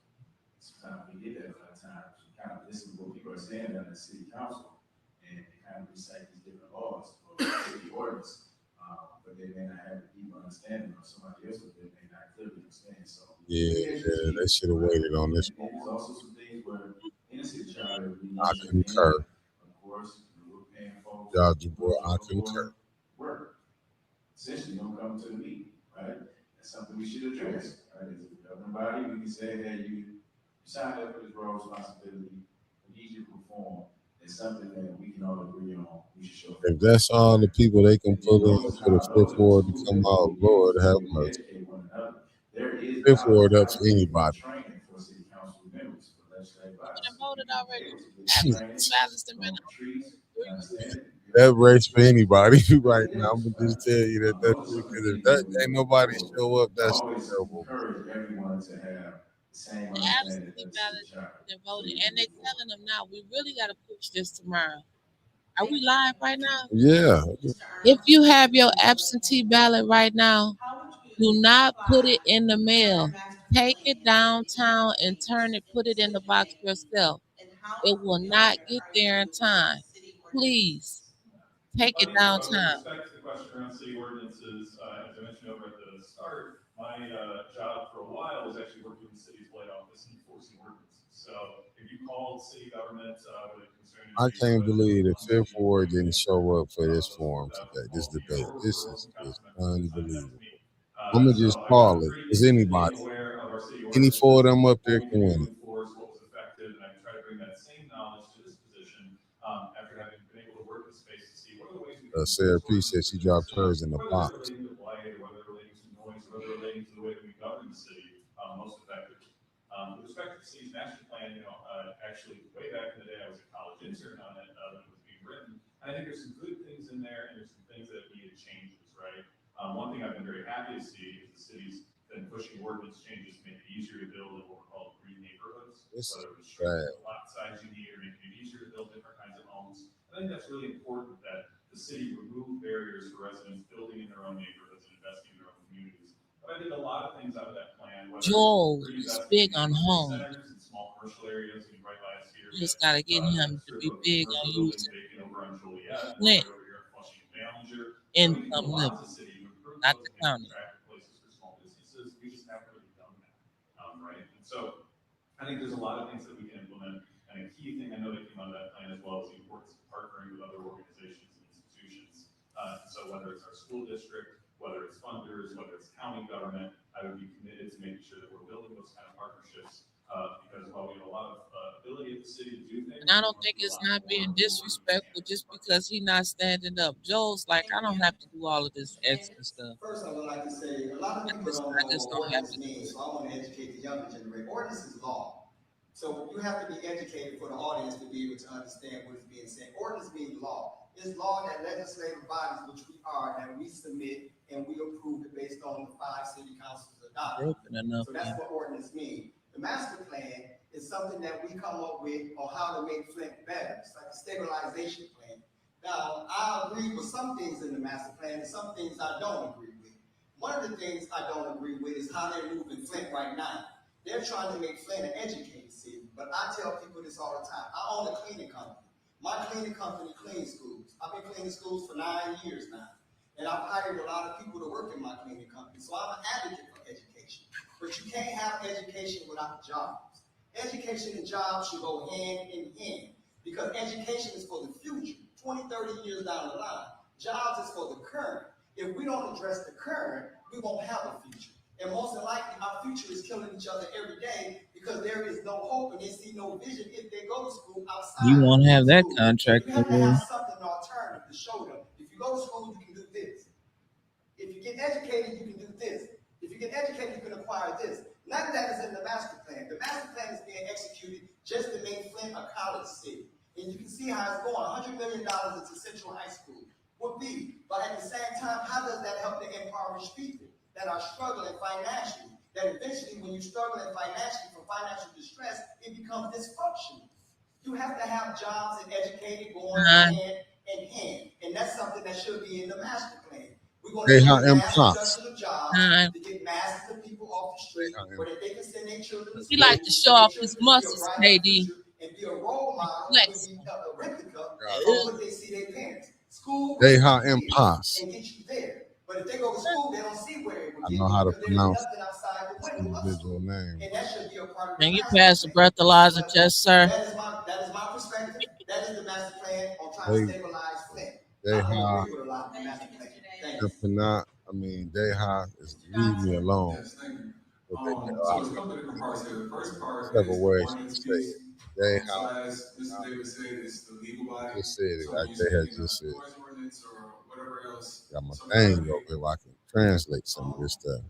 F: Sometimes we get that a lot of times. We kind of listen to what people are saying on the city council, and they kind of recite these different laws or city ordinance, but they may not have a deep understanding, or somebody else that they may not clearly understand. So
A: Yeah, they should have waited on this
F: and there's also some things where in the city charter we
A: one. I
F: need to
A: concur.
F: of course, we're paying folks
A: Judge Boy,
F: who
A: I
F: are
A: concur.
F: work. Essentially, don't come to the meeting, right? That's something we should address, right? As a governing body, we can say, hey, you signed up for this role responsibility, we need you to perform. It's something that we can all agree on. We should show.
A: If that's all the people they can
F: And
A: pull
F: then
A: in
F: those
A: for the
F: are
A: fifth
F: those are the
A: ward to
F: tools
A: come
F: that
A: out,
F: we
A: Lord
F: use
A: have
F: to
A: mercy.
F: educate one another. There is
A: Fifth ward up to
F: opportunity for
A: anybody.
F: training for city council members, for legislative bodies.
E: Voted already.
F: Able to get training
E: Balanced
F: from trees, understanding.
A: That race for anybody right now. I'm gonna just tell you that that's because if that ain't nobody show up, that's
F: Always
A: terrible.
F: encourage everyone to have the same
E: The
F: understanding
E: absentee
F: of the
E: ballot,
F: city charter.
E: they voted, and they're telling them now, we really got to push this tomorrow. Are we live right now?
A: Yeah.
E: If you have your absentee ballot right now, do not put it in the mail. Take it downtown and put it in the box yourself. It will not get there in time. Please take it
F: With
E: downtown.
F: respect to the question around city ordinances, as I mentioned over at the start, my job for a while was actually working with the city's blight office and enforcing ordinances. So if you called city government with a concern,
A: I can't believe the fifth ward didn't show up for this forum today, this debate. This is just unbelievable. I'm gonna just
F: So I
A: call
F: got
A: it.
F: pretty
A: Is
F: intimately
A: anybody?
F: aware of our city
A: Any
F: ordinances,
A: four of them up there
F: what we
A: can
F: can
A: win
F: do
A: it.
F: to enforce what was effective, and I can try to bring that same knowledge to this position after having been able to work in space to see what are the ways we can
A: Sarah P
F: enforce
A: said she dropped hers in the
F: whether it's
A: box.
F: relating to blight, or whether it's relating to noise, or whether it's relating to the way that we govern the city most effectively. With respect to the city's master plan, actually way back in the day, I was a college intern on it when it was being written. And I think there's some good things in there, and there's some things that needed changes, right? One thing I've been very happy to see is the city's been pushing ordinance changes to make it easier to build in what we're called green neighborhoods, whether it's shrinking the lot size you need or making it easier to build different kinds of homes. I think that's really important that the city remove barriers for residents building in their own neighborhoods and investing in their own communities. But I think a lot of things out of that plan, whether
E: Joel
F: it's
E: is
F: reinvesting
E: big
F: in
E: on
F: neighborhood
E: home.
F: centers and small commercial areas, and right last year,
E: You just gotta get him to
F: strip
E: be
F: of the
E: big
F: commercial
E: on
F: buildings
E: using
F: vacant over on Joliet, or
E: Flint
F: right over here in Flushing and Ballinger. So we can do
E: income
F: a lot
E: living,
F: as a city to improve
E: not
F: those
E: the
F: things,
E: county.
F: attractive places for small businesses. We just haven't really done that, right? And so I think there's a lot of things that we can implement. And a key thing I know that came out of that plan as well is the importance of partnering with other organizations and institutions. So whether it's our school district, whether it's funders, whether it's county government, I would be committed to making sure that we're building those kind of partnerships. Because while we have a lot of ability at the city to do things,
E: And I don't think it's not being disrespectful just because he's not standing up. Joel's like, I don't have to do all of this extra stuff.
W: First, I would like to say, a lot of people don't
E: I
W: know
E: just
W: what
E: don't have
W: ordinance
E: to do
W: means,
E: it.
W: so I want to educate the younger generation. Ordinance is law. So you have to be educated for the audience to be able to understand what is being said. Ordinance means law. It's law that legislative bodies, which we are, that we submit and we approve it based on the 5 city councils adopted.
E: Broken enough.
W: So that's what ordinance means. The master plan is something that we come up with on how to make Flint better. It's like a stabilization plan. Now, I agree with some things in the master plan and some things I don't agree with. One of the things I don't agree with is how they're moving Flint right now. They're trying to make Flint an educated city, but I tell people this all the time. I own a cleaning company. My cleaning company cleans schools. I've been cleaning schools for 9 years now. And I've hired a lot of people to work in my cleaning company. So I'm an advocate for education. But you can't have education without jobs. Education and jobs should go hand in hand because education is for the future, 20, 30 years down the line. Jobs is for the current. If we don't address the current, we won't have a future. And most likely, our future is killing each other every day because there is no hope and they see no vision if they go to school outside.
E: You won't have that
W: school.
E: contract
W: So you
E: no
W: have to
E: more.
W: have something alternative to show them. If you go to school, you can do this. get educated, you can do this. If you get educated, you can acquire this. None of that is in the master plan. The master plan is being executed just to make Flint a college city. And you can see how it's going. $100 million into Central High School would be. But at the same time, how does that help the impoverished people that are struggling financially? That eventually, when you're struggling financially from financial distress, it becomes dysfunctional. You have to have jobs and educated going hand in hand. And that's something that should be in the master plan. We're going to create mass production of jobs to get masses of people off the street where that they can send their children to school.
E: He like to show off his muscles, KD.
W: And be a role model or be a replica of what they see their parents. School
A: They
W: will
A: ha
W: get you
A: impasse.
W: and get you there. But if they go to school, they don't see where it will
A: I
W: get
A: know
W: them
A: how to
W: because there's
A: pronounce
W: nothing outside the
A: this
W: window of
A: individual
W: school.
A: name.
W: And that should be a part of
E: Can
W: the
E: you
W: master
E: pass the
W: plan.
E: breathalyzer test, sir?
W: That is my perspective. That is the master plan on trying to
A: They
W: stabilize Flint.
A: they
W: I don't
A: ha
W: agree with a lot of the master plan. Thank you.
A: they ha is leave me alone.
F: Yes, thank you.
A: But
F: So there's a couple of different parts here. The first part
A: several
F: is the
A: ways
F: ordinance
A: to say it.
F: piece.
A: They
F: So
A: ha
F: as Mr. Davis said, it's the legal body.
A: just said it.
F: So when you're
A: They had
F: speaking
A: just said
F: noise ordinance or whatever else,
A: got my
F: so
A: thing
F: currently,
A: over here where I can translate some of this stuff.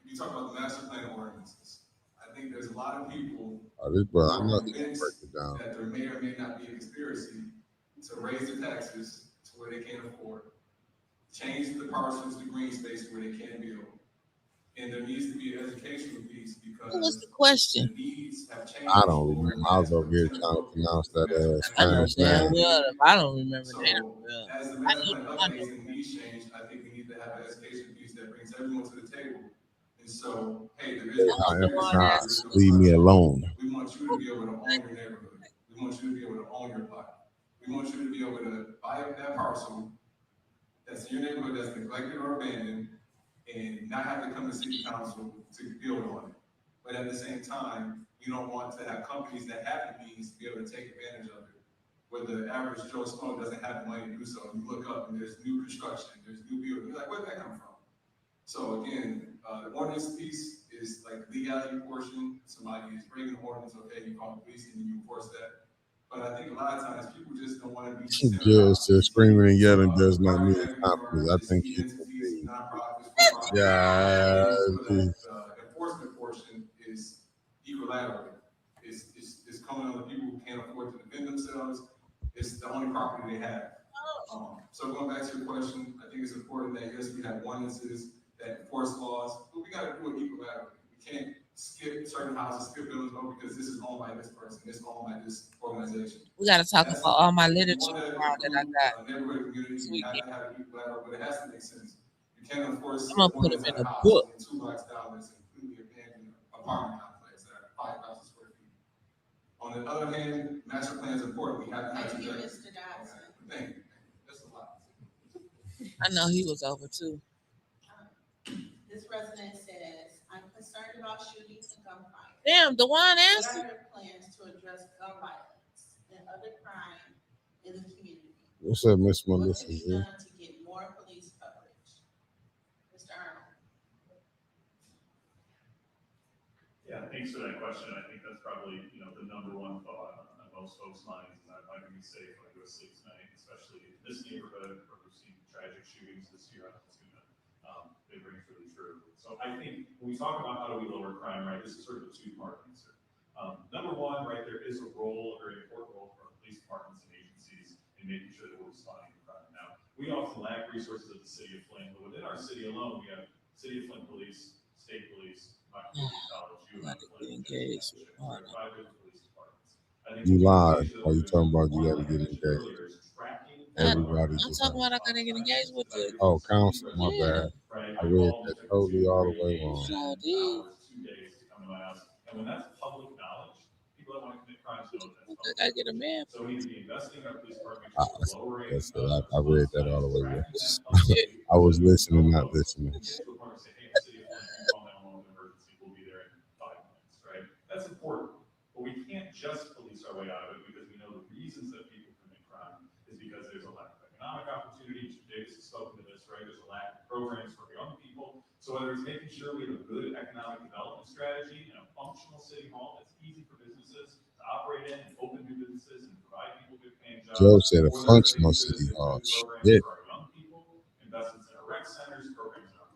F: if you talk about the master plan ordinances, I think there's a lot of people
A: This brother, I
F: who
A: know
F: are
A: he gonna
F: convinced
A: break it down.
F: that there may or may not be a conspiracy to raise the taxes to where they can't afford, change the parcels to green space where they can't build. And there needs to be an educational piece because
E: What was the question?
F: the needs have changed.
A: I don't remember. I was over here trying to pronounce that
E: I know
A: Spanish
E: damn
A: name.
E: well if I don't remember
F: So
E: damn well.
F: as the
E: I
F: master
E: know,
F: plan
E: I know.
F: updates and needs change, I think we need to have an education piece that brings everyone to the table. And so, hey, there is
A: They
F: no
A: ha
F: conspiracy, there is no
A: leave me alone.
F: We want you to be able to own your neighborhood. We want you to be able to own your block. We want you to be able to buy up that parcel that's in your neighborhood that's neglected or abandoned and not have to come to city council to build on it. But at the same time, we don't want to have companies that have the means to be able to take advantage of it. Where the average Joe Schmo doesn't have the money to do so. You look up and there's new construction, there's new building. You're like, where'd that come from? So again, the ordinance piece is like the legality portion. Somebody is breaking the ordinance, okay, you call the police and you enforce that. But I think a lot of times people just don't want to be sent
A: Judge
F: out.
A: says screaming and yelling does not
F: Private
A: mean
F: equity
A: confidence.
F: firms,
A: I
F: just
A: think
F: need
A: you can
F: entities,
A: be.
F: nonprofits, for profit.
A: Yeah,
F: So that enforcement portion is equilateral. It's coming on the people who can't afford to defend themselves. It's the only property they have. So going back to your question, I think it's important that yes, we have ordinances that enforce laws, but we got to do it equilaterally. We can't skip certain houses, skip buildings, because this is owned by this person, this is owned by this organization.
E: We got to talk
F: That's
E: about all my
F: if you
E: literature
F: want to
E: tomorrow that I
F: improve
E: got
F: neighborhood community,
E: this
F: you have
E: weekend.
F: to have it equilateral, but it has to make sense. You can't enforce
E: I'm gonna put them
F: ordinance
E: in
F: at
E: a
F: a house
E: book.
F: and 2 blocks down that's a completely abandoned apartment complex that are 5,000 square feet. On the other hand, master plan is important. We have to have
J: Thank you,
F: two.
J: Mr. Dodson.
F: Thank you. That's a lot.
E: I know he was over too.
J: This resident says, I'm concerned about shootings and gunfire.
E: Damn, Dewan
J: What
E: answered.
J: are your plans to address gun violence and other crime in the community?
A: What's up, Miss
J: What
A: Melissa?
J: can be
A: G?
J: done to get more police coverage? Mr. Arnold.
M: Yeah, thanks for that question. I think that's probably, the number one thought on most folks' minds is how can we be safe when I go to sleep tonight, especially in this neighborhood where we've seen tragic shootings this year on Altoona. It rings really true. So I think when we talk about how do we lower crime, right, this is sort of a two-part answer. Number one, right, there is a very important role for our police departments and agencies in making sure that we're responding to crime. Now, we often lack resources at the city of Flint, but within our city alone, we have City of Flint Police, State Police, College,
E: Engaged with
M: right? 5 different police departments. I think
A: You
M: one
A: lied.
M: that
A: Are you talking about you
M: one
A: got to
M: I
A: get
M: mentioned
A: engaged?
M: earlier is tracking.
A: Everybody
E: I'm
A: just
E: talking about I gotta get engaged with the
A: council. My bad.
M: Right?
A: I read that totally all the way wrong.
E: sure did.
M: 2 days to come to my house. And when that's public knowledge, people that want to commit crimes know that's public.
E: I gotta get a man.
M: So we need to be investing in our police department, lowering
A: That's it. I read that all the way wrong.
M: tracking
A: I was listening, not listening.
M: Get to a point where say, hey, the city of Flint, you call 911 with an emergency, we'll be there in 5 minutes, right? That's important. But we can't just police our way out of it because we know the reasons that people commit crime is because there's a lack of economic opportunity. Mr. Davis has spoken to this, right? There's a lack of programs for young people. So whether it's making sure we have a good economic development strategy and a functional city hall that's easy for businesses to operate in and open new businesses and provide people good paying jobs.
A: Joe said a
M: or whether it's
A: functional
M: making sure
A: city
M: that
A: hall.
M: there's good programs
A: Shit.
M: for our young people, investments in our rec centers, programs in our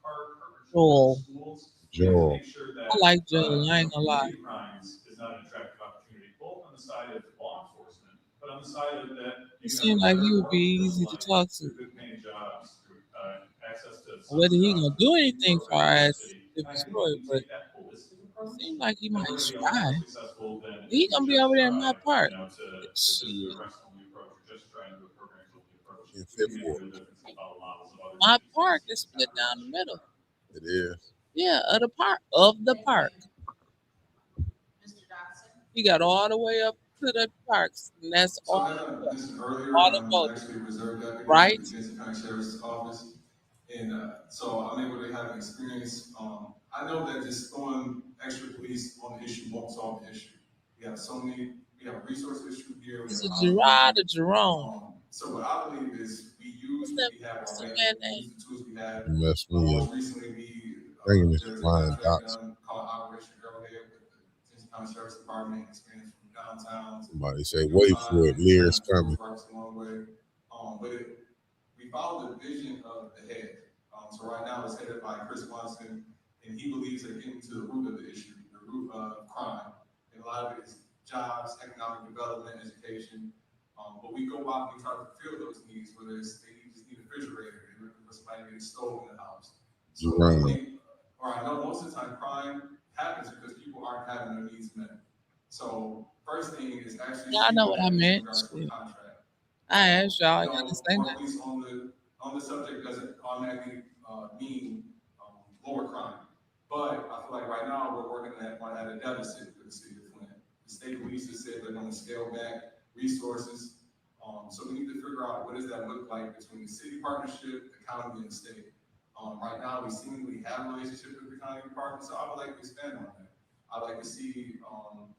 N: Joel.
F: schools. We have to
A: Joel.
F: make sure
N: I
F: that,
N: like Joel, I ain't gonna lie.
F: community crimes is not an attractive opportunity, both on the side of law enforcement, but on the side of that
N: It
F: you can have
N: seemed
F: a
N: like he
F: better,
N: would
F: more
N: be easy
F: fulfilling
N: to
F: life
N: talk to.
F: through good paying jobs, through, access to
N: Whether
F: summer
N: he
F: jobs,
N: gonna
F: through
N: do
F: community
N: anything for
F: programs in
N: our
F: the
N: ass is
F: city.
N: a
F: And
N: different
F: I think
N: story,
F: if we
N: but
F: take that holistic
N: it
F: approach,
N: seemed like he
F: then
N: might
F: we're gonna be a lot more
N: try.
F: successful than if
N: He
F: we
N: gonna be
F: just
N: over there in my
F: try,
N: park.
F: to just
N: Shit.
F: progress only approach, or just try and do a programs only approach.
A: In
F: We
A: Fifth
F: can make a
A: Ward.
F: real difference and follow models of other
N: My
F: cities and
N: park is
F: states
N: split
F: that
N: down
F: have
N: the
F: addressed
N: middle.
F: crime.
A: It is.
N: Yeah, of the park. Of the park.
J: Mr. Dodson?
N: He got all the way up to the parks, and that's
W: So
N: all
W: as I mentioned earlier, I'm
N: automotive,
W: actually a reserve deputy
N: right?
W: with the Kingston County Sheriff's Office. And so I'm able to have an experience. I know that just throwing extra police on the issue won't solve the issue. We have we have a resource issue here, we
N: Is
W: have a
N: it
W: housing
N: Gerard or
W: issue.
N: Jerome?
W: So what I believe is we use what we have
N: What's the
W: already,
N: man
W: we
N: name?
W: use the tools we have.
A: You messed me up.
W: Most recently,
A: Thinking it's
W: there was a
A: Ryan
W: contract
A: Dotson.
W: done called Operation Arrowhead with the Kingston County Sheriff's Department, experience from downtowns.
A: Somebody say,
W: New
A: wait for
W: time
A: it.
W: and
A: Lear's
W: China
A: coming.
W: works along the way. We follow the vision of the head. So right now it's headed by Chris Watson, and he believes they're getting to the root of the issue, the root of crime. And a lot of it is jobs, economic development, education. But we go out and we try to fulfill those needs, whether it's they just need a refrigerator, they're looking for somebody to get a stove in the house. So I
A: Jerome.
W: think, or I know most of the time crime happens because people aren't having their needs met. So first thing is actually
N: Y'all
W: see
N: know
W: what
N: what I
W: that is in
N: meant.
W: regards to a
N: Shit.
W: contract.
N: I asked y'all, y'all didn't
W: No,
N: say
W: more
N: nothing.
W: police on the subject doesn't automatically mean lower crime. But I feel like right now we're working at a deficit for the city of Flint. The state police has said they're going to scale back resources. So we need to figure out what does that look like between the city partnership, the county, and the state. Right now we seemingly have a relationship with the county department, so I would like to expand on that. I'd like to see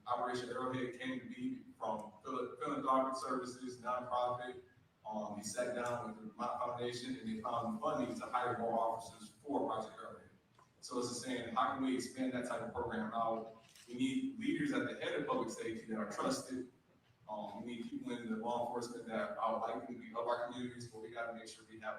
W: Operation Arrowhead came to be from philanthropic services, nonprofit. They sat down with the Mott Foundation and they found funding to hire more officers for Project Arrowhead. So it's just saying, how can we expand that type of program out? We need leaders at the head of public safety that are trusted. We need people in the law enforcement that are likely to be of our communities, but we got to make sure we have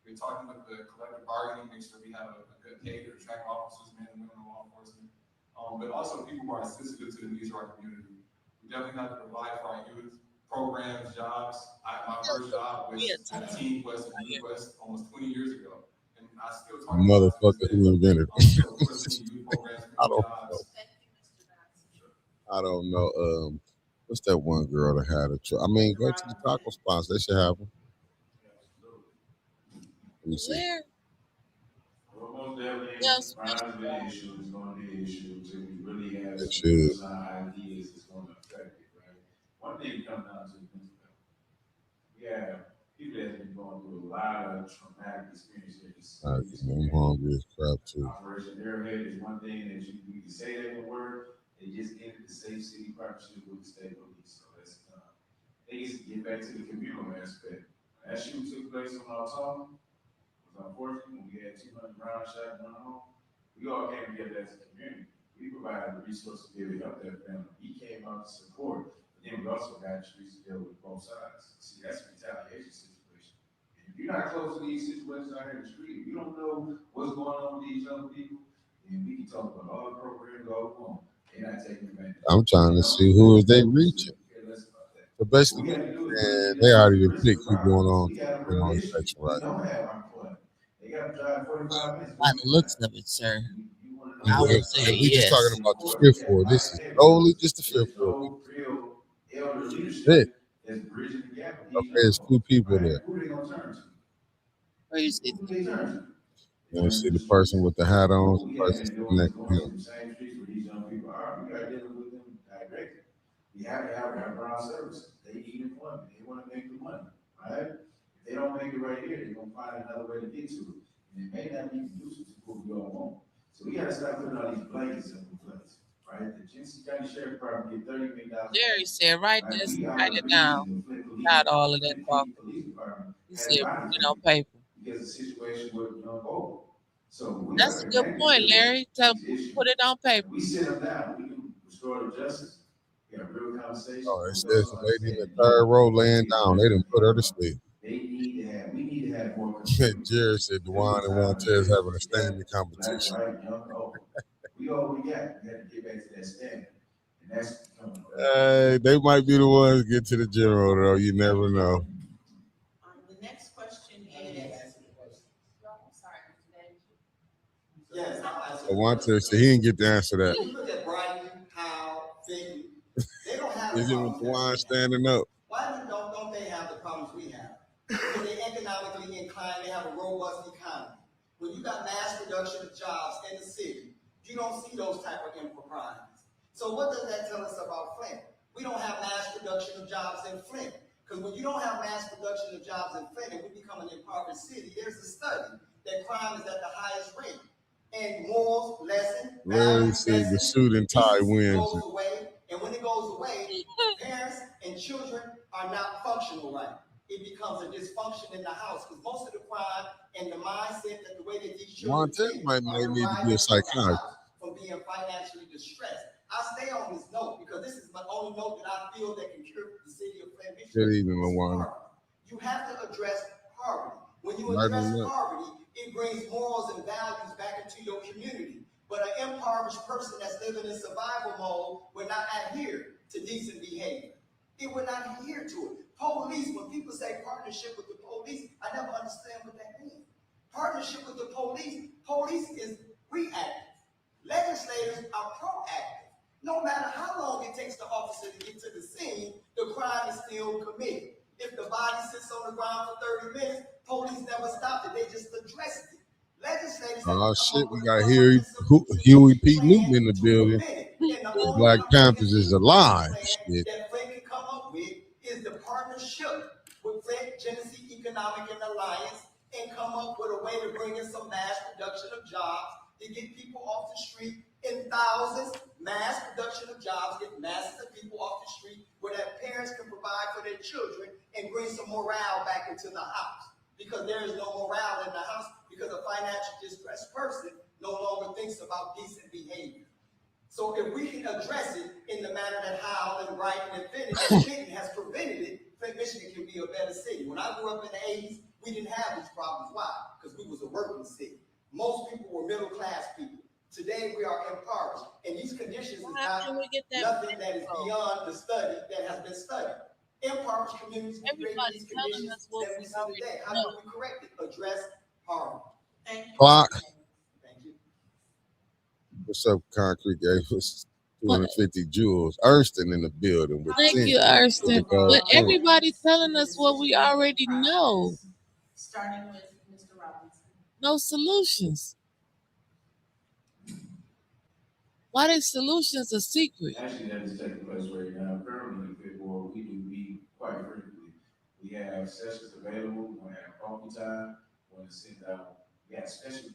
W: we're talking with the collective bargaining, make sure we have a good pay to attract officers, men and women in law enforcement. But also people who are sensitive to the needs of our community. We definitely have to provide for our youth programs, jobs. My first job was at Team Quest and Youth Quest almost 20 years ago. And I still
A: The
W: talk about it to
A: motherfucker
W: this day.
A: who invented
W: So
A: it.
W: of course, we need youth programs, we
A: I
W: need
A: don't know.
W: jobs.
A: I don't know. What's that one girl that had a truck? I mean, go to the taco spots. They should have them. Let me see.
N: Where?
F: Well, most definitely,
N: Yes,
F: crime is an issue, it's gonna be an issue until we really have
A: They
F: some
A: should.
F: design ideas that's gonna affect it, right? One thing comes down to mental health. We have people that's been going through a lot of traumatic experiences in this
A: I'm
F: city.
A: hungry as crap too.
F: Operation Arrowhead is one thing that you can say that can work. They just ended the Safe City partnership with the state police, so that's they just get back to the communal aspect. That shooting took place on our talk. It was unfortunate when we had 200 round shot in one home. We all came together as a community. We provided the resources to be able to help that family. We came out to support, but then we also got the streets to deal with both sides. See, that's a retaliation situation. And if you're not close to these situations out here in the street, if you don't know what's going on with these young people, then we can talk about all the programs all we want. They're not taking advantage.
A: I'm trying to see who is they reaching. So basically, what you're saying, they already done picked who going on election, right?
F: Don't have unemployment. They got to drive 45 minutes.
N: by the looks of it, sir.
A: And
N: I would say
A: we just talking
N: yes.
A: about the Fifth Ward. This is solely just the Fifth Ward.
F: No real elder
A: Fifth.
F: leadership that's bridging the gap with these
A: Okay, it's
F: young
A: two
F: folks,
A: people
F: right?
A: there.
F: Who are they gonna turn to?
N: Where you see?
F: Who do they turn to?
A: You don't see the person with the hat on,
F: What
A: the
F: we
A: person
F: haven't been
A: sitting
F: doing is
A: next to
F: going
A: him.
F: to the same streets where these young people are. We are dealing with them directly. We have to have wraparound services. They need employment. They want to make the money, right? If they don't make it right here, they're gonna find another way to get to it. And it may not be conducive to what we all want. So we gotta start putting all these blankets up in place, right? The Genesee County Sheriff Department get $30 million.
N: Jerry said, write
F: Right?
N: this,
F: We
N: write
F: are
N: it
F: the
N: down.
F: reason the Flint
N: Not all of that talk.
F: Police Department
N: He
F: has
N: said,
F: body
N: put it on
F: cameras
N: paper.
F: because of the situation with young Bo. So we are
N: That's a good
F: connected
N: point,
F: to
N: Larry. Tell
F: these issues.
N: put it on paper.
F: We sit them down, we do restorative justice, we have real conversations.
A: Oh, it
F: We
A: says
F: also
A: the lady in
F: understand
A: the
F: that
A: third
F: young
A: row
F: people
A: laying
F: need
A: down. They done put her to
F: addressed.
A: sleep.
F: We need to had more contributors.
A: Jared said Dewan and Montez having a standing competition.
F: Black, white, young, old. We all we got. We had to get back to that standard. And that's becoming
A: They might be the ones get to the general though. You never know.
J: The next question is.
W: Yes, I'll answer the
A: Montez
W: question.
A: said he didn't get to answer that.
W: When you look at Brighton, Howell, Figgy, they don't have the
A: Is it
W: problems
A: with Dewan
W: that
A: standing up?
W: Why don't they have the problems we have? Because they're economically inclined, they have a robust economy. When you got mass production of jobs in the city, you don't see those type of improprieties. So what does that tell us about Flint? We don't have mass production of jobs in Flint. Because when you don't have mass production of jobs in Flint and we become an impoverished city, there's a study that crime is at the highest rate. And morals lessen,
A: Larry
W: values
A: said the
W: lessen,
A: suit and tie
W: decency
A: wins.
W: goes away, and when it goes away, parents and children are not functional right. It becomes a dysfunction in the house because most of the crime and the mindset that the way that these children
A: Montez
W: think
A: might
W: are
A: need to be a
W: derived from the
A: psychiatrist.
W: house from being financially distressed. I stay on this note because this is my only note that I feel that can cure the city of Flint, Michigan.
A: Good evening, Lawan.
W: You have to address poverty. When you
A: Right
W: address
A: on that.
W: poverty, it brings morals and values back into your community. But an impoverished person that's living in survival mode will not adhere to decent behavior. It will not adhere to it. Police, when people say partnership with the police, I never understand what that means. Partnership with the police is reactive. Legislators are proactive. No matter how long it takes the officer to get to the scene, the crime is still committed. If the body sits on the ground for 30 minutes, police never stopped it. They just addressed it. Legislators have
A: Oh
W: to come
A: shit,
W: up
A: we
W: with a
A: got Huey P. Newton in the building. The Black Panthers is alive. Shit.
W: That Flint can come up with is the partnership with Flint Genesee Economic and Alliance and come up with a way to bring in some mass production of jobs to get people off the street in thousands, mass production of jobs, get masses of people off the street where that parents can provide for their children and bring some morale back into the house. Because there is no morale in the house because a financially distressed person no longer thinks about decent behavior. So if we can address it in the manner that Howell and Brighton and Fenton has prevented it, Flint, Michigan can be a better city. When I grew up in the 80s, we didn't have these problems. Why? Because we was a working city. Most people were middle class people. Today we are impoverished. And these conditions is not nothing that is beyond the study that has been studied. Impoverished communities create these conditions that we see today. How do we correct it? Address poverty.
J: Thank you.
A: Clock.
W: Thank you.
A: What's up, Concrete Gave us 250 jewels. Erston in the building with
N: Thank
A: 10.
N: you, Erston. But
A: Point.
N: everybody telling us what we already know.
J: Starting with Mr. Robinson.
N: No solutions. Why are solutions a secret?
F: Actually, that is taking place right now. Currently in the Fifth Ward, we do meet quite frequently. We have sessions available. We want to have coffee time. We want to send out. We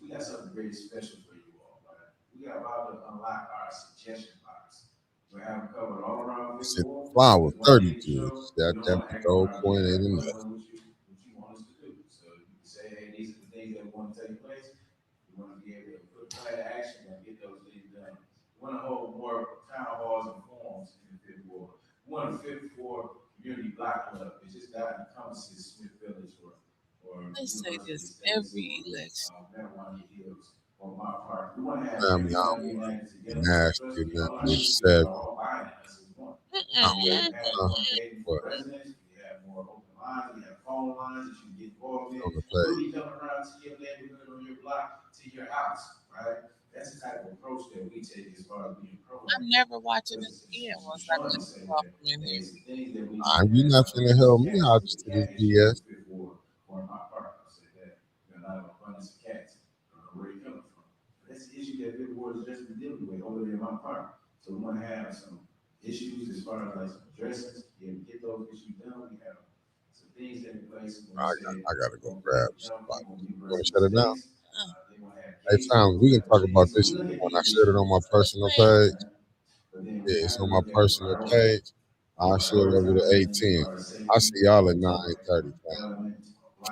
F: got something very special for you all. Right? We are about to unlock our suggestion box. We have them covered all around the Fifth
A: Sent
F: Ward.
A: flower
F: It's one
A: 30
F: day show.
A: jewels. That
F: We
A: damn
F: don't act
A: gold
F: around
A: coin
F: here.
A: ain't
F: We
A: enough.
F: want what you want us to do. So you can say, hey, these are the things that want to take place. We want to be able to put plan to action and get those things done. We want to hold more town halls and forums in the Fifth Ward. We want a Fifth Ward community block club. It's just that encompasses Smith Village or
N: They say
F: University
N: this
F: Estates
N: every
F: or
N: election.
F: Marijuana Hills or my park. We want to have
A: Family, I don't
F: everybody
A: want
F: united
A: to be
F: together.
A: nasty or
F: Especially all our
A: nothing. It's
F: citizens
A: 7.
F: are all buying us as one.
A: I
F: We
A: don't
F: have
A: want
F: more engagement for
A: what?
F: residents. We have more open lines. We have phone lines that you can get involved in.
A: On the
F: We'll
A: page.
F: be coming around to your neighborhood or your block to your house, right? That's the type of approach that we take as far as being proactive.
N: I'm never watching it
F: It's
N: again once I
F: short
N: get
F: to say
N: off
F: that,
N: from in
F: but
N: here.
F: it's the things that we
A: You're not finna help me out to this BS.
F: Fifth Ward or in my park. I'll say that. You're not an abundance of cats. I don't know where you're coming from. But that's the issue that Fifth Ward is just dealing with over there in my park. So we want to have some issues as far as like some addresses. Yeah, we get those issues done. We have some things in place.
A: I gotta go grab somebody. You want to shut it down?
F: They want to have
A: Hey,
F: gates.
A: fam, we can talk about this
F: So we look at
A: when I
F: these
A: shared it on my
F: issues.
A: personal page.
F: But then we
A: Yeah,
F: have
A: it's
F: to
A: on my
F: look at
A: personal
F: priorities.
A: page. I'll share it over to
F: Prioritize things
A: 18.
F: as far as
A: I
F: safety,
A: see y'all at
F: public
A: 9:30, fam.
F: development,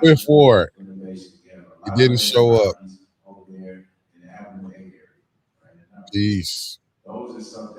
A: Fifth Ward,
F: innovation. We have a
A: you
F: lot
A: didn't
F: of
A: show up.
F: properties over there in the Avenue A area. Right now.
A: Jeez.
F: Those are some